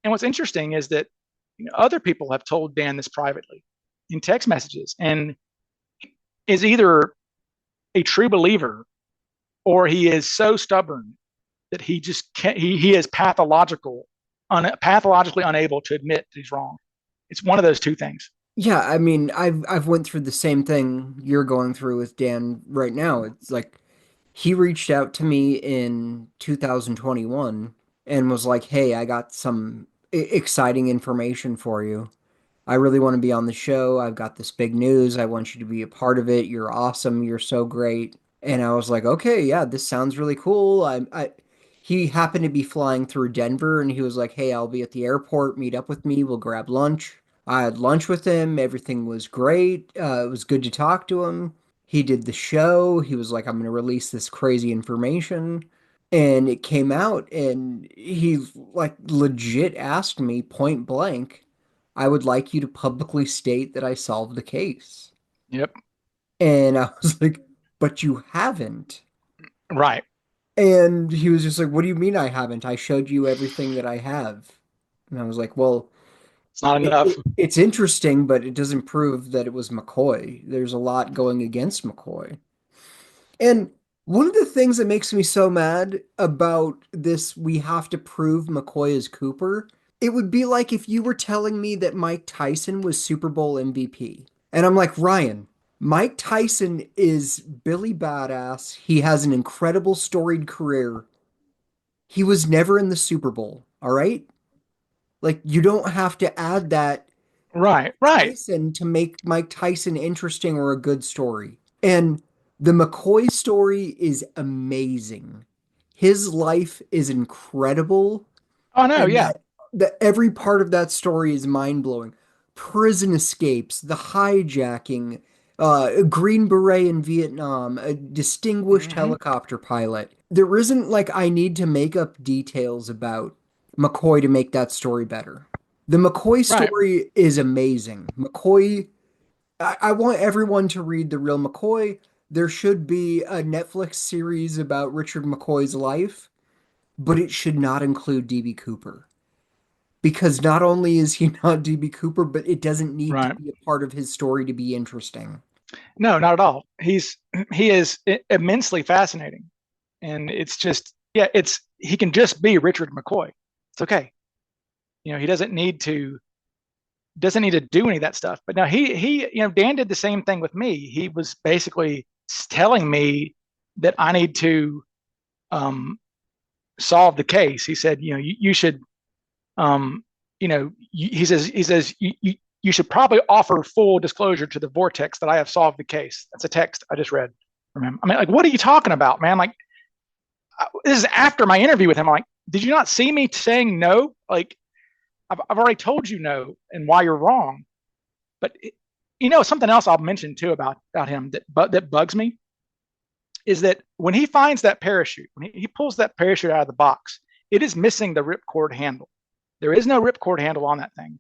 [SPEAKER 2] And what's interesting is that other people have told Dan this privately in text messages, and is either a true believer or he is so stubborn that he just can't, he is pathologically unable to admit that he's wrong. It's one of those two things.
[SPEAKER 3] Yeah, I mean, I've went through the same thing you're going through with Dan right now. It's like he reached out to me in 2021 and was like, "Hey, I got some exciting information for you. I really want to be on the show. I've got this big news. I want you to be a part of it. You're awesome. You're so great." And I was like, "Okay, yeah, this sounds really cool." He happened to be flying through Denver, and he was like, "Hey, I'll be at the airport. Meet up with me. We'll grab lunch." I had lunch with him. Everything was great. It was good to talk to him. He did the show. He was like, "I'm going to release this crazy information." And it came out, and he like legit asked me point blank, "I would like you to publicly state that I solved the case."
[SPEAKER 2] Yep.
[SPEAKER 3] And I was like, "But you haven't."
[SPEAKER 2] Right.
[SPEAKER 3] And he was just like, "What do you mean I haven't? I showed you everything that I have." And I was like, "Well,
[SPEAKER 2] it's not enough."
[SPEAKER 3] It's interesting, but it doesn't prove that it was McCoy. There's a lot going against McCoy. And one of the things that makes me so mad about this, we have to prove McCoy is Cooper, it would be like if you were telling me that Mike Tyson was Super Bowl MVP. And I'm like, Ryan, Mike Tyson is Billy Badass. He has an incredible storied career. He was never in the Super Bowl, all right? Like, you don't have to add that
[SPEAKER 2] right
[SPEAKER 3] Tyson to make Mike Tyson interesting or a good story. And the McCoy story is amazing. His life is incredible.
[SPEAKER 2] Oh no, yeah.
[SPEAKER 3] Every part of that story is mind-blowing. Prison escapes, the hijacking, Green Beret in Vietnam, a distinguished helicopter pilot. There isn't like I need to make up details about McCoy to make that story better. The McCoy story is amazing. McCoy, I want everyone to read The Real McCoy. There should be a Netflix series about Richard McCoy's life, but it should not include DB Cooper. Because not only is he not DB Cooper, but it doesn't need to be a part of his story to be interesting.
[SPEAKER 2] No, not at all. He is immensely fascinating. And it's just, he can just be Richard McCoy. It's okay. He doesn't need to do any of that stuff. But now he Dan did the same thing with me. He was basically telling me that I need to solve the case. He said, you should, he says you should probably offer full disclosure to the Vortex that I have solved the case. That's a text I just read from him. I mean, like, what are you talking about, man? Like, this is after my interview with him. I'm like, did you not see me saying no? Like, I've already told you no and why you're wrong. But something else I'll mention too about him that bugs me is that when he finds that parachute, when he pulls that parachute out of the box it is missing the ripcord handle. There is no ripcord handle on that thing.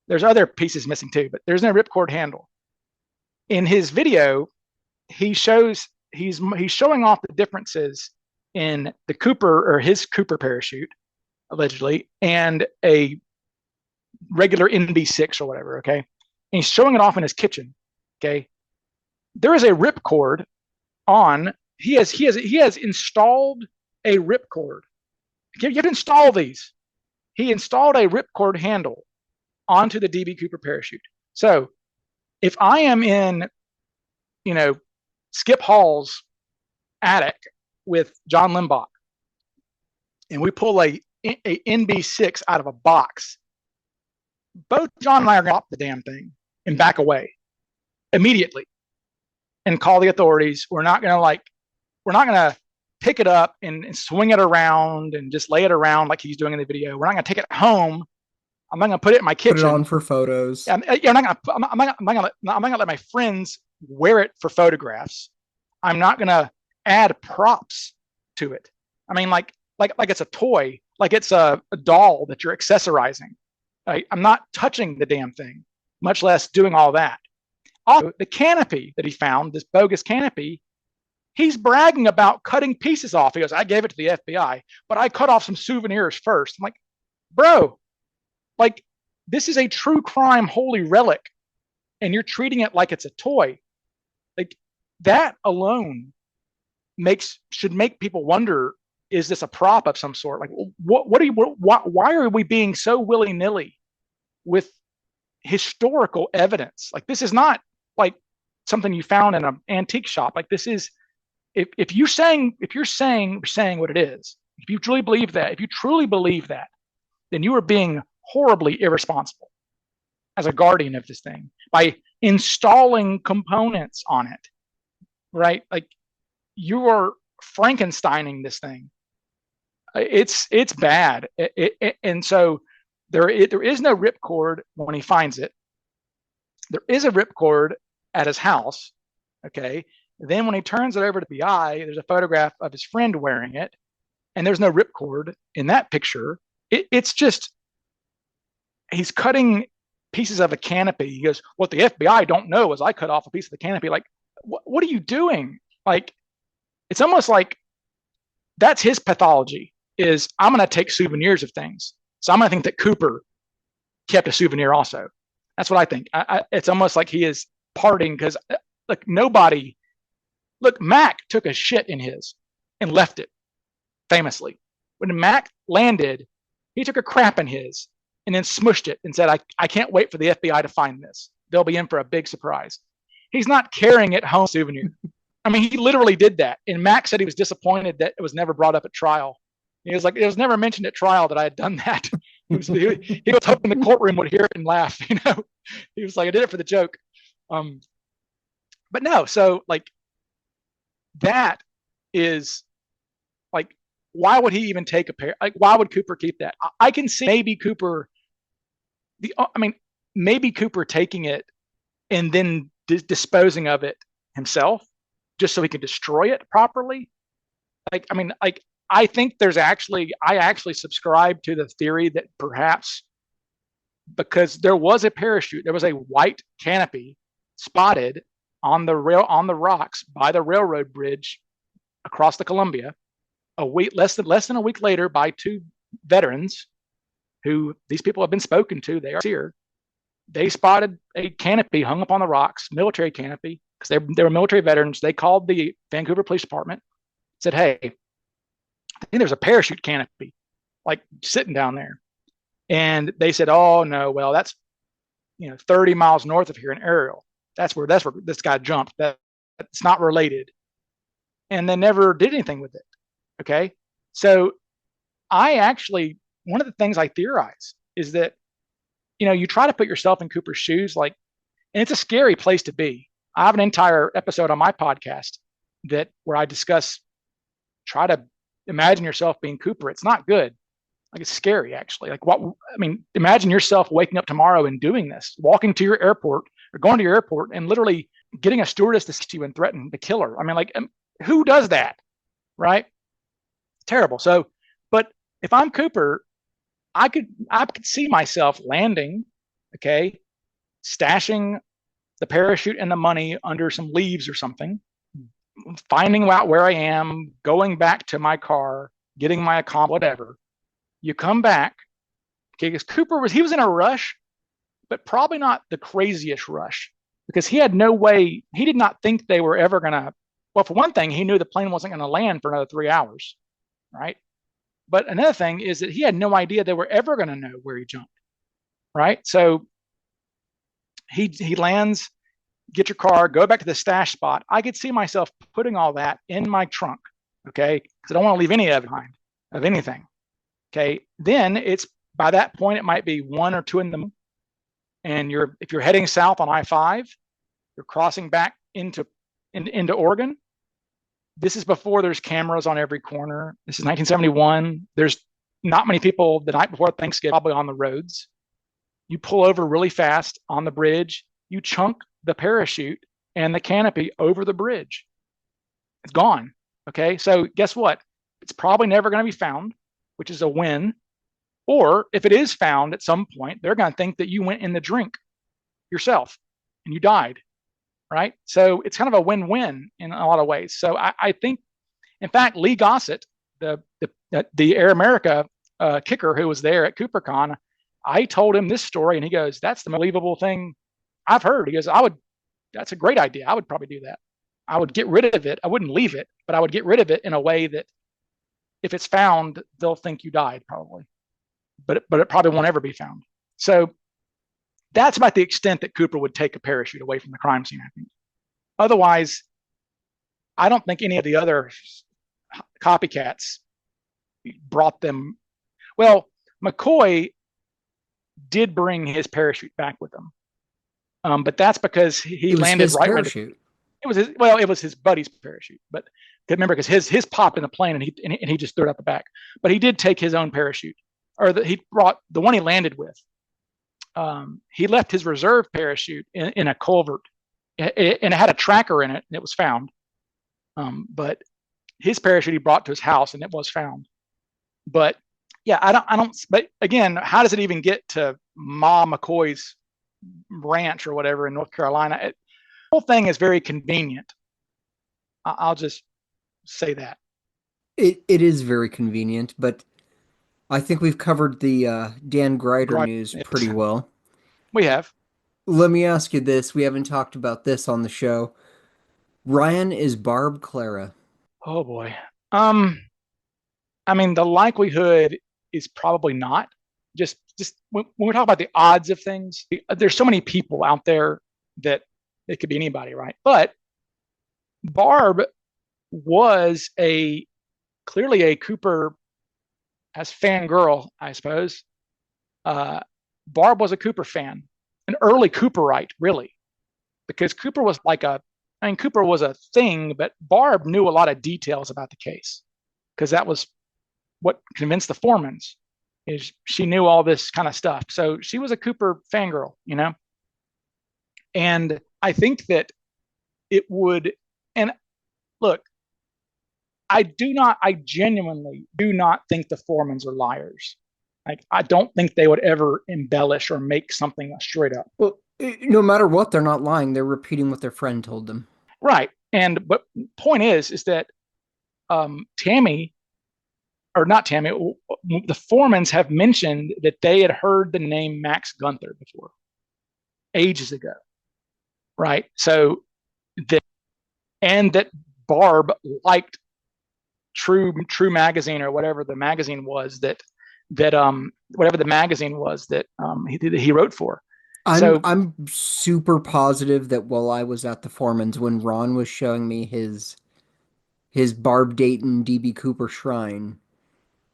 [SPEAKER 2] There's other pieces missing too, but there's no ripcord handle. In his video, he's showing off the differences in the Cooper or his Cooper parachute, allegedly, and a regular NB6 or whatever. Okay. And he's showing it off in his kitchen. Okay. There is a ripcord on. He has installed a ripcord. You have to install these. He installed a ripcord handle onto the DB Cooper parachute. So if I am in, Skip Hall's attic with John Limbach, and we pull a NB6 out of a box, both John and I are going to drop the damn thing and back away immediately and call the authorities. We're not going to pick it up and swing it around and just lay it around like he's doing in the video. We're not going to take it home. I'm not going to put it in my kitchen.
[SPEAKER 3] Put it on for photos.
[SPEAKER 2] I'm not going to let my friends wear it for photographs. I'm not going to add props to it. I mean, like it's a toy, like it's a doll that you're accessorizing. Right? I'm not touching the damn thing, much less doing all that. Also, the canopy that he found, this bogus canopy, he's bragging about cutting pieces off. He goes, I gave it to the FBI, but I cut off some souvenirs first. I'm like, bro, like, this is a true crime holy relic, and you're treating it like it's a toy. Like, that alone should make people wonder, is this a prop of some sort? Like, why are we being so willy-nilly with historical evidence? Like, this is not like something you found in an antique shop. Like, this is, if you're saying what it is, if you truly believe that, then you are being horribly irresponsible as a guardian of this thing by installing components on it, right? Like, you are Frankensteining this thing. It's bad. And so there is no ripcord when he finds it. There is a ripcord at his house. Okay. Then when he turns it over to the eye, there's a photograph of his friend wearing it, and there's no ripcord in that picture. It's just, he's cutting pieces of a canopy. He goes, what the FBI don't know is I cut off a piece of the canopy. Like, what are you doing? Like, it's almost like that's his pathology, is I'm going to take souvenirs of things. So I'm going to think that Cooper kept a souvenir also. That's what I think. It's almost like he is parting because, Mac took a shit in his and left it, famously. When Mac landed, he took a crap in his and then smushed it and said, I can't wait for the FBI to find this. They'll be in for a big surprise. He's not carrying it home souvenir. I mean, he literally did that. And Mac said he was disappointed that it was never brought up at trial. He was like, it was never mentioned at trial that I had done that. He was hoping the courtroom would hear it and laugh. He was like, I did it for the joke. But no, so like, that is like, why would he even take a pair? Like, why would Cooper keep that? I can see maybe Cooper taking it and then disposing of it himself, just so he can destroy it properly. I think I actually subscribe to the theory that perhaps because there was a parachute, there was a white canopy spotted on the rocks by the railroad bridge across the Columbia, less than a week later, by two veterans who these people have been spoken to. They are here. They spotted a canopy hung up on the rocks, military canopy, because they were military veterans. They called the Vancouver Police Department, said, hey, I think there's a parachute canopy like sitting down there. And they said, oh no, well, that's 30 miles north of here in Ariel. That's where this guy jumped. That's not related. And they never did anything with it. Okay. So one of the things I theorize is that, you try to put yourself in Cooper's shoes, and it's a scary place to be. I have an entire episode on my podcast where I discuss, try to imagine yourself being Cooper. It's not good. Like, it's scary, actually. Imagine yourself waking up tomorrow and doing this, walking to your airport or going to your airport and literally getting a stewardess to see you and threaten to kill her. Who does that? Right? Terrible. So, but if I'm Cooper, I could see myself landing, okay, stashing the parachute and the money under some leaves or something, finding out where I am, going back to my car, getting my account, whatever. You come back, okay, because he was in a rush, but probably not the craziest rush because he had no way, he did not think they were ever going to, well, for one thing, he knew the plane wasn't going to land for another 3 hours, right? But another thing is that he had no idea they were ever going to know where he jumped, right? So he lands, get your car, go back to the stash spot. I could see myself putting all that in my trunk, okay? Because I don't want to leave any of it behind, of anything, okay? Then it's, by that point, it might be 1 or 2 in the morning, and if you're heading south on I-5, you're crossing back into Oregon. This is before there's cameras on every corner. This is 1971. There's not many people the night before Thanksgiving probably on the roads. You pull over really fast on the bridge. You chunk the parachute and the canopy over the bridge. It's gone. Okay, so guess what? It's probably never going to be found, which is a win. Or if it is found at some point, they're going to think that you went in the drink yourself and you died, right? So it's kind of a win-win in a lot of ways. So I think, in fact, Lee Gossett, the Air America kicker who was there at CooperCon, I told him this story, and he goes, "That's the most believable thing I've heard." He goes, "That's a great idea. I would probably do that. I would get rid of it. I wouldn't leave it, but I would get rid of it in a way that if it's found, they'll think you died probably, but it probably won't ever be found." So that's about the extent that Cooper would take a parachute away from the crime scene, I think. Otherwise, I don't think any of the other copycats brought them. Well, McCoy did bring his parachute back with him, but that's because he landed right
[SPEAKER 3] parachute.
[SPEAKER 2] It was his buddy's parachute, but remember, because his popped in the plane and he just threw it out the back. But he did take his own parachute, or he brought the one he landed with. He left his reserve parachute in a culvert, and it had a tracker in it, and it was found. But his parachute he brought to his house, and it was found. But yeah, I don't. But again, how does it even get to Ma McCoy's ranch or whatever in North Carolina? The whole thing is very convenient. I'll just say that.
[SPEAKER 3] It is very convenient, but I think we've covered the Dan Greider news pretty well.
[SPEAKER 2] We have.
[SPEAKER 3] Let me ask you this. We haven't talked about this on the show. Ryan, is Barb Clara?
[SPEAKER 2] Oh boy. I mean, the likelihood is probably not. Just when we talk about the odds of things, there's so many people out there that it could be anybody, right? But Barb was clearly a Cooper as fangirl, I suppose. Barb was a Cooper fan, an early Cooperite, really, because Cooper was Cooper was a thing, but Barb knew a lot of details about the case because that was what convinced the Foremans. Is she knew all this kind of stuff. So she was a Cooper fangirl, And I think that it would, and look, I genuinely do not think the Foremans are liars. Like, I don't think they would ever embellish or make something straight up.
[SPEAKER 3] Well, no matter what, they're not lying. They're repeating what their friend told them.
[SPEAKER 2] Right. But point is that Tammy, or not Tammy, the Foremans have mentioned that they had heard the name Max Gunther before, ages ago. Right. So that Barb liked True Magazine, or whatever the magazine was that whatever the magazine was that he wrote for.
[SPEAKER 3] I'm super positive that while I was at the Foremans, when Ron was showing me his Barb Dayton DB Cooper shrine,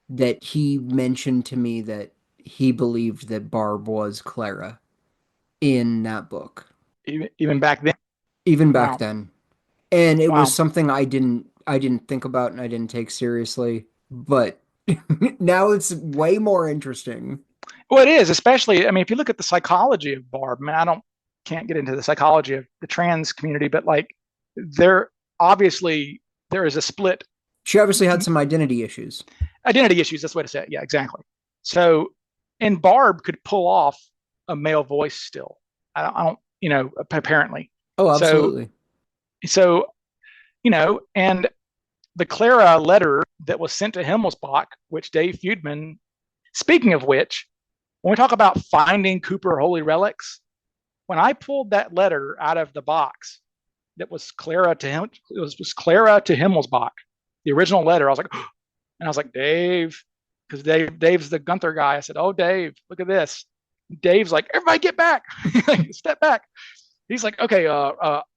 [SPEAKER 3] that he mentioned to me that he believed that Barb was Clara in that book.
[SPEAKER 2] Even back then.
[SPEAKER 3] Even back then. And it was something I didn't think about and I didn't take seriously, but now it's way more interesting.
[SPEAKER 2] Well, it is, especially, I mean, if you look at the psychology of Barb, I mean, can't get into the psychology of the trans community, but like there is a split
[SPEAKER 3] She obviously had some identity issues.
[SPEAKER 2] Identity issues, that's the way to say it. Yeah, exactly. So, and Barb could pull off a male voice still. I don't, apparently.
[SPEAKER 3] Oh, absolutely.
[SPEAKER 2] So, and the Clara letter that was sent to Himmelsbach, which Dave Feudman, speaking of which, when we talk about finding Cooper holy relics, when I pulled that letter out of the box that was Clara to him, it was Clara to Himmelsbach, the original letter. I was like, and I was like, Dave, because Dave's the Gunther guy. I said, oh, Dave, look at this. Dave's like, everybody get back, step back. He's like, okay,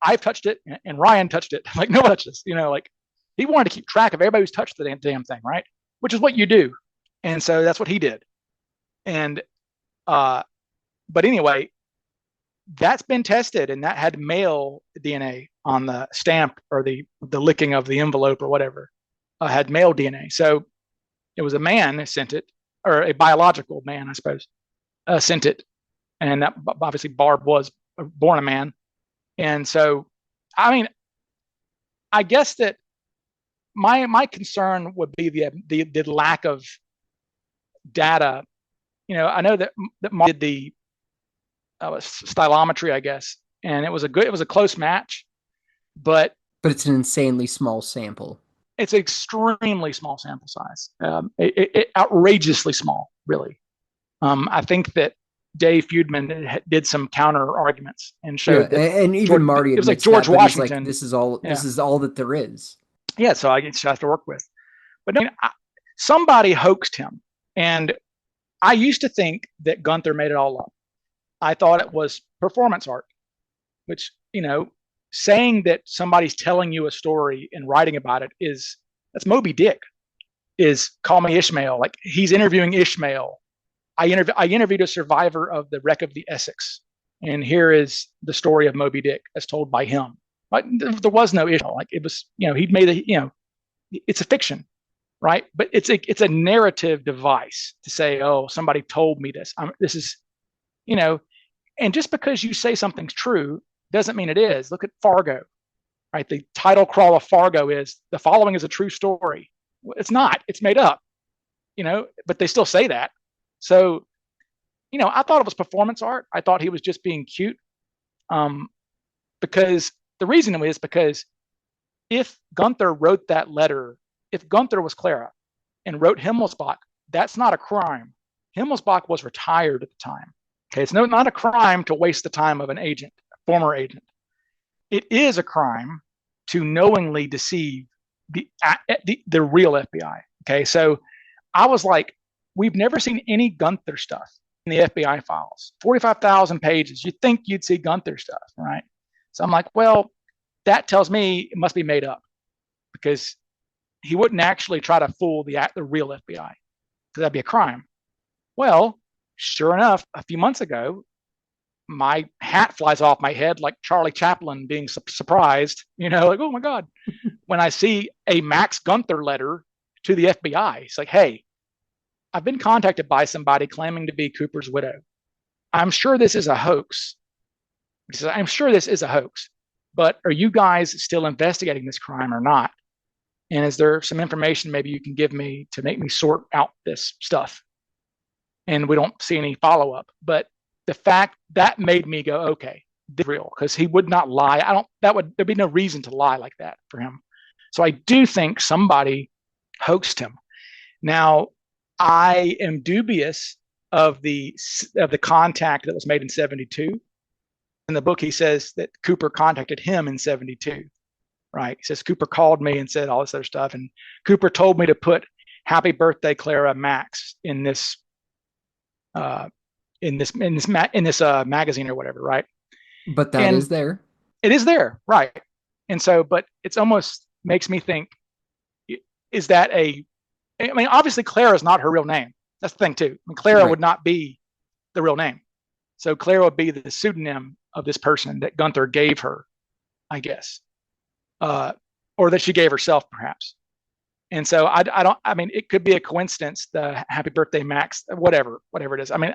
[SPEAKER 2] I've touched it, and Ryan touched it. I'm like, no one touched this. Like he wanted to keep track of everybody who's touched the damn thing, right? Which is what you do. And so that's what he did. And but anyway, that's been tested, and that had male DNA on the stamp or the licking of the envelope or whatever. Had male DNA. So it was a man that sent it, or a biological man, I suppose, sent it. And that, obviously Barb was born a man. And so, I mean, I guess that my concern would be the lack of data. I know that Mark did the stylometry, I guess, and it was a close match, but
[SPEAKER 3] it's an insanely small sample.
[SPEAKER 2] It's an extremely small sample size. It outrageously small, really. I think that Dave Feudman did some counter arguments and showed that,
[SPEAKER 3] and even Marty,
[SPEAKER 2] it was like George Washington.
[SPEAKER 3] Like, this is all that there is.
[SPEAKER 2] Yeah, so I just have to work with. But somebody hoaxed him, and I used to think that Gunther made it all up. I thought it was performance art, which, saying that somebody's telling you a story and writing about it that's Moby Dick. Is Call Me Ishmael. Like, he's interviewing Ishmael. I interviewed a survivor of the wreck of the Essex, and here is the story of Moby Dick as told by him. But there was no Ishmael. Like, it was, he'd made it's a fiction, right? But it's a narrative device to say, oh, somebody told me this. This is, and just because you say something's true doesn't mean it is. Look at Fargo, right? The title crawl of Fargo is the following is a true story. It's not. It's made up, but they still say that. So, I thought it was performance art. I thought he was just being cute, because the reason is because if Gunther wrote that letter, if Gunther was Clara and wrote Himmelsbach, that's not a crime. Himmelsbach was retired at the time. Okay, it's not a crime to waste the time of an agent, a former agent. It is a crime to knowingly deceive the real FBI. Okay, so I was like, we've never seen any Gunther stuff in the FBI files. 45,000 pages. You'd think you'd see Gunther stuff, right? So I'm like, well, that tells me it must be made up, because he wouldn't actually try to fool the real FBI, because that'd be a crime. Well, sure enough, a few months ago, my hat flies off my head like Charlie Chaplin being surprised, like, oh my God, when I see a Max Gunther letter to the FBI. It's like, hey, I've been contacted by somebody claiming to be Cooper's widow. I'm sure this is a hoax. He says, I'm sure this is a hoax, but are you guys still investigating this crime or not? And is there some information maybe you can give me to make me sort out this stuff? And we don't see any follow-up. But the fact that made me go, okay, this is real, because he would not lie. There'd be no reason to lie like that for him. So I do think somebody hoaxed him. Now, I am dubious of the contact that was made in 1972. In the book, he says that Cooper contacted him in 1972, right? He says, Cooper called me and said all this other stuff. And Cooper told me to put Happy Birthday, Clara Max in this magazine or whatever, right?
[SPEAKER 3] But that is there.
[SPEAKER 2] It is there, right? And so, but it's almost makes me think, is that obviously Clara is not her real name. That's the thing too. Clara would not be the real name. So Clara would be the pseudonym of this person that Gunther gave her, I guess, or that she gave herself, perhaps. And so it could be a coincidence, the Happy Birthday Max, whatever it is. I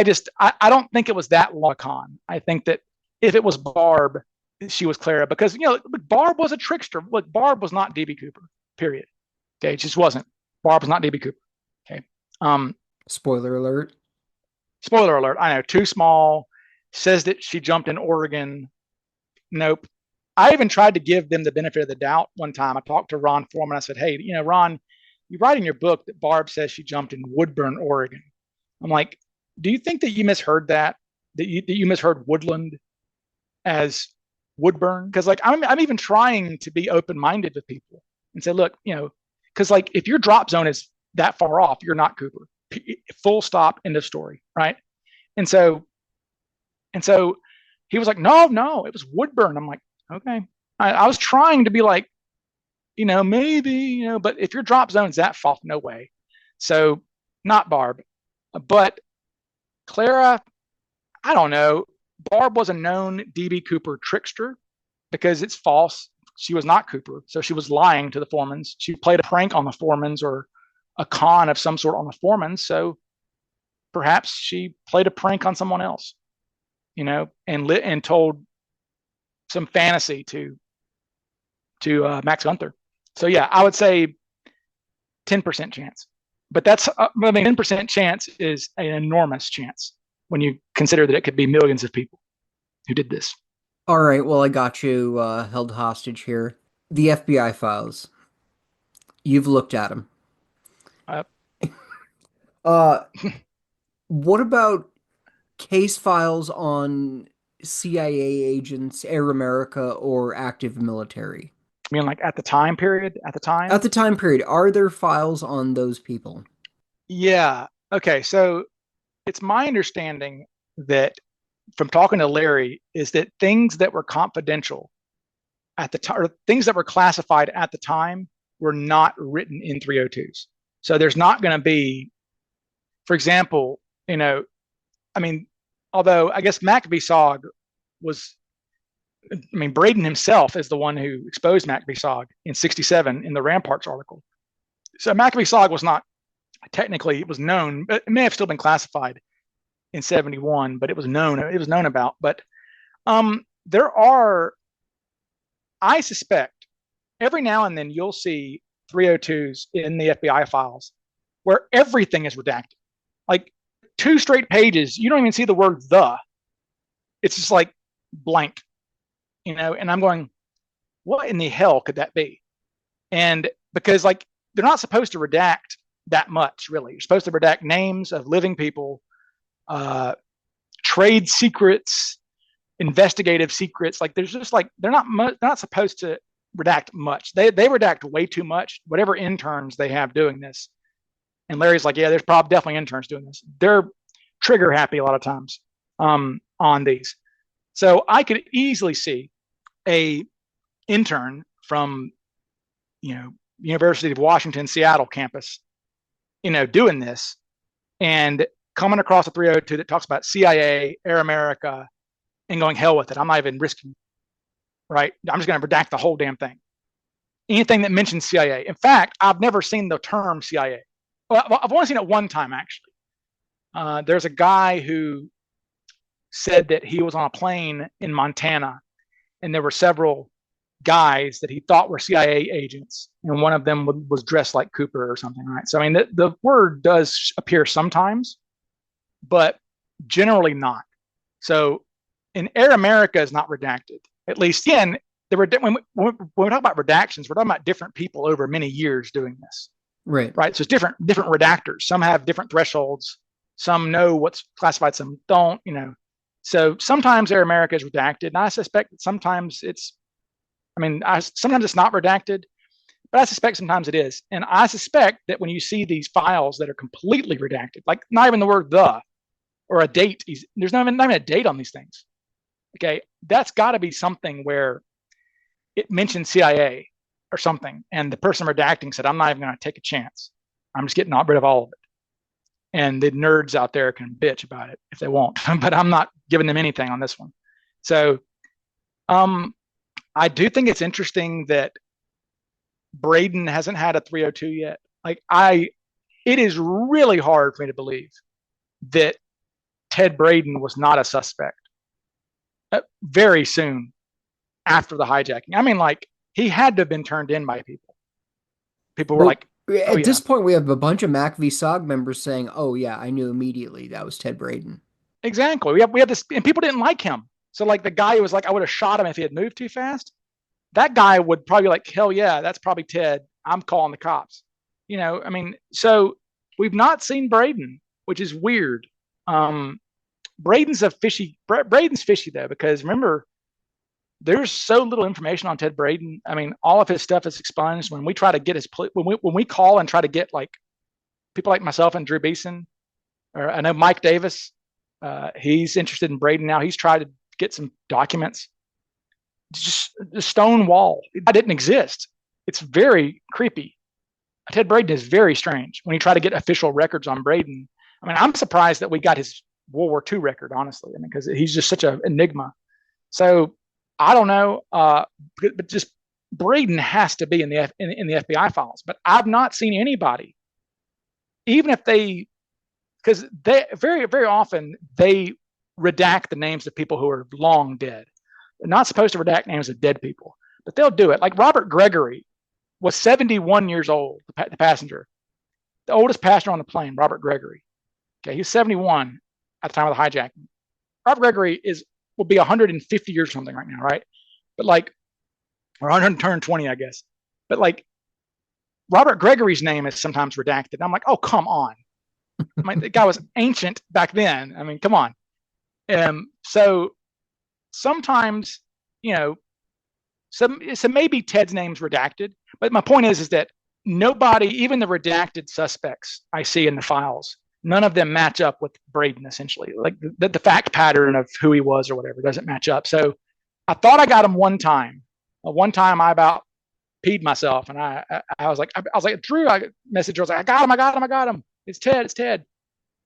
[SPEAKER 2] don't think it was that long a con. I think that if it was Barb, she was Clara, because, Barb was a trickster. Look, Barb was not DB Cooper, period. Okay, it just wasn't. Barb was not DB Cooper. Okay.
[SPEAKER 3] Spoiler alert.
[SPEAKER 2] Spoiler alert. I know, too small. Says that she jumped in Oregon. Nope. I even tried to give them the benefit of the doubt one time. I talked to Ron Foreman. I said, hey, Ron, you write in your book that Barb says she jumped in Woodburn, Oregon. I'm like, do you think that you misheard that? That you misheard Woodland as Woodburn? Because like I'm even trying to be open-minded with people and say, look, because like if your drop zone is that far off, you're not Cooper. Full stop, end of story, right? And so he was like, no, it was Woodburn. I'm like, okay. I was trying to be like, maybe, but if your drop zone's that far, no way. So not Barb, but Clara, I don't know. Barb was a known DB Cooper trickster because it's false. She was not Cooper. So she was lying to the Foremans. She played a prank on the Foremans or a con of some sort on the Foremans. So perhaps she played a prank on someone else, and told some fantasy to Max Gunther. So yeah, I would say 10% chance. But 10% chance is an enormous chance when you consider that it could be millions of people who did this.
[SPEAKER 3] All right, well, I got you held hostage here. The FBI files. You've looked at them. What about case files on CIA agents, Air America, or active military?
[SPEAKER 2] I mean, like at the time period? At the time?
[SPEAKER 3] At the time period, are there files on those people?
[SPEAKER 2] Yeah. Okay. So it's my understanding that from talking to Larry is that things that were confidential at the time, or things that were classified at the time, were not written in 302s. So there's not going to be, for example, although I guess Maccabee-Sog was, Braden himself is the one who exposed Maccabee-Sog in 1967 in the Ramparts article. So Maccabee-Sog was not technically, it was known, but it may have still been classified in 1971, but it was known about. But there are, I suspect, every now and then you'll see 302s in the FBI files where everything is redacted. Like 2 straight pages, you don't even see the word the. It's just like blank, and I'm going, what in the hell could that be? And because like they're not supposed to redact that much, really. You're supposed to redact names of living people, trade secrets, investigative secrets. Like there's just like they're not supposed to redact much. They redact way too much. Whatever interns they have doing this, and Larry's like, yeah, there's probably definitely interns doing this. They're trigger happy a lot of times on these. So I could easily see a intern from University of Washington Seattle campus doing this and coming across a 302 that talks about CIA, Air America, and going hell with it. I'm not even risking, right? I'm just going to redact the whole damn thing. Anything that mentions CIA. In fact, I've never seen the term CIA. Well, I've only seen it one time, actually. There's a guy who said that he was on a plane in Montana, and there were several guys that he thought were CIA agents, and one of them was dressed like Cooper or something, right? So, I mean, the word does appear sometimes, but generally not. So, in Air America is not redacted. At least, when we talk about redactions, we're talking about different people over many years doing this.
[SPEAKER 3] Right.
[SPEAKER 2] So it's different redactors. Some have different thresholds. Some know what's classified, some don't, So sometimes Air America is redacted, and I suspect that sometimes sometimes it's not redacted, but I suspect sometimes it is. And I suspect that when you see these files that are completely redacted, like not even the word the or a date, there's not even a date on these things. Okay, that's got to be something where it mentions CIA or something, and the person redacting said, I'm not even going to take a chance. I'm just getting rid of all of it. And the nerds out there can bitch about it if they want, but I'm not giving them anything on this one. So I do think it's interesting that Braden hasn't had a 302 yet. It is really hard for me to believe that Ted Braden was not a suspect very soon after the hijacking. I mean, like, he had to have been turned in by people. People were like, Oh
[SPEAKER 3] At
[SPEAKER 2] yeah,
[SPEAKER 3] this point, we have a bunch of MACV-SOG members saying, "Oh yeah, I knew immediately that was Ted Braden."
[SPEAKER 2] exactly. We have this, and people didn't like him. So like the guy who was like, I would have shot him if he had moved too fast. That guy would probably be like, hell yeah, that's probably Ted. I'm calling the cops. I mean, so we've not seen Braden, which is weird. Um, Braden's fishy though, because remember, there's so little information on Ted Braden. I mean, all of his stuff is expunged. When we try to get when we call and try to get like people like myself and Drew Beeson, or I know Mike Davis, he's interested in Braden now. He's tried to get some documents. Just the stone wall. That didn't exist. It's very creepy. Ted Braden is very strange. When you try to get official records on Braden, I mean, I'm surprised that we got his World War II record, honestly. I mean, because he's just such an enigma. So I don't know, but just Braden has to be in the FBI files. But I've not seen anybody, even if because they very very often they redact the names of people who are long dead. They're not supposed to redact names of dead people, but they'll do it. Like Robert Gregory was 71 years old, the passenger, the oldest passenger on the plane, Robert Gregory. Okay, he's 71 at the time of the hijacking. Robert Gregory will be 150 years or something right now, right? But like, or 120, I guess. But like, Robert Gregory's name is sometimes redacted. And I'm like, oh, come on. I mean, the guy was ancient back then. I mean, come on. So sometimes, so maybe Ted's name's redacted. But my point is that nobody, even the redacted suspects I see in the files, none of them match up with Braden, essentially. Like the fact pattern of who he was or whatever doesn't match up. So I thought I got him one time. One time I about peed myself, and I was like, Drew, I messaged her. I was like, I got him. It's Ted.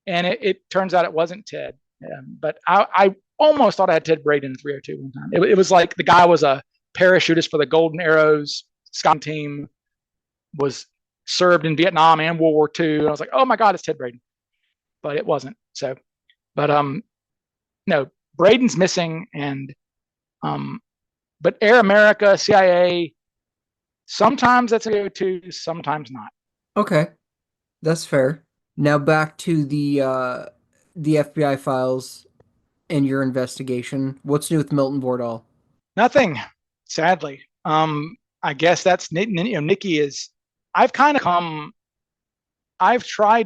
[SPEAKER 2] And it turns out it wasn't Ted. But I almost thought I had Ted Braden in 302 one time. It was like the guy was a parachutist for the Golden Arrows Scouting team, was served in Vietnam and World War II. And I was like, oh my God, it's Ted Braden. But it wasn't. So, but no, Braden's missing, and but Air America, CIA, sometimes that's a go-to, sometimes not.
[SPEAKER 3] Okay, that's fair. Now back to the FBI files and your investigation. What's new with Milton Vordal?
[SPEAKER 2] Nothing, sadly. I guess that's Nikki is. I've tried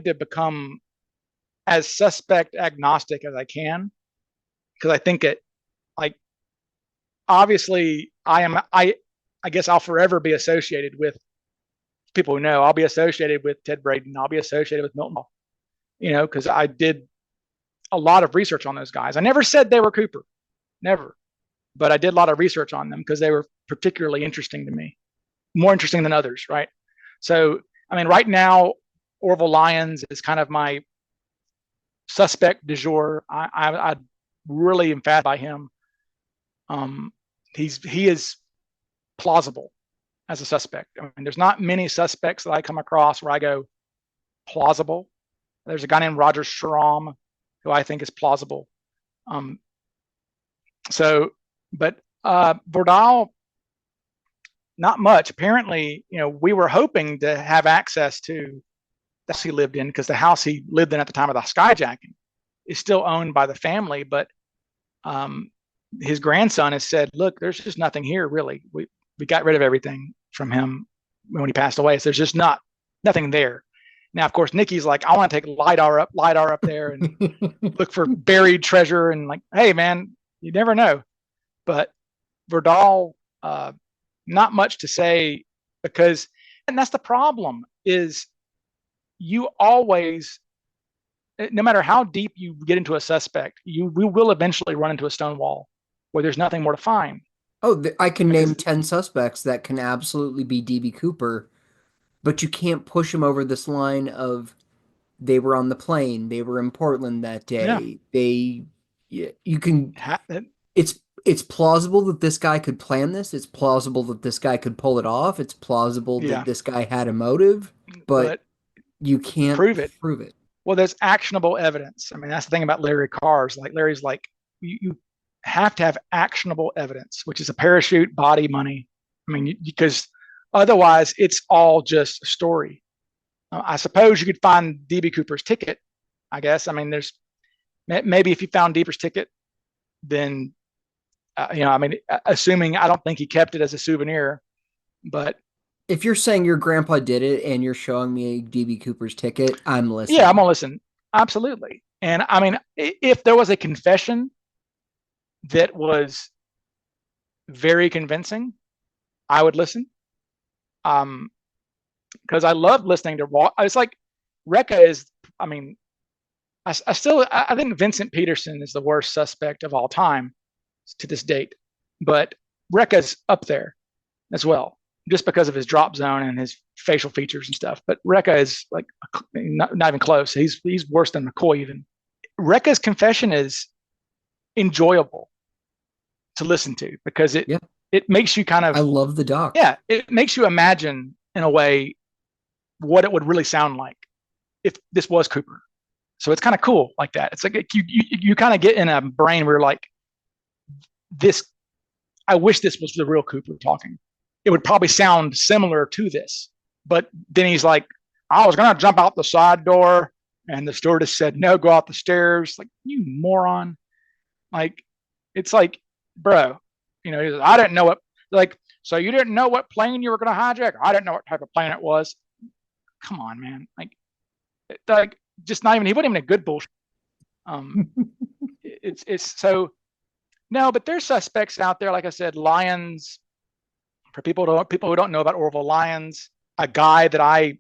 [SPEAKER 2] to become as suspect agnostic as I can, because I think it, like, obviously I guess I'll forever be associated with people who know. I'll be associated with Ted Braden. I'll be associated with Milton, because I did a lot of research on those guys. I never said they were Cooper, never, but I did a lot of research on them because they were particularly interesting to me, more interesting than others, right? So, I mean, right now, Orville Lyons is kind of my suspect du jour. I really am fascinated by him. He is plausible as a suspect. I mean, there's not many suspects that I come across where I go plausible. There's a guy named Roger Schramm who I think is plausible. But Vordal, not much. Apparently, we were hoping to have access to the house he lived in, because the house he lived in at the time of the skyjacking is still owned by the family. But his grandson has said, look, there's just nothing here, really. We got rid of everything from him when he passed away. So there's just nothing there. Now, of course, Nikki's like, I want to take LiDAR up there and look for buried treasure. And like, hey, man, you never know. But Vordal, not much to say, because, and that's the problem, is you always, no matter how deep you get into a suspect, we will eventually run into a stone wall where there's nothing more to find.
[SPEAKER 3] Oh, I can name 10 suspects that can absolutely be DB Cooper, but you can't push them over this line of they were on the plane, they were in Portland that day. Yeah. You can. It's plausible that this guy could plan this. It's plausible that this guy could pull it off. It's plausible that this guy had a motive, but you can't prove it.
[SPEAKER 2] Well, there's actionable evidence. I mean, that's the thing about Larry Carr's. Like, Larry's like, you have to have actionable evidence, which is a parachute, body, money. I mean, because otherwise it's all just a story. I suppose you could find DB Cooper's ticket. I guess. I mean, there's maybe if you found Deeper's ticket, then I mean, assuming I don't think he kept it as a souvenir, but
[SPEAKER 3] If you're saying your grandpa did it and you're showing me DB Cooper's ticket, I'm listening.
[SPEAKER 2] yeah, I'm gonna listen. Absolutely. And I mean, if there was a confession that was very convincing, I would listen. Because I love listening to. It's like Rekka is. I mean, I think Vincent Peterson is the worst suspect of all time to this date, but Rekka's up there as well, just because of his drop zone and his facial features and stuff. But Rekka is like not even close. He's worse than McCoy even. Rekka's confession is enjoyable to listen to because it makes you kind of.
[SPEAKER 3] I love the doc.
[SPEAKER 2] Yeah, it makes you imagine in a way what it would really sound like if this was Cooper. So it's kind of cool like that. It's like you kind of get in a brain where you're like, this, I wish this was the real Cooper talking. It would probably sound similar to this. But then he's like, I was going to jump out the side door. And the stewardess said, no, go out the stairs. Like, you moron. Like, it's like, bro, he says, I didn't know what, like, so you didn't know what plane you were going to hijack? I didn't know what type of plane it was. Come on, man. Like, just not even, he wasn't even a good bullshit. It's so, no, but there's suspects out there. Like I said, Lyons, for people who don't know about Orville Lyons, a guy that I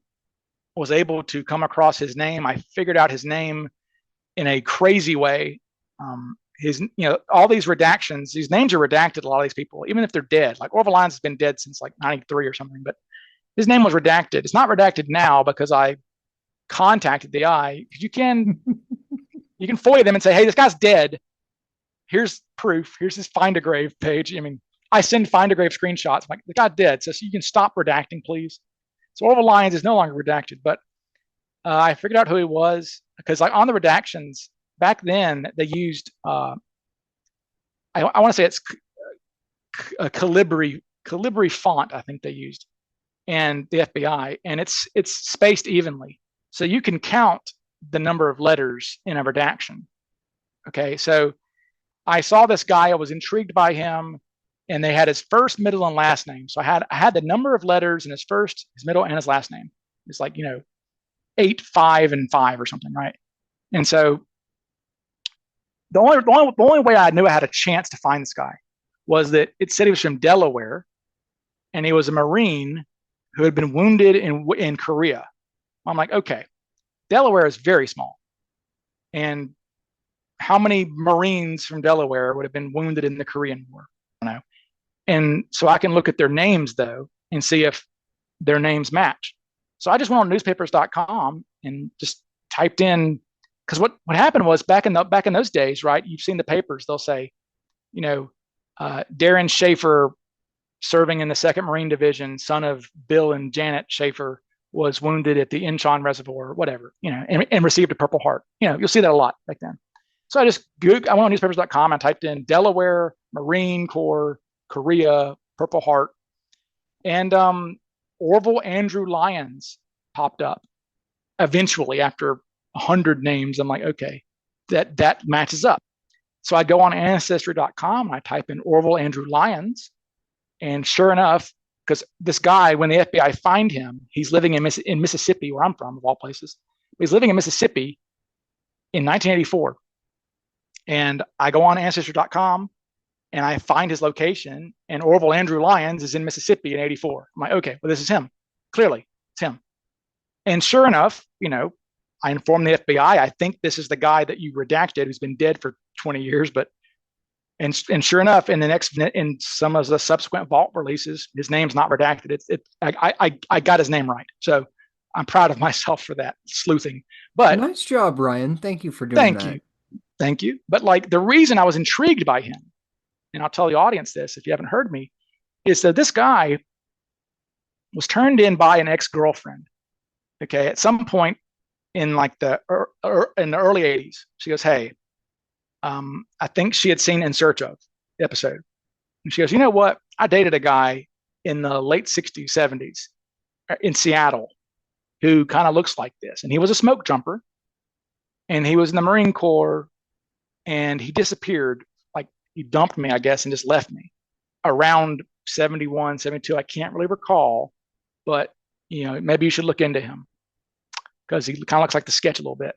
[SPEAKER 2] was able to come across his name. I figured out his name in a crazy way. All these redactions, these names are redacted, a lot of these people, even if they're dead. Like Orville Lyons has been dead since like 93 or something, but his name was redacted. It's not redacted now because I contacted the eye. You can FOIA them and say, hey, this guy's dead. Here's proof. Here's his Find a Grave page. I mean, I send Find a Grave screenshots. I'm like, the guy's dead. So you can stop redacting, please. So Orville Lyons is no longer redacted, but I figured out who he was because like on the redactions back then they used, I want to say it's a Calibri font. I think they used, and the FBI, and it's spaced evenly. So you can count the number of letters in a redaction. Okay, so I saw this guy, I was intrigued by him, and they had his first, middle, and last name. So I had the number of letters in his first, his middle, and his last name. It's like, 8, 5, and 5 or something, right? And so the only way I knew I had a chance to find this guy was that it said he was from Delaware, and he was a Marine who had been wounded in Korea. I'm like, okay, Delaware is very small. And how many Marines from Delaware would have been wounded in the Korean War? I don't know. And so I can look at their names, though, and see if their names match. So I just went on newspapers.com and just typed in, because what happened was back in those days, right? You've seen the papers. They'll say, Darren Schaefer, serving in the 2nd Marine Division, son of Bill and Janet Schaefer, was wounded at the Incheon Reservoir, whatever, and received a Purple Heart. You'll see that a lot back then. So I went on newspapers.com and typed in Delaware, Marine Corps, Korea, Purple Heart, and Orville Andrew Lyons popped up. Eventually, after 100 names, I'm like, okay, that matches up. So I go on Ancestry.com and I type in Orville Andrew Lyons, and sure enough, because this guy, when the FBI find him, he's living in Mississippi, where I'm from, of all places. He's living in Mississippi in 1984. And I go on Ancestry.com and I find his location, and Orville Andrew Lyons is in Mississippi in 84. I'm like, okay, well, this is him. Clearly, it's him. And sure enough, I informed the FBI, I think this is the guy that you redacted who's been dead for 20 years, and sure enough, in some of the subsequent vault releases, his name's not redacted. I got his name right. So I'm proud of myself for that sleuthing. But
[SPEAKER 3] nice job, Ryan. Thank you for doing that.
[SPEAKER 2] Thank you. But like the reason I was intrigued by him, and I'll tell the audience this if you haven't heard me, is that this guy was turned in by an ex-girlfriend. Okay, at some point in like in the early 80s, she goes, hey, I think she had seen In Search Of the episode. And she goes, you know what? I dated a guy in the late 60s, 70s in Seattle. who kind of looks like this. And he was a smoke jumper, and he was in the Marine Corps, and he disappeared. Like, he dumped me, I guess, and just left me around 71, 72. I can't really recall, but maybe you should look into him because he kind of looks like the sketch a little bit.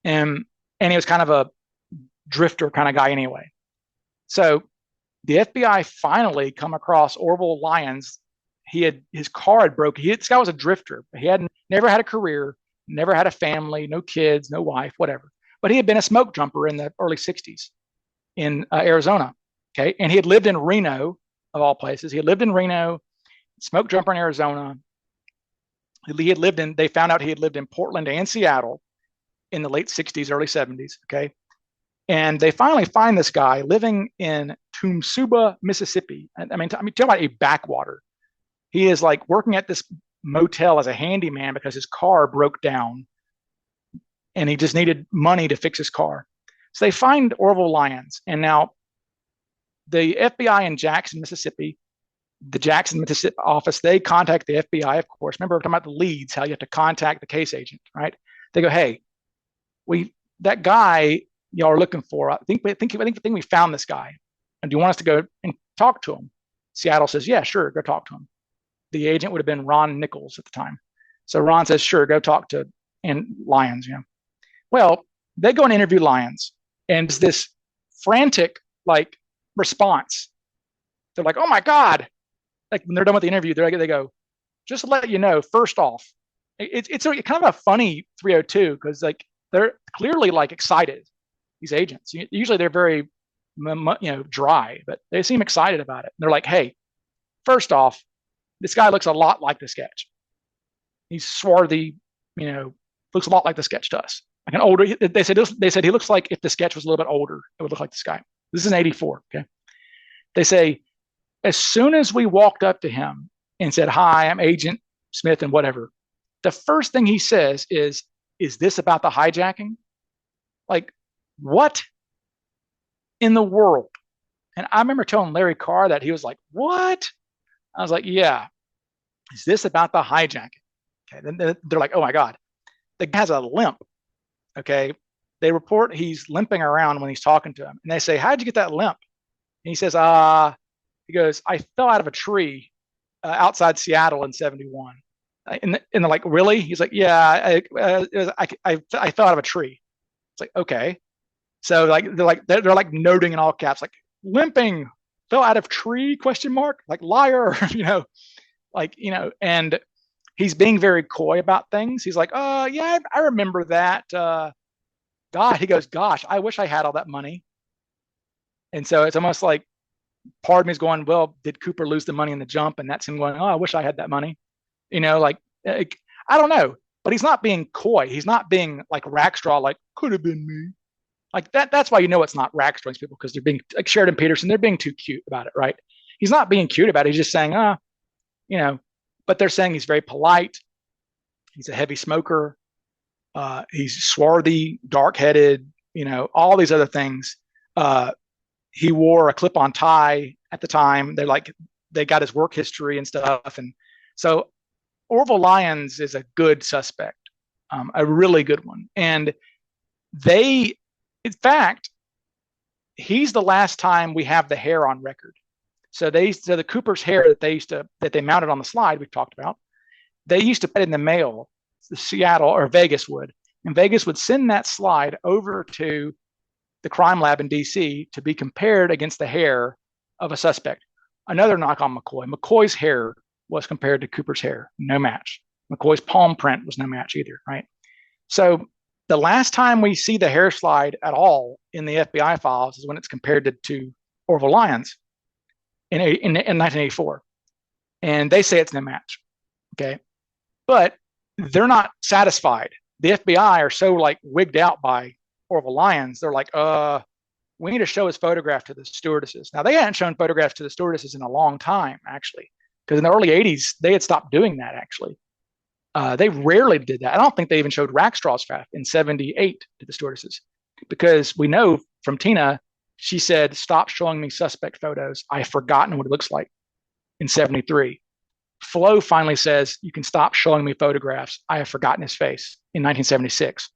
[SPEAKER 2] And he was kind of a drifter kind of guy anyway. So the FBI finally come across Orville Lyons. His car had broken. This guy was a drifter. He had never had a career, never had a family, no kids, no wife, whatever. But he had been a smoke jumper in the early 60s in Arizona. Okay. And he had lived in Reno, of all places. He had lived in Reno, smoke jumper in Arizona. They found out he had lived in Portland and Seattle in the late 60s, early 70s. Okay. And they finally find this guy living in Tumsuba, Mississippi. I mean, talk about a backwater. He is like working at this motel as a handyman because his car broke down and he just needed money to fix his car. So they find Orville Lyons. And now the FBI in Jackson, Mississippi, the Jackson, Mississippi office, they contact the FBI, of course. Remember, we're talking about the leads, how you have to contact the case agent, right? They go, hey, that guy y'all are looking for, I think we found this guy. And do you want us to go and talk to him? Seattle says, yeah, sure, go talk to him. The agent would have been Ron Nichols at the time. So Ron says, sure, go talk to Lyons. Well, they go and interview Lyons, and it's this frantic response. They're like, oh my God. Like, when they're done with the interview, they go, just to let you know, first off, it's kind of a funny 302 because they're clearly excited. These agents, usually they're very dry, but they seem excited about it. And they're like, hey, first off, this guy looks a lot like the sketch. He's swarthy, looks a lot like the sketch to us. Like an older, they said he looks like if the sketch was a little bit older, it would look like this guy. This is in 84. Okay. They say, as soon as we walked up to him and said, hi, I'm Agent Smith and whatever, the first thing he says is this about the hijacking? Like, what in the world? And I remember telling Larry Carr that. He was like, what? I was like, yeah. Is this about the hijacking? Okay. Then they're like, oh my God. The guy has a limp. Okay. They report he's limping around when he's talking to him. And they say, how'd you get that limp? And he says, he goes, I fell out of a tree outside Seattle in 71. And they're like, really? He's like, yeah, I fell out of a tree. It's like, okay. So they're noting in all caps, like, limping, fell out of tree, ? Like, liar, and he's being very coy about things. He's like, yeah, I remember that. God, he goes, gosh, I wish I had all that money. And so it's almost like part of me is going, well, did Cooper lose the money in the jump? And that's him going, oh, I wish I had that money. I don't know, but he's not being coy. He's not being like Rackstraw, like, could have been me. Like that. That's why it's not Rackstraw, these people, because they're being like Sheridan Peterson. They're being too cute about it, right? He's not being cute about it. He's just saying, but they're saying he's very polite. He's a heavy smoker. He's swarthy, dark-headed, all these other things. He wore a clip-on tie at the time. They got his work history and stuff. And so Orville Lyons is a good suspect, a really good one. And in fact, he's the last time we have the hair on record. So the Cooper's hair that they mounted on the slide we've talked about, they used to put in the mail, Seattle or Vegas would, and Vegas would send that slide over to the crime lab in DC to be compared against the hair of a suspect. Another knock on McCoy. McCoy's hair was compared to Cooper's hair, no match. McCoy's palm print was no match either, right? So the last time we see the hair slide at all in the FBI files is when it's compared to Orville Lyons in 1984. And they say it's no match, okay? But they're not satisfied. The FBI are so wigged out by Orville Lyons. They're like, we need to show his photograph to the stewardesses. Now, they hadn't shown photographs to the stewardesses in a long time, actually, because in the early 80s, they had stopped doing that, actually. They rarely did that. I don't think they even showed Rackstraw's photograph in 78 to the stewardesses, because we know from Tina, she said, stop showing me suspect photos. I've forgotten what it looks like in 73. Flo finally says, you can stop showing me photographs. I have forgotten his face in 1976.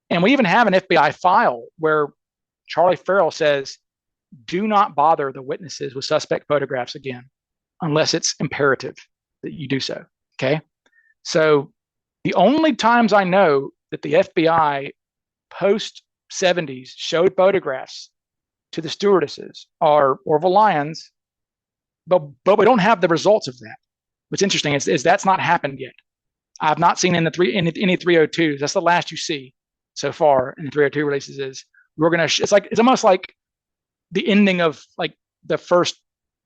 [SPEAKER 2] And we even have an FBI file where Charlie Farrell says, do not bother the witnesses with suspect photographs again, unless it's imperative that you do so. Okay. So the only times I know that the FBI post 70s showed photographs to the stewardesses are Orville Lyons, but we don't have the results of that. What's interesting is that's not happened yet. I've not seen in any 302s. That's the last you see so far in the 302 releases. Is we're gonna. It's almost like the ending of like the first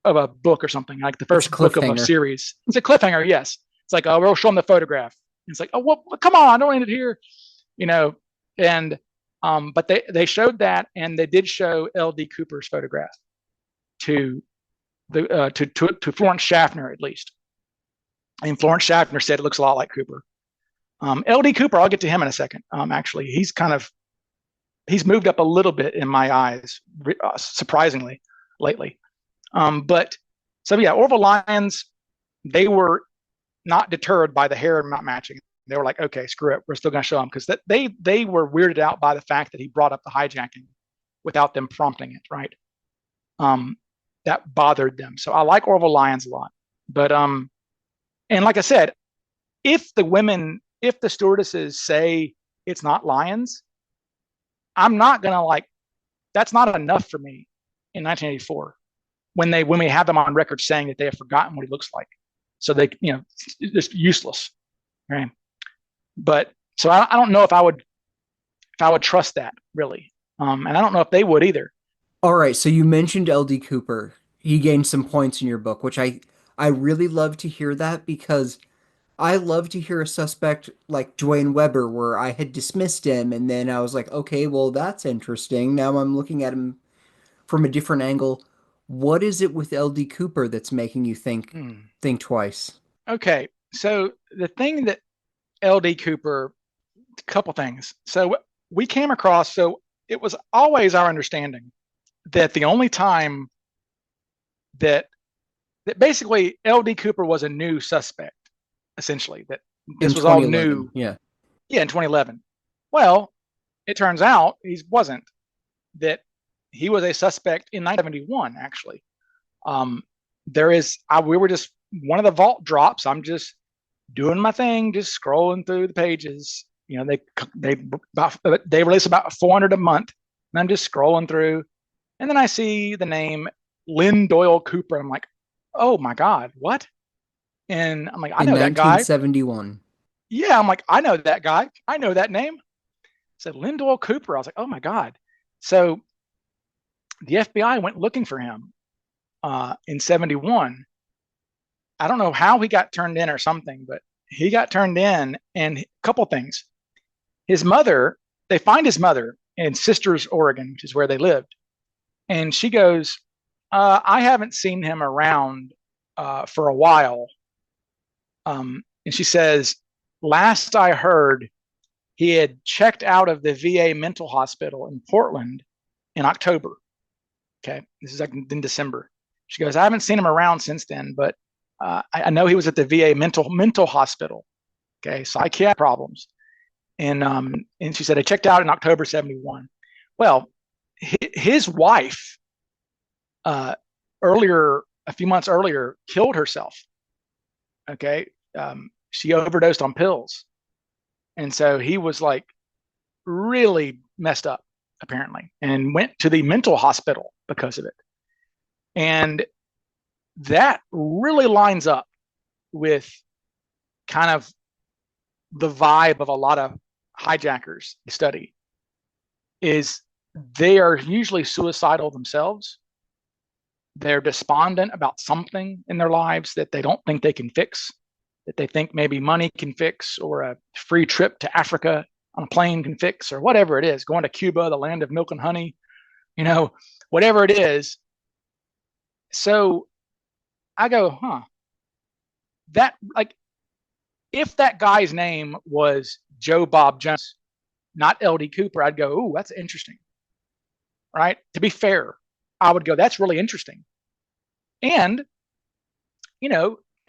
[SPEAKER 2] of a book or something, like the first book of a series. It's a cliffhanger. Yes, it's like, oh, we'll show them the photograph. And it's like, oh, well, come on, I don't need it here, And but they showed that, and they did show L.D. Cooper's photograph to Florence Schaffner at least. And Florence Schaffner said it looks a lot like Cooper. L.D. Cooper, I'll get to him in a second. Actually, he's moved up a little bit in my eyes, surprisingly, lately. But Orville Lyons, they were not deterred by the hair not matching. They were like, okay, screw it, we're still going to show him, because they were weirded out by the fact that he brought up the hijacking without them prompting it, right? That bothered them. So I like Orville Lyons a lot, but and like I said, if the stewardesses say it's not Lyons, I'm not gonna that's not enough for me in 1984 when we have them on record saying that they have forgotten what he looks like. So they, just useless, right? But so I don't know if I would trust that really, and I don't know if they would either.
[SPEAKER 3] All right, so you mentioned L.D. Cooper. He gained some points in your book, which I really love to hear that, because I love to hear a suspect like Dwayne Weber where I had dismissed him and then I was like, okay, well, that's interesting. Now I'm looking at him from a different angle. What is it with L.D. Cooper that's making you think twice?
[SPEAKER 2] Okay, so the thing that L.D. Cooper, a couple things. So we came across, so it was always our understanding that the only time that basically L.D. Cooper was a new suspect, essentially, that this was all new.
[SPEAKER 3] Yeah,
[SPEAKER 2] in 2011. Well, it turns out he wasn't. That he was a suspect in 1971, actually. We were just one of the vault drops. I'm just doing my thing, just scrolling through the pages. They release about 400 a month, and I'm just scrolling through, and then I see the name Lynn Doyle Cooper. I'm like, oh my God, what? And I'm like, I know that guy.
[SPEAKER 3] 1971.
[SPEAKER 2] Yeah, I'm like, I know that guy. I know that name. I said, Lynn Doyle Cooper. I was like, oh my God. So the FBI went looking for him in 71. I don't know how he got turned in or something, but he got turned in, and a couple things. His mother, they find his mother in Sisters, Oregon, which is where they lived. And she goes, I haven't seen him around for a while. And she says, last I heard, he had checked out of the VA mental hospital in Portland in October. Okay, this is like in December. She goes, I haven't seen him around since then, but I know he was at the VA mental hospital. Okay, psychiatric problems. And she said, I checked out in October 71. Well, his wife, a few months earlier, killed herself. Okay, she overdosed on pills. And so he was like really messed up, apparently, and went to the mental hospital because of it. And that really lines up with kind of the vibe of a lot of hijackers study, is they are usually suicidal themselves. They're despondent about something in their lives that they don't think they can fix, that they think maybe money can fix, or a free trip to Africa on a plane can fix, or whatever it is, going to Cuba, the land of milk and honey, whatever it is. So I go, that, like, if that guy's name was Joe Bob Jones, not L.D. Cooper, I'd go, ooh, that's interesting, right? To be fair, I would go, that's really interesting. And,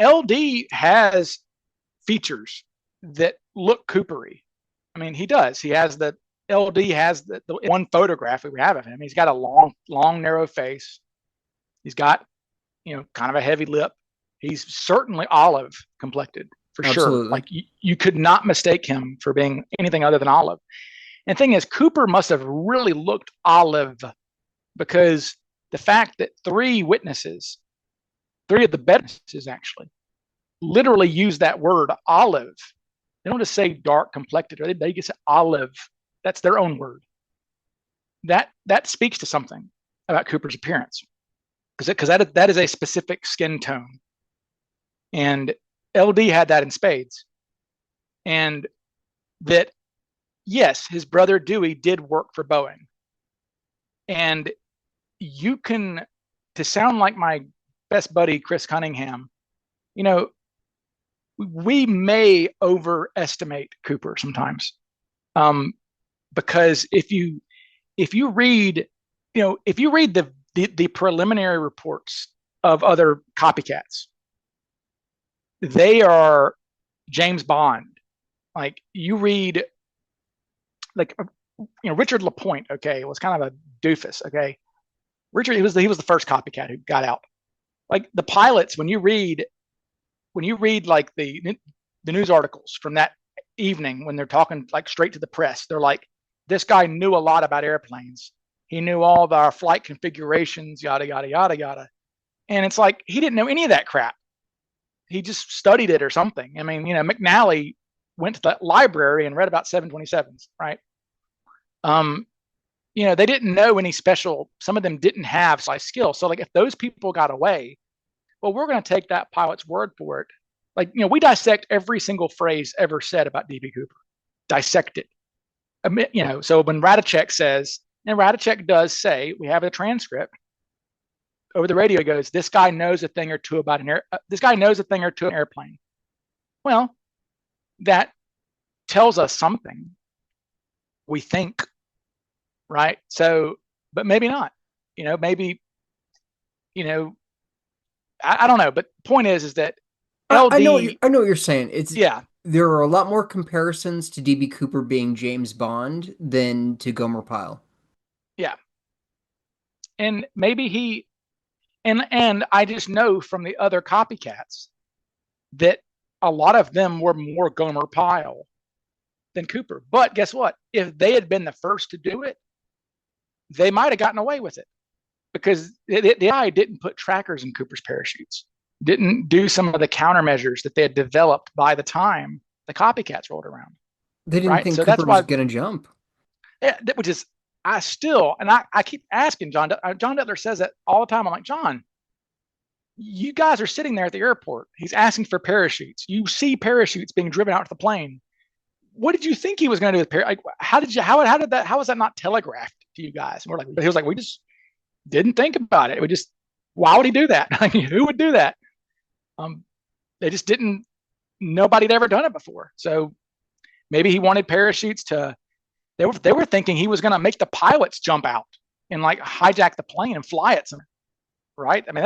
[SPEAKER 2] LD has features that look Coopery. I mean, he does. He has LD has the one photograph we have of him. He's got a long, narrow face. He's got, kind of a heavy lip. He's certainly olive complected for
[SPEAKER 3] Absolutely.
[SPEAKER 2] sure. Like you could not mistake him for being anything other than olive. And the thing is, Cooper must have really looked olive, because the fact that three of the witnesses actually literally use that word olive. They don't just say dark complected, or they just say olive. That's their own word. That speaks to something about Cooper's appearance, because that is a specific skin tone, and LD had that in spades. And that, yes, his brother Dewey did work for Boeing, and you can, to sound like my best buddy Chris Cunningham, we may overestimate Cooper sometimes, because if you read the preliminary reports of other copycats, they are James Bond. Like, you read, like, Richard LaPointe, okay, was kind of a doofus, okay. Richard, he was the first copycat who got out. Like, the pilots, when you read like the news articles from that evening, when they're talking like straight to the press, they're like, this guy knew a lot about airplanes. He knew all of our flight configurations, yada, yada, yada, yada. And it's like, he didn't know any of that crap. He just studied it or something. I mean, McNally went to the library and read about 727s, right? They didn't know any special, some of them didn't have size skill. So like, if those people got away, well, we're going to take that pilot's word for it. Like, we dissect every single phrase ever said about DB Cooper. Dissect it. So when Radicek says, and Radicek does say, we have a transcript over the radio, he goes, this guy knows a thing or two about this guy knows a thing or two about an airplane. Well, that tells us something, we think, right? So, but maybe not, maybe, I don't know, but point is that LD.
[SPEAKER 3] I know what you're saying.
[SPEAKER 2] Yeah.
[SPEAKER 3] There are a lot more comparisons to DB Cooper being James Bond than to Gomer Pyle.
[SPEAKER 2] Yeah. And maybe and I just know from the other copycats that a lot of them were more Gomer Pyle than Cooper. But guess what? If they had been the first to do it, they might have gotten away with it, because the guy didn't put trackers in Cooper's parachutes, didn't do some of the countermeasures that they had developed by the time the copycats rolled around.
[SPEAKER 3] They didn't think Cooper was going to jump.
[SPEAKER 2] Yeah, which is, I keep asking John Detler says that all the time. I'm like, John, you guys are sitting there at the airport. He's asking for parachutes. You see parachutes being driven out to the plane. What did you think he was going to do with parachutes? Like, how was that not telegraphed to you guys? And we're like, he was like, we just didn't think about it. Why would he do that? I mean, who would do that? They just didn't, nobody had ever done it before. So maybe he wanted parachutes they were thinking he was going to make the pilots jump out and like hijack the plane and fly it somewhere, right? I mean,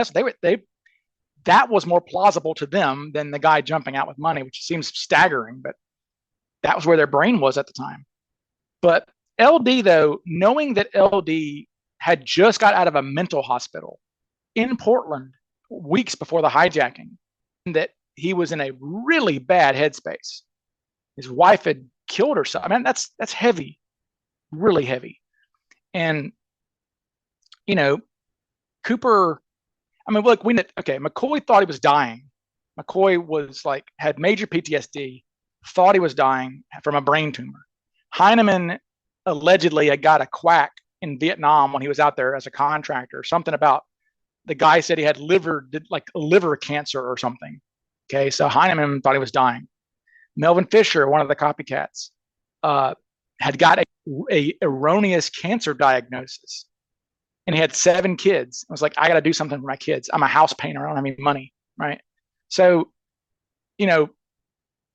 [SPEAKER 2] that was more plausible to them than the guy jumping out with money, which seems staggering, but that was where their brain was at the time. But LD, though, knowing that LD had just got out of a mental hospital in Portland weeks before the hijacking, and that he was in a really bad headspace. His wife had killed herself. I mean, that's heavy, really heavy. And, Cooper, I mean, look, McCoy thought he was dying. McCoy was like, had major PTSD, thought he was dying from a brain tumor. Heinemann allegedly had got a quack in Vietnam when he was out there as a contractor, something about the guy said he had liver cancer or something. Okay. So Heinemann thought he was dying. Melvin Fisher, one of the copycats, had got a erroneous cancer diagnosis, and he had 7 kids. I was like, I got to do something for my kids. I'm a house painter. I don't have any money. Right. So,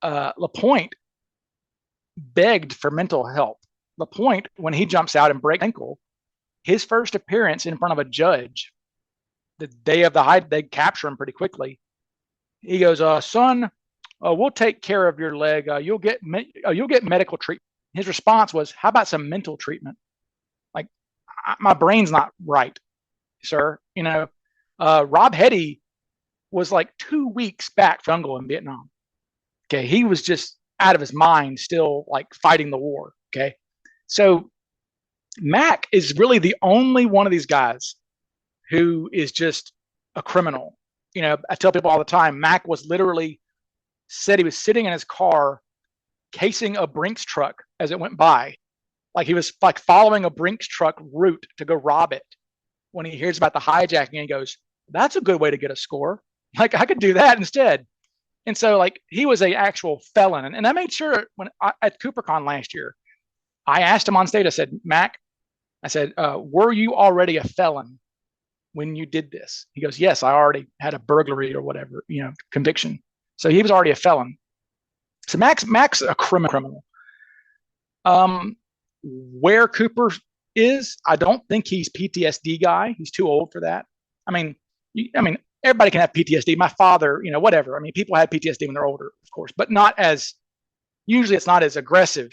[SPEAKER 2] LaPointe begged for mental help. LaPointe, when he jumps out and breaks ankle, his first appearance in front of a judge, the day of the hide, they capture him pretty quickly. He goes, son, we'll take care of your leg. You'll get medical treatment. His response was, how about some mental treatment? Like, my brain's not right, sir. Rob Hetty was like 2 weeks back from jungle in Vietnam. Okay. He was just out of his mind, still like fighting the war. Okay. So Mac is really the only one of these guys who is just a criminal. I tell people all the time, Mac was literally said he was sitting in his car casing a Brinks truck as it went by. Like he was like following a Brinks truck route to go rob it. When he hears about the hijacking, he goes, that's a good way to get a score. Like I could do that instead. And so like he was an actual felon. And I made sure at CooperCon last year, I asked him on stage, I said, Mac, were you already a felon when you did this? He goes, yes, I already had a burglary or whatever, conviction. So he was already a felon. So Mac's a criminal. Where Cooper is, I don't think he's PTSD guy. He's too old for that. I mean, everybody can have PTSD. My father, whatever. I mean, people have PTSD when they're older, of course, but usually it's not as aggressive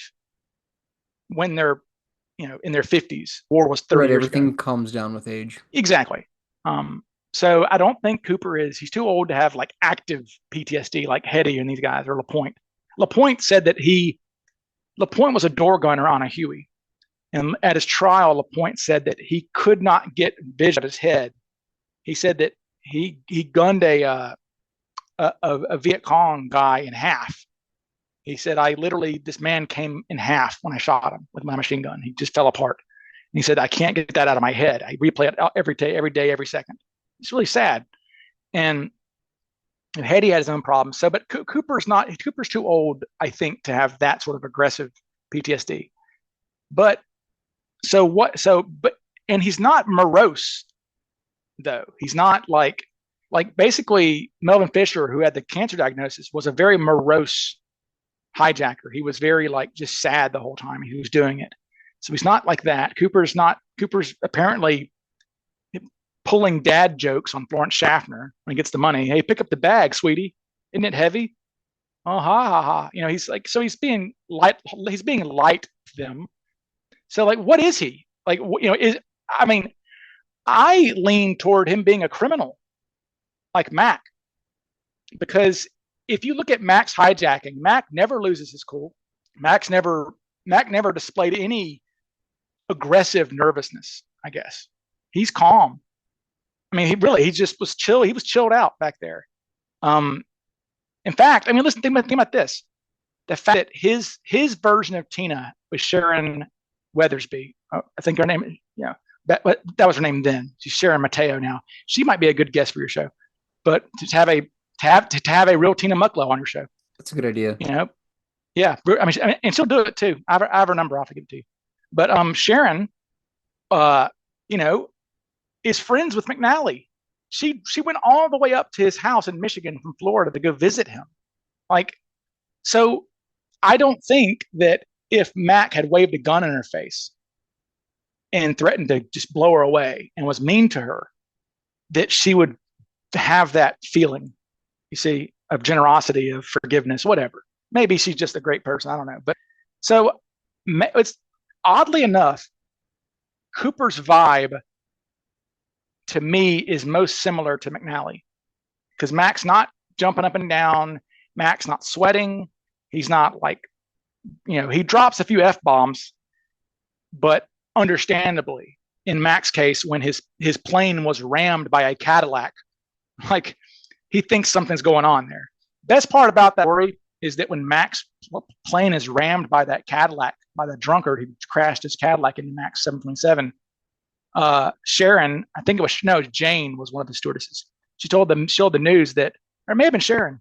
[SPEAKER 2] when they're, in their 50s. War was 30 years
[SPEAKER 3] everything
[SPEAKER 2] ago.
[SPEAKER 3] Calms down with age.
[SPEAKER 2] Exactly. So I don't think Cooper he's too old to have like active PTSD like Hetty and these guys or LaPointe. LaPointe said that LaPointe was a door gunner on a Huey. And at his trial, LaPointe said that he could not get vision of his head. He said that he gunned a Viet Cong guy in half. He said, this man came in half when I shot him with my machine gun. He just fell apart. And he said, I can't get that out of my head. I replay it every day, every second. It's really sad. And Hetty had his own problems. But Cooper's too old, I think, to have that sort of aggressive PTSD. And he's not morose, though. He's not like basically Melvin Fisher, who had the cancer diagnosis, was a very morose hijacker. He was very just sad the whole time he was doing it. So he's not like that. Cooper's apparently pulling dad jokes on Florence Schaffner when he gets the money. Hey, pick up the bag, sweetie. Isn't it heavy? Oh, ha, ha, ha. He's like, so he's being light to them. So what is he? I lean toward him being a criminal like Mac, because if you look at Mac's hijacking, Mac never loses his cool. Mac never displayed any aggressive nervousness, I guess. He's calm. I mean, he just was chill. He was chilled out back there. In fact, listen, think about this. The fact that his version of Tina was Sharon Weathersby. I think her name, that was her name then. She's Sharon Mateo now. She might be a good guest for your show. But to have a real Tina Mucklow on your show.
[SPEAKER 3] That's a good idea.
[SPEAKER 2] Yeah. And she'll do it too. I have her number. I'll give it to you. But Sharon, is friends with McNally. She went all the way up to his house in Michigan from Florida to go visit him. So I don't think that if Mac had waved a gun in her face and threatened to just blow her away and was mean to her, that she would have that feeling, you see, of generosity, of forgiveness, whatever. Maybe she's just a great person. I don't know. But so it's oddly enough, Cooper's vibe to me is most similar to McNally, because Mac's not jumping up and down. Mac's not sweating. He's not he drops a few F-bombs, but understandably, in Mac's case, when his plane was rammed by a Cadillac, he thinks something's going on there. Best part about that story is that when Mac's plane is rammed by that Cadillac, by the drunkard who crashed his Cadillac into Mac's 727, Sharon, I think Jane was one of the stewardesses. She told the news that, or it may have been Sharon,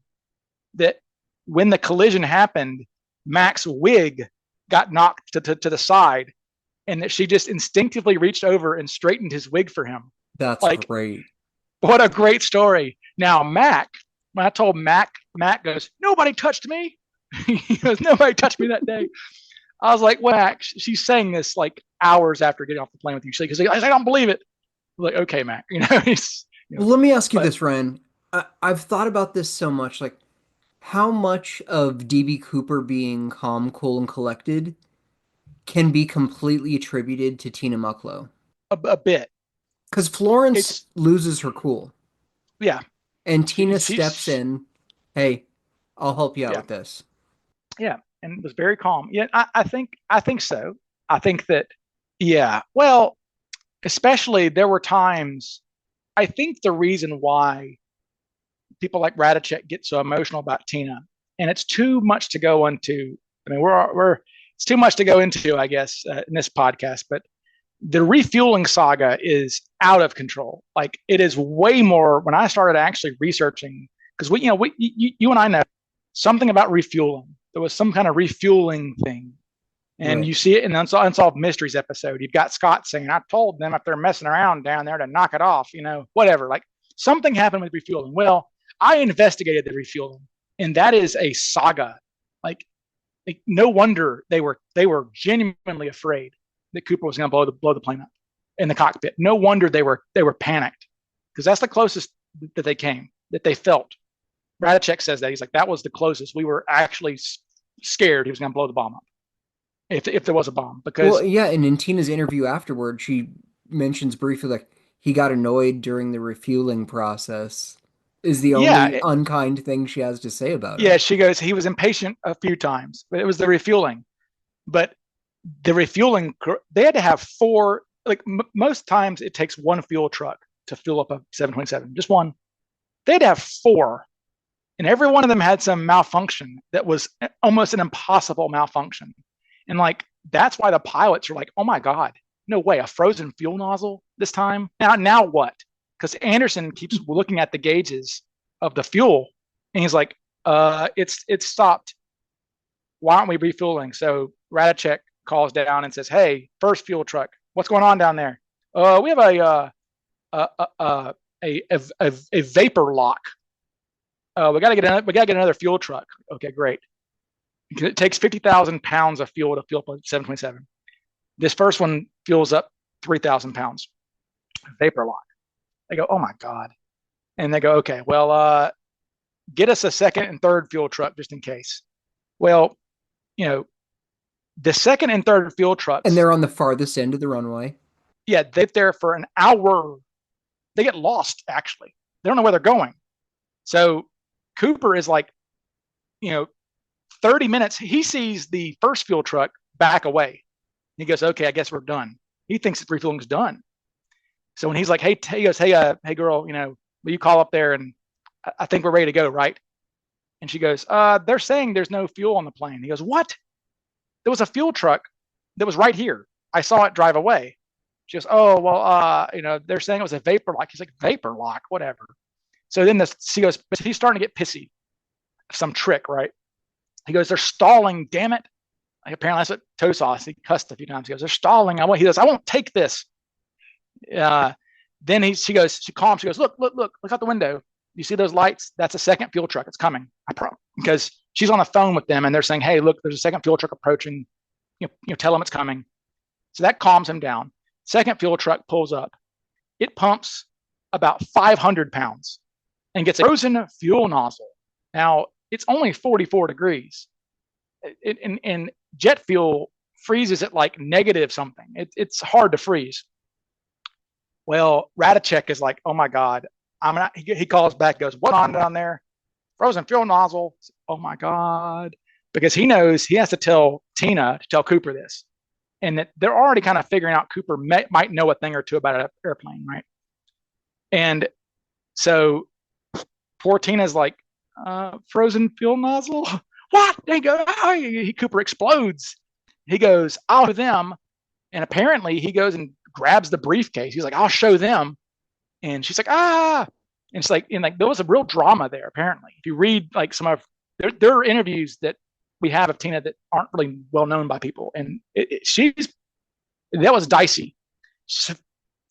[SPEAKER 2] that when the collision happened, Mac's wig got knocked to the side, and that she just instinctively reached over and straightened his wig for him.
[SPEAKER 3] That's great.
[SPEAKER 2] What a great story. Now, Mac, when I told Mac goes, nobody touched me. He goes, nobody touched me that day. I was like, well, Mac, she's saying this hours after getting off the plane with you. Because I don't believe it. I'm like, okay, Mac.
[SPEAKER 3] Well, let me ask you this, Ryan. I've thought about this so much. Like, how much of DB Cooper being calm, cool, and collected can be completely attributed to Tina Mucklow?
[SPEAKER 2] A bit.
[SPEAKER 3] Because Florence
[SPEAKER 2] It's
[SPEAKER 3] loses her cool,
[SPEAKER 2] yeah.
[SPEAKER 3] and Tina steps
[SPEAKER 2] She's
[SPEAKER 3] in. Hey, I'll help you out
[SPEAKER 2] yeah,
[SPEAKER 3] with this.
[SPEAKER 2] yeah, and was very calm. Yeah, I think so. I think that yeah. Well, especially there were times. I think the reason why people like Radicek get so emotional about Tina, and it's too much to go into. I mean, we're it's too much to go into, I guess, in this podcast. But the refueling saga is out of control. Like it is way more. When I started actually researching, because you and I know something about refueling. There was some kind of refueling thing, and
[SPEAKER 3] Right.
[SPEAKER 2] you see it in the Unsolved Mysteries episode. You've got Scott saying, "I told them if they're messing around down there to knock it off," whatever. Like something happened with refueling. Well, I investigated the refueling, and that is a saga. Like, no wonder they were genuinely afraid that Cooper was going to blow the plane up in the cockpit. No wonder they were panicked, because that's the closest that they came, that they felt. Radicek says that he's like, that was the closest. We were actually scared he was going to blow the bomb up, if there was a bomb,
[SPEAKER 3] Well,
[SPEAKER 2] because
[SPEAKER 3] yeah, and in Tina's interview afterward, she mentions briefly like he got annoyed during the refueling process. Is the only
[SPEAKER 2] yeah,
[SPEAKER 3] unkind thing she has to say about
[SPEAKER 2] yeah.
[SPEAKER 3] him.
[SPEAKER 2] She goes, he was impatient a few times, but it was the refueling. But the refueling, they had to have four. Like most times, it takes one fuel truck to fill up a 727, just one. They'd have four, and every one of them had some malfunction that was almost an impossible malfunction. And like that's why the pilots are like, "Oh my god, no way, a frozen fuel nozzle this time." Now what? Because Anderson keeps looking at the gauges of the fuel, and he's like, it's stopped. Why aren't we refueling?" So Radicek calls down and says, "Hey, first fuel truck, what's going on down there?" We have a a, a, a vapor lock. We got to get another fuel truck. Okay, great. It takes 50,000 pounds of fuel to fuel up a 727. This first one fuels up 3,000 pounds. Vapor lock. They go, "Oh my god!" And they go, "Okay, well, get us a second and third fuel truck just in case." Well, you know, the second and third fuel
[SPEAKER 3] And
[SPEAKER 2] trucks,
[SPEAKER 3] they're on the farthest end of the runway.
[SPEAKER 2] yeah, they're there for an hour. They get lost, actually. They don't know where they're going. So Cooper is like, you know, 30 minutes. He sees the first fuel truck back away. He goes, "Okay, I guess we're done." He thinks the refueling's done. So when he's like, "Hey," he goes, "Hey, girl, will you call up there, and I think we're ready to go, right?" And she goes, "They're saying there's no fuel on the plane." He goes, "What? There was a fuel truck that was right here. I saw it drive away." She goes, "Oh, well, they're saying it was a vapor lock." He's like, "Vapor lock, whatever." So then she goes, but he's starting to get pissy. Some trick, right? He goes, "They're stalling, damn it." Like, apparently that's what toe sauce. He cussed a few times. He goes, "They're stalling. He goes, "I won't take this." Uh, then she calms. She goes, look out the window. You see those lights? That's a second fuel truck. It's coming. I promise. Because she's on the phone with them, and they're saying, "Hey, look, there's a second fuel truck approaching. Tell them it's coming." So that calms him down. Second fuel truck pulls up. It pumps about 500 pounds and gets a frozen fuel nozzle. Now, it's only 44 degrees. And jet fuel freezes at like negative something. It's hard to freeze. Well, Radicek is like, "Oh my God." He calls back, goes, "What's on down there?" "Frozen fuel nozzle." "Oh my God." Because he knows he has to tell Tina to tell Cooper this. And that they're already kind of figuring out Cooper might know a thing or two about an airplane, right? And so poor Tina's like, "Frozen fuel nozzle?" "What?" They go, Cooper explodes. He goes, "I'll show them." And apparently he goes and grabs the briefcase. He's like, "I'll show them." And she's like, "Ah." And it's like, there was a real drama there, apparently. If you read like some of there are interviews that we have of Tina that aren't really well known by people. And that was dicey.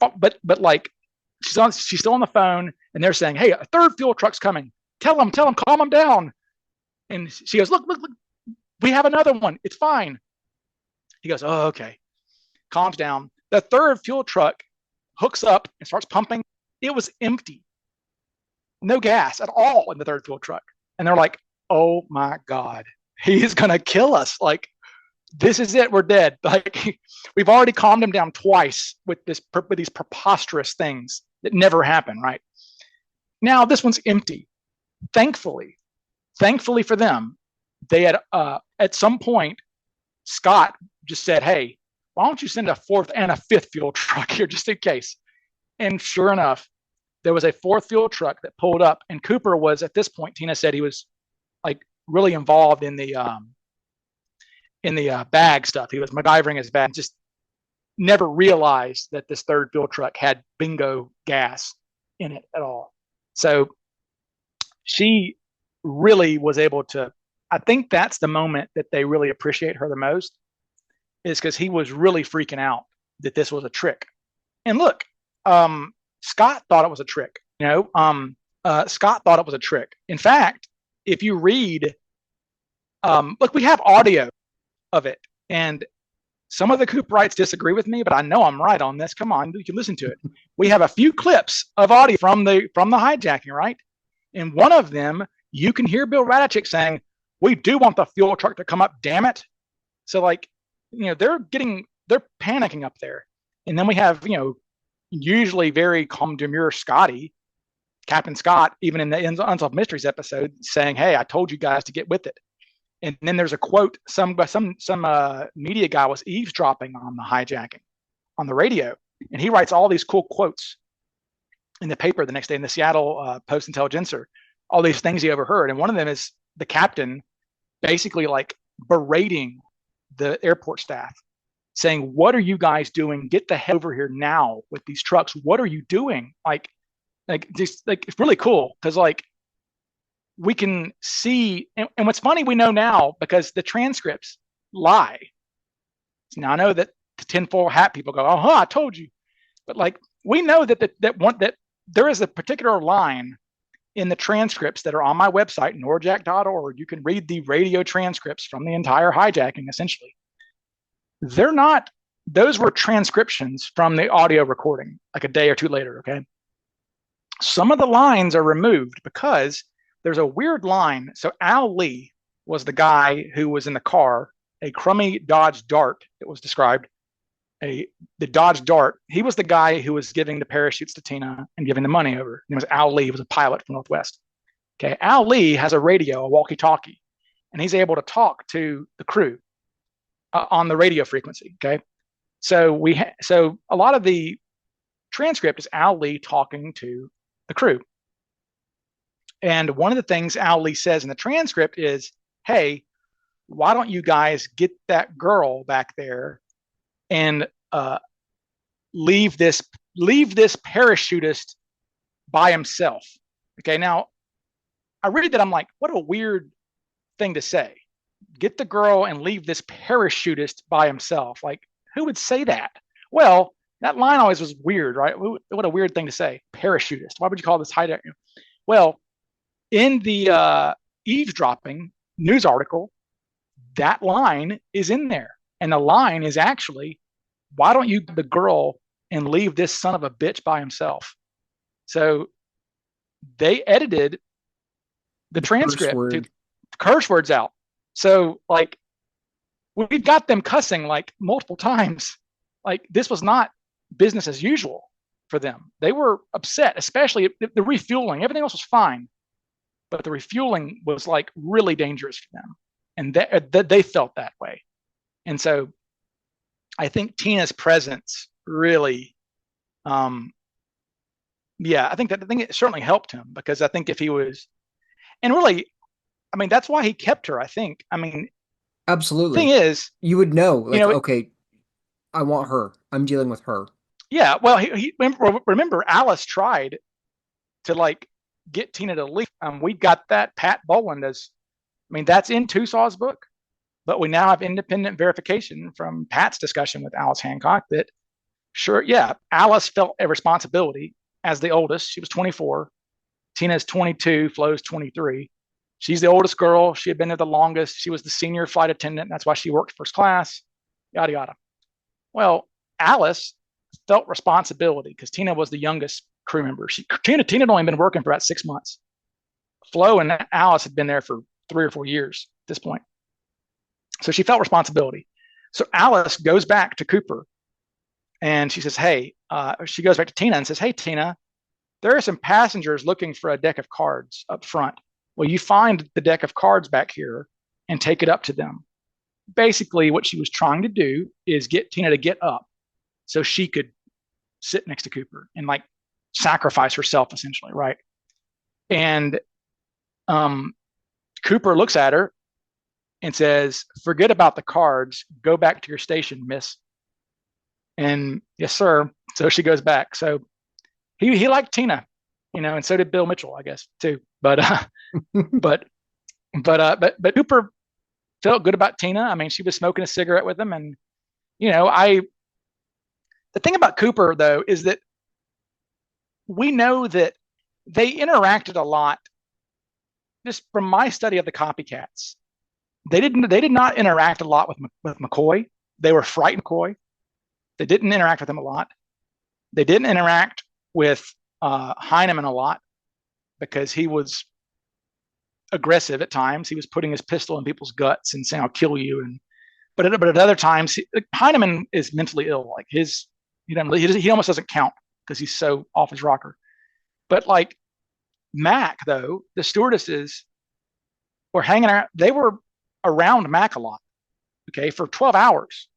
[SPEAKER 2] But like, she's still on the phone, and they're saying, "Hey, a third fuel truck's coming. Tell them, calm them down." And she goes, look, we have another one. It's fine." He goes, "Oh, okay." Calms down. The third fuel truck hooks up and starts pumping. It was empty. no gas at all in the third fuel truck. And they're like, oh my God, he's going to kill us. Like, this is it. We're dead. Like, we've already calmed him down twice with these preposterous things that never happen, right? Now this one's empty. Thankfully for them, they had at some point, Scott just said, hey, why don't you send a fourth and a fifth fuel truck here just in case? And sure enough, there was a fourth fuel truck that pulled up, and Cooper was, at this point, Tina said he was like really involved in the bag stuff. He was MacGyvering his bag, just never realized that this third fuel truck had bingo gas in it at all. So she really was able to, I think that's the moment that they really appreciate her the most, is because he was really freaking out that this was a trick. And look, Scott thought it was a trick. Scott thought it was a trick. In fact, if you read, look, we have audio of it, and some of the Cooperites disagree with me, but I know I'm right on this. Come on, you can listen to it. We have a few clips of audio from the hijacking, right? And one of them, you can hear Bill Radachik saying, "We do want the fuel truck to come up, damn it." So like, they're panicking up there. And then we have, usually very calm, demure Captain Scott, even in the Unsolved Mysteries episode, saying, "Hey, I told you guys to get with it." And then there's a quote, some media guy was eavesdropping on the hijacking on the radio, and he writes all these cool quotes in the paper the next day in the Seattle Post-Intelligencer, all these things he overheard. And one of them is the captain basically like berating the airport staff, saying, "What are you guys doing? Get the hell over here now with these trucks. What are you doing?" Like just like, it's really cool because like we can see, and what's funny, we know now because the transcripts lie. Now I know that the tinfoil hat people go, "Oh, I told you," but like we know that there is a particular line in the transcripts that are on my website, norjack.org. You can read the radio transcripts from the entire hijacking, essentially. Those were transcriptions from the audio recording, like a day or two later, okay? Some of the lines are removed because there's a weird line. So Al Lee was the guy who was in the car, a crummy Dodge Dart, it was described, the Dodge Dart. He was the guy who was giving the parachutes to Tina and giving the money over. It was Al Lee. He was a pilot from Northwest. Okay, Al Lee has a radio, a walkie-talkie, and he's able to talk to the crew on the radio frequency. Okay, so so a lot of the transcript is Al Lee talking to the crew. And one of the things Al Lee says in the transcript is, "Hey, why don't you guys get that girl back there and leave this parachutist by himself?" Okay, now I read that, I'm like, what a weird thing to say. Get the girl and leave this parachutist by himself. Like, who would say that? Well, that line always was weird, right? What a weird thing to say. Parachutist. Why would you call this hijacking? Well, in the eavesdropping news article, that line is in there. And the line is actually, "Why don't you get the girl and leave this son of a bitch by himself?" So they edited the transcript to curse words out. So like we've got them cussing like multiple times. Like this was not business as usual for them. They were upset, especially the refueling. Everything else was fine, but the refueling was like really dangerous for them, and they felt that way. And so I think Tina's presence really, I think it certainly helped him, because I think if he was, and really, I mean, that's why he kept her. I think. I mean,
[SPEAKER 3] absolutely.
[SPEAKER 2] Thing is,
[SPEAKER 3] you would know, like, okay, I want her. I'm dealing with her.
[SPEAKER 2] Yeah. Well, remember Alice tried to like get Tina to leave. We got that Pat Boland that's in Tusaw's book, but we now have independent verification from Pat's discussion with Alice Hancock that sure, yeah, Alice felt a responsibility as the oldest. She was 24. Tina's 22, Flo's 23. She's the oldest girl. She had been there the longest. She was the senior flight attendant. That's why she worked first class, yada, yada. Well, Alice felt responsibility because Tina was the youngest crew members. Tina had only been working for about 6 months. Flo and Alice had been there for 3 or 4 years at this point. So she felt responsibility. So Alice goes back to Cooper and she says, hey, she goes back to Tina and says, hey, Tina, there are some passengers looking for a deck of cards up front. Well, you find the deck of cards back here and take it up to them. Basically, what she was trying to do is get Tina to get up so she could sit next to Cooper and like sacrifice herself, essentially, right? And Cooper looks at her and says, forget about the cards. Go back to your station, miss. And yes, sir. So she goes back. So he liked Tina, and so did Bill Mitchell, I guess, too. But Cooper felt good about Tina. I mean, she was smoking a cigarette with him. And, the thing about Cooper, though, is that we know that they interacted a lot. Just from my study of the copycats, they did not interact a lot with McCoy. They were frightened of McCoy. They didn't interact with him a lot. They didn't interact with Heineman a lot because he was aggressive at times. He was putting his pistol in people's guts and saying, "I'll kill you." But at other times, Heineman is mentally ill. Like he almost doesn't count because he's so off his rocker. But like Mac, though, the stewardesses were hanging around. They were around Mac a lot. Okay, for 12 hours.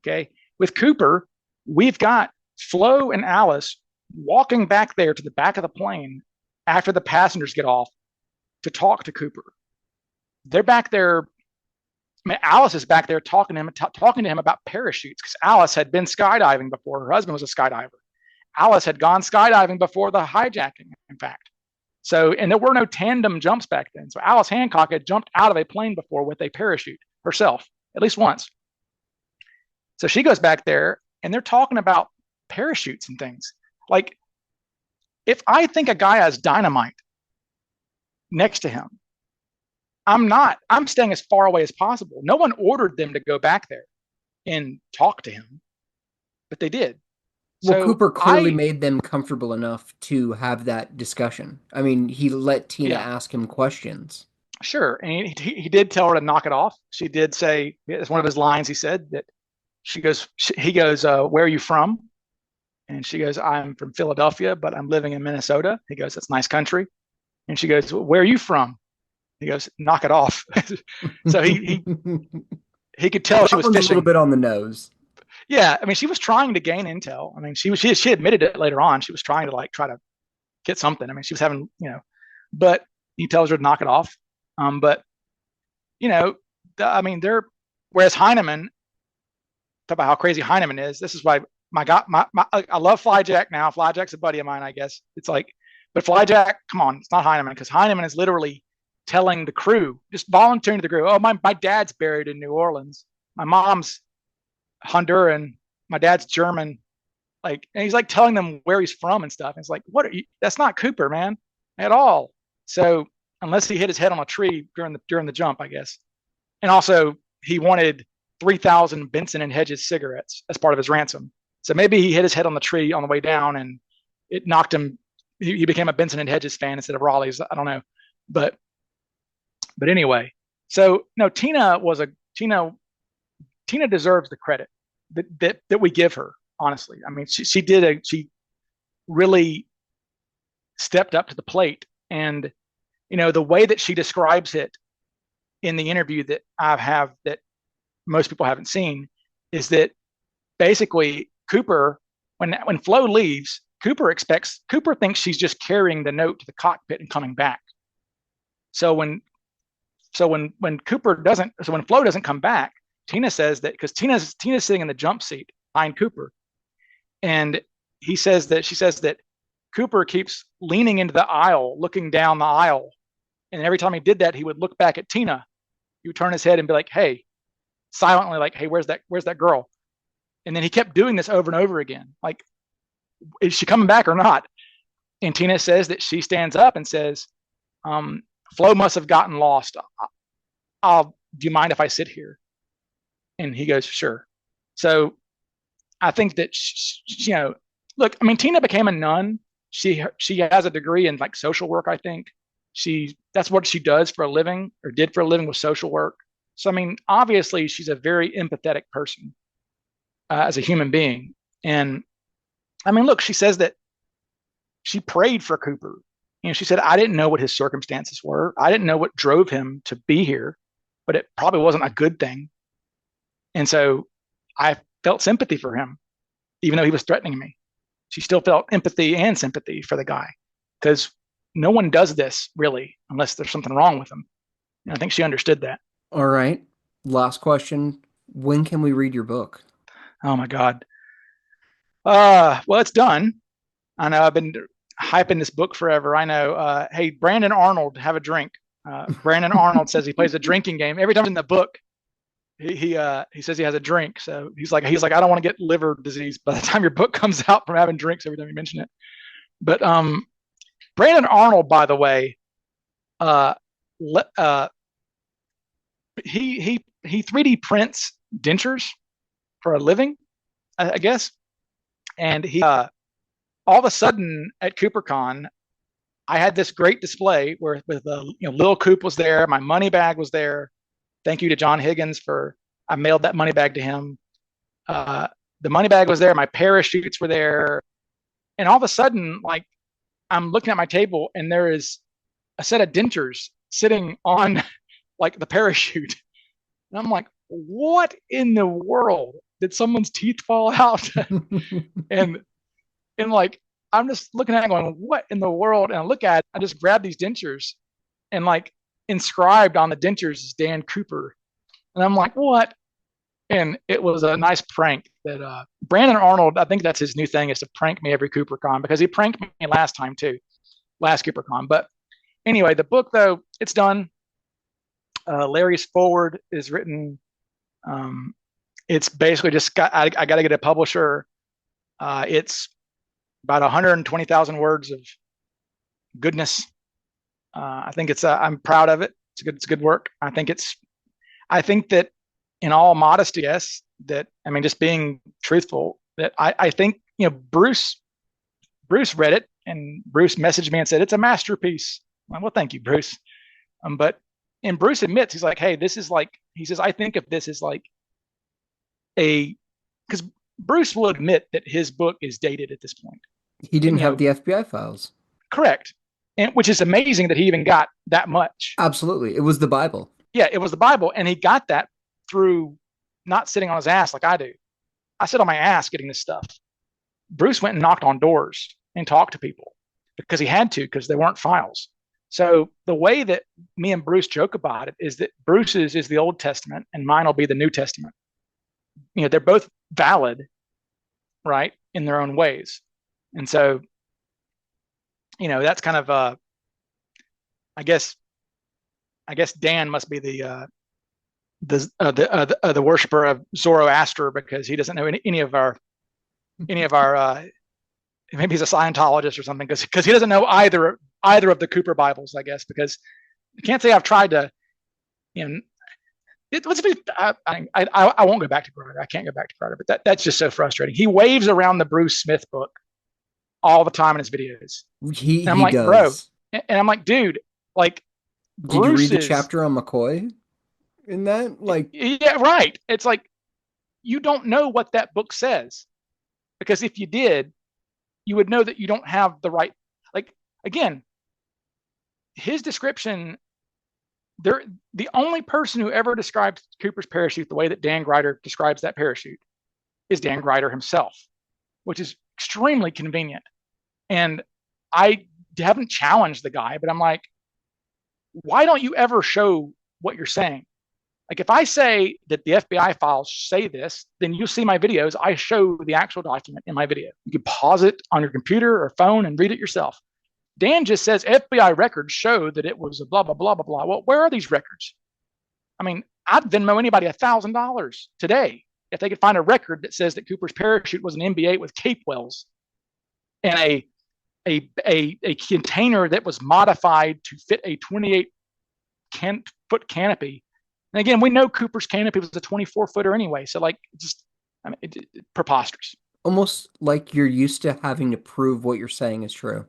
[SPEAKER 2] Okay, with Cooper, we've got Flo and Alice walking back there to the back of the plane after the passengers get off to talk to Cooper. They're back there. I mean, Alice is back there talking to him about parachutes because Alice had been skydiving before. Her husband was a skydiver. Alice had gone skydiving before the hijacking, in fact. So, and there were no tandem jumps back then. So Alice Hancock had jumped out of a plane before with a parachute herself, at least once. So she goes back there and they're talking about parachutes and things. Like, if I think a guy has dynamite next to him, I'm staying as far away as possible. No one ordered them to go back there and talk to him, but they did.
[SPEAKER 3] Well, so Cooper clearly made them comfortable enough to have that discussion. I mean, he let Tina ask him questions.
[SPEAKER 2] Sure. And he did tell her to knock it off. She did say, it's one of his lines, he said that he goes, where are you from? And she goes, I'm from Philadelphia, but I'm living in Minnesota. He goes, that's a nice country. And she goes, where are you from? He goes, knock it off. So he could tell she was fishing.
[SPEAKER 3] A little bit on the nose.
[SPEAKER 2] Yeah, I mean, she was trying to gain intel. I mean, she admitted it later on. She was trying to try to get something. I mean, she was having, but he tells her to knock it off. But whereas Heineman, talk about how crazy Heineman is. This is why I love Flyjack now. Flyjack's a buddy of mine, I guess. It's like, but Flyjack, come on, it's not Heineman because Heineman is literally telling the crew, just volunteering to the crew. Oh, my dad's buried in New Orleans. My mom's Honduran, my dad's German, and he's telling them where he's from and stuff. And it's like, what are you? That's not Cooper, man, at all. So unless he hit his head on a tree during the jump, I guess. And also he wanted 3,000 Benson and Hedges cigarettes as part of his ransom. So maybe he hit his head on the tree on the way down and it knocked him. He became a Benson and Hedges fan instead of Raleigh's. I don't know, but anyway. So no, Tina deserves the credit that we give her, honestly. I mean, she really stepped up to the plate. And, the way that she describes it in the interview that I have that most people haven't seen is that basically Cooper, when Flo leaves, Cooper thinks she's just carrying the note to the cockpit and coming back. So when Flo doesn't come back, Tina says that because Tina's sitting in the jump seat behind Cooper, and she says that Cooper keeps leaning into the aisle, looking down the aisle, and every time he did that, he would look back at Tina. He would turn his head and be like, "Hey," silently, like, "Hey, where's that girl?" And then he kept doing this over and over again, like, "Is she coming back or not?" And Tina says that she stands up and says, "Flo must have gotten lost. Do you mind if I sit here?" And he goes, "Sure." So I think that, look, I mean, Tina became a nun. She has a degree in like social work, I think. That's what she does for a living, or did for a living, with social work. So I mean, obviously, she's a very empathetic person as a human being. And I mean, look, she says that she prayed for Cooper. She said, I didn't know what his circumstances were. I didn't know what drove him to be here, but it probably wasn't a good thing. And so I felt sympathy for him, even though he was threatening me. She still felt empathy and sympathy for the guy, because no one does this really unless there's something wrong with them. And I think she understood that.
[SPEAKER 3] All right. Last question. When can we read your book?
[SPEAKER 2] Oh my God. Well, it's done. I know I've been hyping this book forever. I know. Hey, Brandon Arnold, have a drink. Brandon Arnold says he plays a drinking game every time in the book. He says he has a drink. So he's like, I don't want to get liver disease by the time your book comes out from having drinks every time you mention it. But Brandon Arnold, by the way, he 3D prints dentures for a living, I guess. And he all of a sudden at CooperCon, I had this great display where with Lil Coop was there, my money bag was there. Thank you to John Higgins I mailed that money bag to him. The money bag was there, my parachutes were there, and all of a sudden, like, I'm looking at my table and there is a set of dentures sitting on like the parachute, and I'm like, what in the world? Did someone's teeth fall out? and like, I'm just looking at it going, what in the world? And I just grabbed these dentures, and like inscribed on the dentures is Dan Cooper. And I'm like, what? And it was a nice prank that Brandon Arnold, I think that's his new thing, is to prank me every CooperCon, because he pranked me last time too, last CooperCon. But anyway, the book though, it's done. Larry's forward is written. It's basically just I got to get a publisher. It's about 120,000 words of goodness. I think I'm proud of it. It's good work. I think that, in all modesty, yes, that, I mean, just being truthful, that I think, Bruce read it, and Bruce messaged me and said, it's a masterpiece. I'm like, well, thank you, Bruce. And Bruce admits, he's like, hey, this is like, he says, I think of this as like because Bruce will admit that his book is dated at this point.
[SPEAKER 3] He didn't have the FBI files.
[SPEAKER 2] Correct. And which is amazing that he even got that much.
[SPEAKER 3] Absolutely. It was the Bible.
[SPEAKER 2] Yeah, it was the Bible. And he got that through not sitting on his ass like I do. I sit on my ass getting this stuff. Bruce went and knocked on doors and talked to people because he had to, because there weren't files. So the way that me and Bruce joke about it is that Bruce's is the Old Testament and mine will be the New Testament. They're both valid, right, in their own ways. And so, that's kind of I guess Dan must be the worshiper of Zoroaster, because he doesn't know any of our maybe he's a Scientologist or something, because he doesn't know either of the Cooper Bibles, I guess, because I can't say I've tried to, I won't go back to Carter. I can't go back to Carter, but that's just so frustrating. He waves around the Bruce Smith book all the time in his videos.
[SPEAKER 3] He
[SPEAKER 2] like,
[SPEAKER 3] does.
[SPEAKER 2] Bro, and I'm like, dude, like,
[SPEAKER 3] did you read the chapter on McCoy in that? Like,
[SPEAKER 2] yeah, right. It's like, you don't know what that book says, because if you did, you would know that you don't have the right, like, again, his description, the only person who ever describes Cooper's parachute the way that Dan Greider describes that parachute is Dan Greider himself, which is extremely convenient. And I haven't challenged the guy, but I'm like, why don't you ever show what you're saying? Like, if I say that the FBI files say this, then you'll see my videos. I show the actual document in my video. You can pause it on your computer or phone and read it yourself. Dan just says FBI records show that it was a blah, blah, blah, blah, blah. Well, where are these records? I mean, I'd Venmo anybody $1,000 today if they could find a record that says that Cooper's parachute was an MB-8 with cape wells and a container that was modified to fit a 28-foot canopy. And again, we know Cooper's canopy was a 24-footer anyway. So, like, just, I mean, preposterous.
[SPEAKER 3] almost like you're used to having to prove what you're saying is true.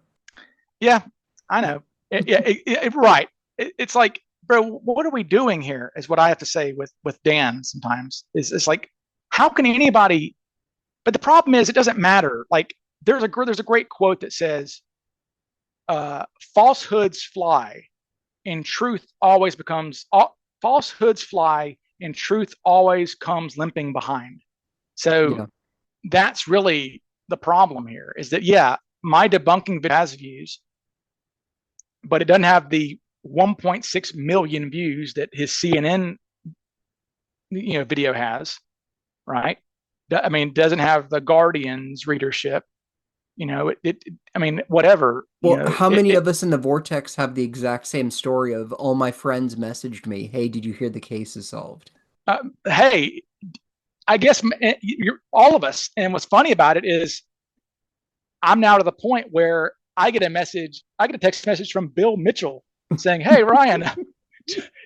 [SPEAKER 2] Yeah, I know. Right. It's like, bro, what are we doing here? Is what I have to say with Dan sometimes. Is it's like, how can anybody? But the problem is, it doesn't matter. Like, there's a great quote that says, "Falsehoods fly, and truth always becomes falsehoods fly, and truth always comes limping behind." So
[SPEAKER 3] Yeah.
[SPEAKER 2] that's really the problem here. Is that, yeah, my debunking video has views, but it doesn't have the 1.6 million views that his CNN video has, right? I mean, doesn't have the Guardian's readership. I mean, whatever.
[SPEAKER 3] Well, how many of us in the Vortex have the exact same story of all my friends messaged me, "Hey, did you hear the case is solved?"
[SPEAKER 2] Hey, I guess all of us. And what's funny about it is, I'm now to the point where I get a text message from Bill Mitchell saying, "Hey, Ryan,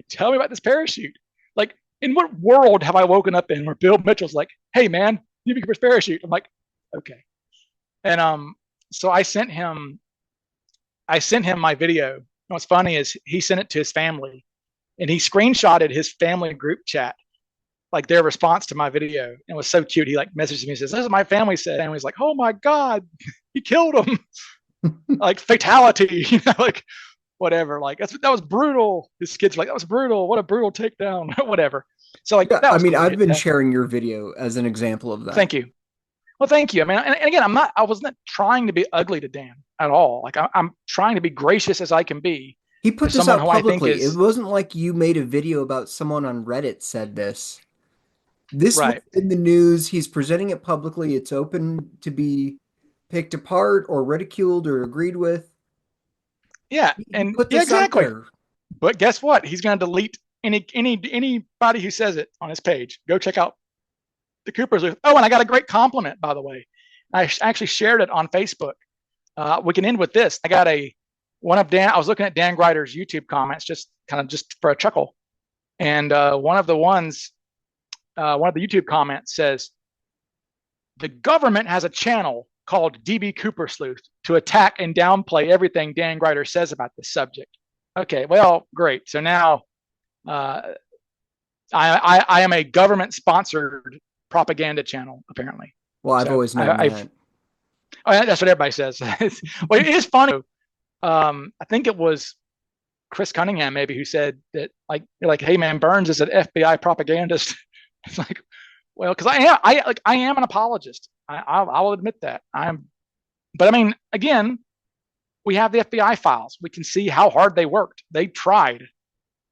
[SPEAKER 2] tell me about this parachute." Like, in what world have I woken up in where Bill Mitchell's like, "Hey, man, you need a parachute?" I'm like, okay. And so I sent him my video. And what's funny is he sent it to his family, and he screenshotted his family group chat, like their response to my video. And it was so cute. He like messaged me and says, "This is what my family said." And he's like, "Oh my God, he killed him." Like, fatality, like, whatever. Like, that was brutal. His kids were like, "That was brutal. What a brutal takedown." Whatever. So, like,
[SPEAKER 3] Yeah,
[SPEAKER 2] that
[SPEAKER 3] I
[SPEAKER 2] was
[SPEAKER 3] mean,
[SPEAKER 2] cool.
[SPEAKER 3] I've been sharing your video as an example of that.
[SPEAKER 2] Thank you. Well, thank you. I mean, and again, I wasn't trying to be ugly to Dan at all. Like, I'm trying to be gracious as I can be
[SPEAKER 3] He
[SPEAKER 2] to
[SPEAKER 3] put this
[SPEAKER 2] someone
[SPEAKER 3] out
[SPEAKER 2] who I think
[SPEAKER 3] publicly. It
[SPEAKER 2] is
[SPEAKER 3] wasn't like you made a video about someone on Reddit said this. This was
[SPEAKER 2] right.
[SPEAKER 3] in the news. He's presenting it publicly. It's open to be picked apart or ridiculed or agreed with.
[SPEAKER 2] Yeah,
[SPEAKER 3] He
[SPEAKER 2] and
[SPEAKER 3] put
[SPEAKER 2] yeah,
[SPEAKER 3] this out
[SPEAKER 2] exactly.
[SPEAKER 3] there.
[SPEAKER 2] But guess what? He's going to delete anybody who says it on his page. Go check out the Coopers. Oh, and I got a great compliment, by the way. I actually shared it on Facebook. We can end with this. I got one of Dan. I was looking at Dan Greider's YouTube comments, just for a chuckle, and one of the YouTube comments says, "The government has a channel called DB Cooper Sleuth to attack and downplay everything Dan Greider says about this subject." Okay, well, great. So now I am a government-sponsored propaganda channel, apparently.
[SPEAKER 3] Well, I've
[SPEAKER 2] So
[SPEAKER 3] always known that.
[SPEAKER 2] that's what everybody says. Well, it is funny. I think it was Chris Cunningham maybe who said that, like, you're like, "Hey man, Burns is an FBI propagandist." It's like, well, because I am an apologist. I'll admit that but I mean, again, we have the FBI files. We can see how hard they worked. They tried.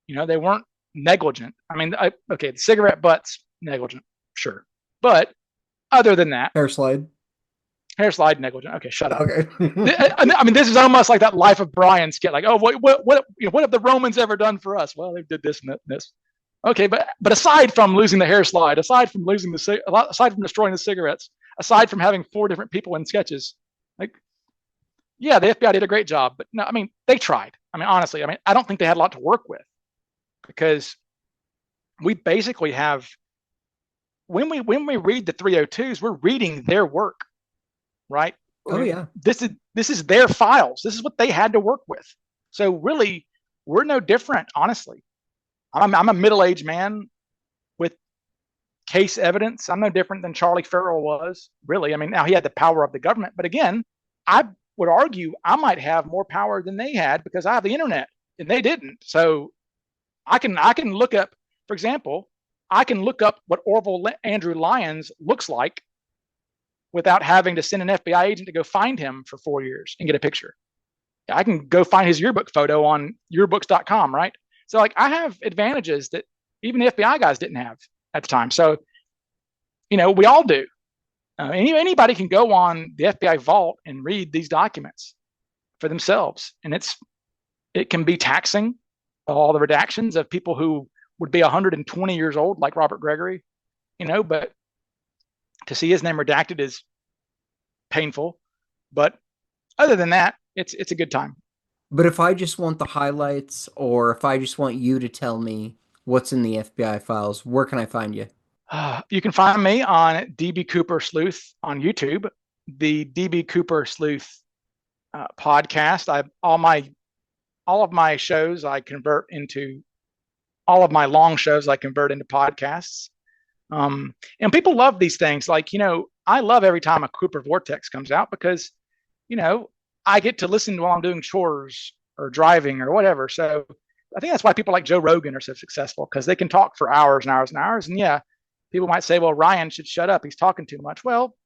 [SPEAKER 2] They weren't negligent. I mean, okay, the cigarette butts negligent, sure, but other than that,
[SPEAKER 3] Hair slide.
[SPEAKER 2] hair slide negligent. Okay, shut up.
[SPEAKER 3] Okay.
[SPEAKER 2] I mean, this is almost like that Life of Brian skit. Like, oh, what have the Romans ever done for us? Well, they did this and this. Okay, but aside from losing the hair slide, aside from destroying the cigarettes, aside from having 4 different people in sketches, like, yeah, the FBI did a great job. But no, I mean, they tried. I mean, honestly, I don't think they had a lot to work with, because we basically have, when we read the 302s, we're reading their work, right?
[SPEAKER 3] Oh yeah.
[SPEAKER 2] This is their files. This is what they had to work with. So really, we're no different, honestly. I'm a middle-aged man with case evidence. I'm no different than Charlie Farrell was, really. I mean, now he had the power of the government, but again, I would argue I might have more power than they had, because I have the internet and they didn't. So I can look up, for example, I can look up what Orville Andrew Lyons looks like without having to send an FBI agent to go find him for 4 years and get a picture. I can go find his yearbook photo on yearbooks.com, right? So, like, I have advantages that even the FBI guys didn't have at the time. So, we all do. Anybody can go on the FBI vault and read these documents for themselves, and it can be taxing, all the redactions of people who would be 120 years old, like Robert Gregory, but to see his name redacted is painful. But other than that, it's a good time.
[SPEAKER 3] But if I just want the highlights, or if I just want you to tell me what's in the FBI files, where can I find you?
[SPEAKER 2] You can find me on DB Cooper Sleuth on YouTube, the DB Cooper Sleuth podcast. All of my shows I convert into all of my long shows I convert into podcasts. And people love these things. Like, I love every time a Cooper Vortex comes out because, I get to listen while I'm doing chores or driving or whatever. So I think that's why people like Joe Rogan are so successful, because they can talk for hours and hours and hours. And yeah, people might say, well, Ryan should shut up. He's talking too much. Well,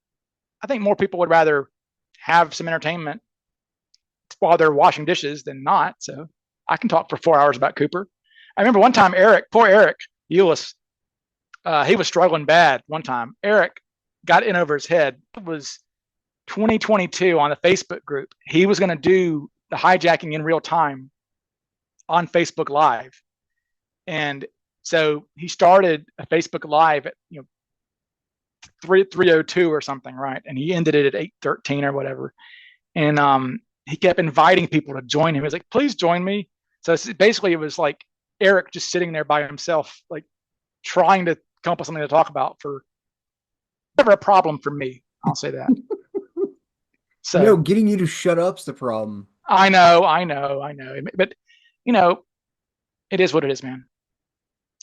[SPEAKER 2] I think more people would rather have some entertainment while they're washing dishes than not. So I can talk for 4 hours about Cooper. I remember one time poor Eric Eulis, he was struggling bad one time. Eric got in over his head. It was 2022 on the Facebook group. He was going to do the hijacking in real time on Facebook Live. And so he started a Facebook Live at 3:02 or something, right? And he ended it at 8:13 or whatever. And he kept inviting people to join him. He was like, please join me. So basically it was like Eric just sitting there by himself, like trying to come up with something to talk about for never a problem for me. I'll say that. So
[SPEAKER 3] No, getting you to shut up's the problem.
[SPEAKER 2] I know. But it is what it is, man.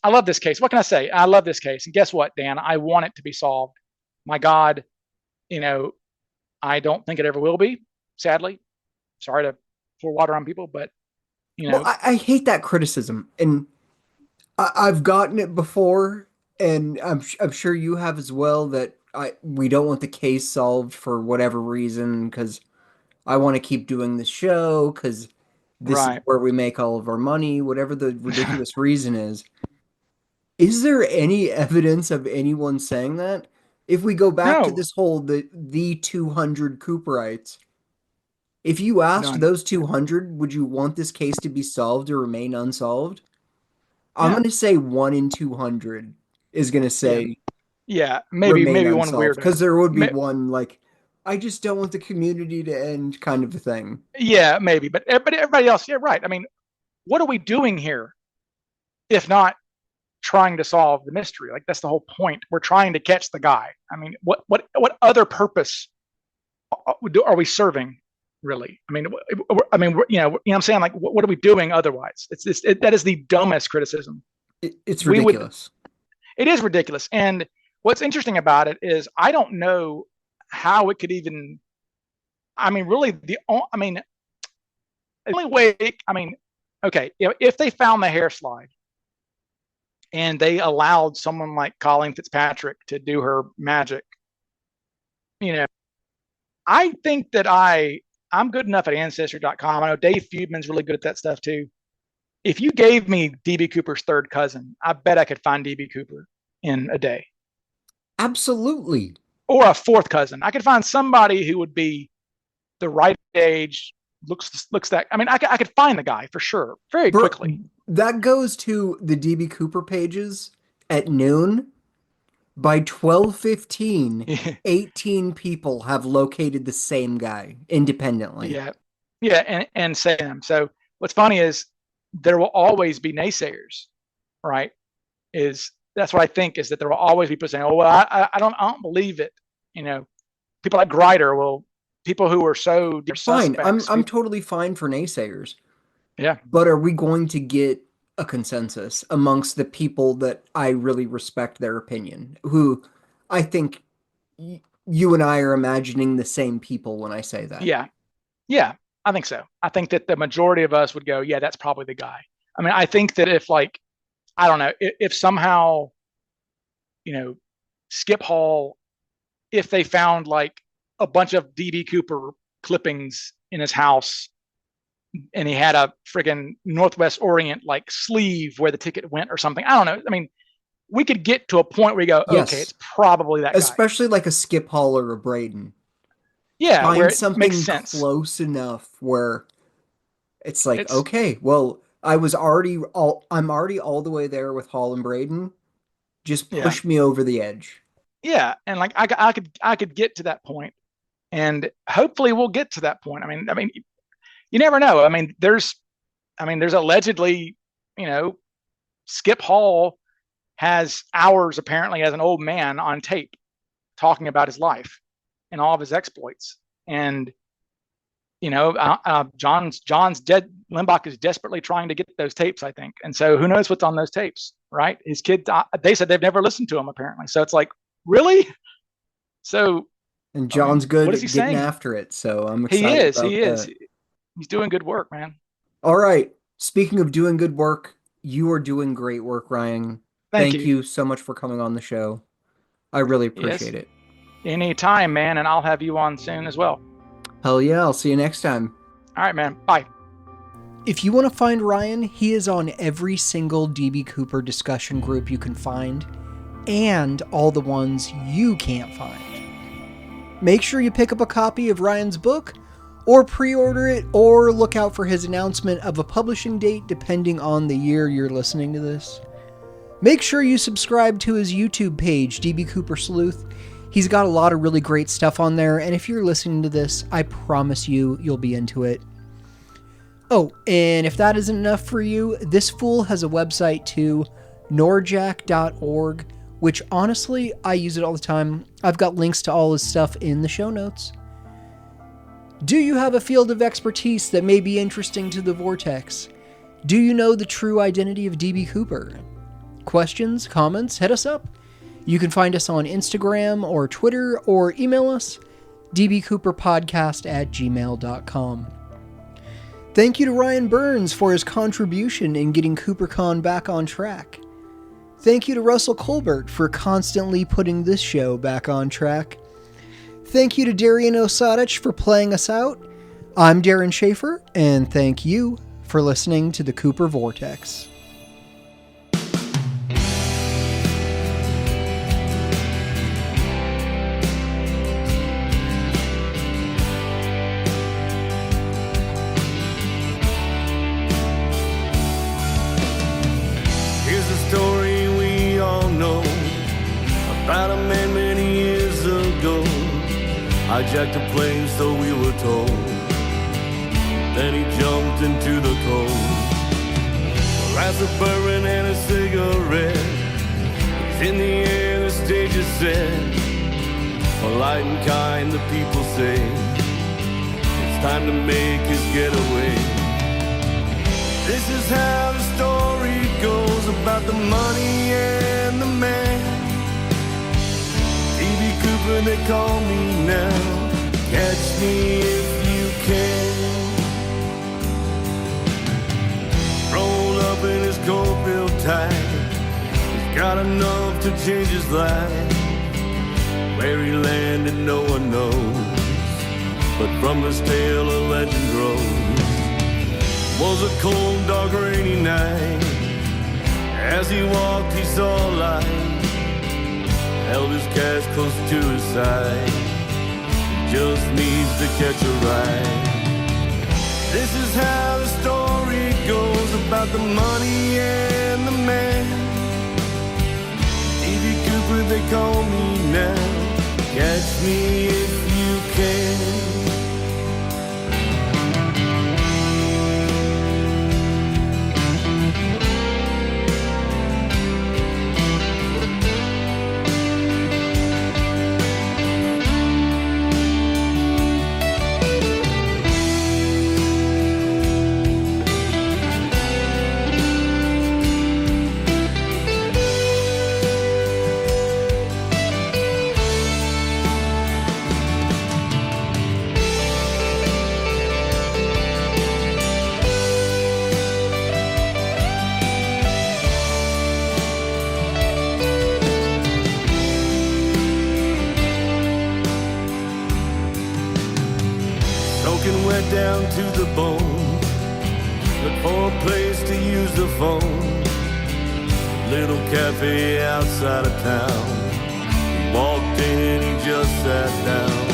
[SPEAKER 2] I love this case. What can I say? I love this case. And guess what, Dan? I want it to be solved. My God, I don't think it ever will be, sadly. Sorry to pour water on people, but
[SPEAKER 3] Well, I hate that criticism, and I've gotten it before, and I'm sure you have as well. That we don't want the case solved for whatever reason, because I want to keep doing the show, because this is
[SPEAKER 2] right.
[SPEAKER 3] where we make all of our money, whatever the ridiculous reason is. Is there any evidence of anyone saying that? If we go back to
[SPEAKER 2] No,
[SPEAKER 3] this whole the 200 Cooperites, if you asked
[SPEAKER 2] none.
[SPEAKER 3] those 200, would you want this case to be solved or remain unsolved? I'm
[SPEAKER 2] Yeah.
[SPEAKER 3] going to say 1 in 200 is going to
[SPEAKER 2] Yeah.
[SPEAKER 3] say
[SPEAKER 2] Yeah.
[SPEAKER 3] remain
[SPEAKER 2] Maybe one
[SPEAKER 3] unsolved,
[SPEAKER 2] weirdo.
[SPEAKER 3] because there would be one like, I just don't want the community to end kind of a thing.
[SPEAKER 2] Yeah, maybe. But everybody else, yeah, right. I mean, what are we doing here if not trying to solve the mystery? Like, that's the whole point. We're trying to catch the guy. I mean, what other purpose are we serving, really? I mean, what I'm saying? Like, what are we doing otherwise? That is the dumbest criticism.
[SPEAKER 3] It's
[SPEAKER 2] We would.
[SPEAKER 3] ridiculous.
[SPEAKER 2] It is ridiculous. And what's interesting about it is I don't know how it could even. I mean, really, the only way. I mean, okay, if they found the hair slide and they allowed someone like Colleen Fitzpatrick to do her magic, you know, I think that I'm good enough at ancestry.com. I know Dave Feudman's really good at that stuff too. If you gave me DB Cooper's third cousin, I bet I could find DB Cooper in a day.
[SPEAKER 3] Absolutely.
[SPEAKER 2] Or a fourth cousin. I could find somebody who would be the right age, looks that. I mean, I could find the guy for sure very quickly.
[SPEAKER 3] That goes to the DB Cooper pages at noon. By 12:15, 18 people have located the same guy independently.
[SPEAKER 2] Yeah, and Sam. So what's funny is there will always be naysayers, right? That's what I think, is that there will always be people saying, "Oh, well, I don't believe it." People like Grider people who are so
[SPEAKER 3] fine.
[SPEAKER 2] suspects.
[SPEAKER 3] I'm totally fine for naysayers.
[SPEAKER 2] Yeah.
[SPEAKER 3] But are we going to get a consensus amongst the people that I really respect their opinion? Who I think you and I are imagining the same people when I say that.
[SPEAKER 2] Yeah, I think so. I think that the majority of us would go, yeah, that's probably the guy. I mean, I think that if, like, I don't know, if somehow, Skip Hall, if they found like a bunch of DB Cooper clippings in his house and he had a friggin' Northwest Orient like sleeve where the ticket went or something, I don't know. I mean, we could get to a point where you go,
[SPEAKER 3] Yes.
[SPEAKER 2] okay, it's probably that guy.
[SPEAKER 3] Especially like a Skip Hall or a Braden.
[SPEAKER 2] Yeah,
[SPEAKER 3] Find
[SPEAKER 2] where it
[SPEAKER 3] something
[SPEAKER 2] makes sense.
[SPEAKER 3] close enough where it's like, okay, well, I'm already all the way there with Hall and Braden. Just push me over the edge.
[SPEAKER 2] Yeah, and like I could get to that point, and hopefully we'll get to that point. I mean, you never know. I mean, there's allegedly, Skip Hall has hours apparently as an old man on tape talking about his life and all of his exploits. And John's dead. Limbach is desperately trying to get those tapes, I think. And so who knows what's on those tapes, right? His kids, they said they've never listened to him apparently. So it's like, really? So.
[SPEAKER 3] And John's good
[SPEAKER 2] what
[SPEAKER 3] at
[SPEAKER 2] is he
[SPEAKER 3] getting
[SPEAKER 2] saying?
[SPEAKER 3] after it. So I'm excited.
[SPEAKER 2] He is. He's doing good work, man.
[SPEAKER 3] All right. Speaking of doing good work, you are doing great work, Ryan. Thank you so much for coming on the show. I really appreciate it.
[SPEAKER 2] Anytime, man. And I'll have you on soon as well.
[SPEAKER 3] Hell yeah. I'll see you next time.
[SPEAKER 2] All right, man. Bye.
[SPEAKER 1] If you want to find Ryan, he is on every single DB Cooper discussion group you can find, and all the ones you can't find. Make sure you pick up a copy of Ryan's book, or pre-order it, or look out for his announcement of a publishing date depending on the year you're listening to this. Make sure you subscribe to his YouTube page, DB Cooper Sleuth. He's got a lot of really great stuff on there, and if you're listening to this, I promise you'll be into it. Oh, and if that isn't enough for you, this fool has a website too, norjack.org, which honestly, I use it all the time. I've got links to all his stuff in the show notes. Do you have a field of expertise that may be interesting to the Vortex? Do you know the true identity of DB Cooper? Questions, comments, hit us up. You can find us on Instagram or Twitter, or email us, dbcooperpodcast@gmail.com. Thank you to Ryan Burns for his contribution in getting CooperCon back on track. Thank you to Russell Colbert for constantly putting this show back on track. Thank you to Darren Osadich for playing us out. I'm Darren Schaefer, and thank you for listening to the Cooper Vortex.
[SPEAKER 4] About a man many years ago, hijacked a plane, so we were told. Then he jumped into the cold. As a burn and a cigarette, he's in the air, the stage is set. Polite and kind, the people say, it's time to make his getaway. This is how the story goes about the money and the man. DB Cooper, they call me now. Catch me if you can. Rolled up in his coat-built tie, he's got enough to change his life. Where he landed, no one knows, but from his tale a legend grows. Was a cold, dark, rainy night. As he walked, he saw light. Held his cash close to his side. He just needs to catch a ride. This is how the story goes about the money and the man. DB Cooper, they call me now. Catch me if you can. Down to the bone, look for a place to use the phone. Little cafe outside of town. He walked in and he just sat down.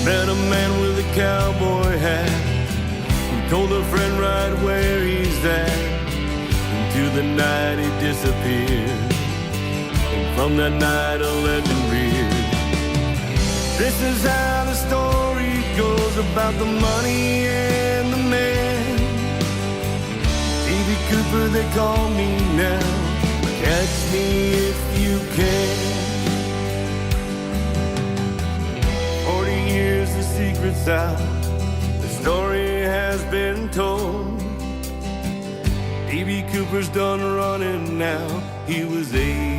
[SPEAKER 4] Met a man with a cowboy hat, who told a friend right where he's at. Into the night he disappeared, and from that night a legend reared. This is how the story goes about the money and the man. DB Cooper, they call me now. Catch me secrets out. The story has been told. DB Cooper's done running now. He was 8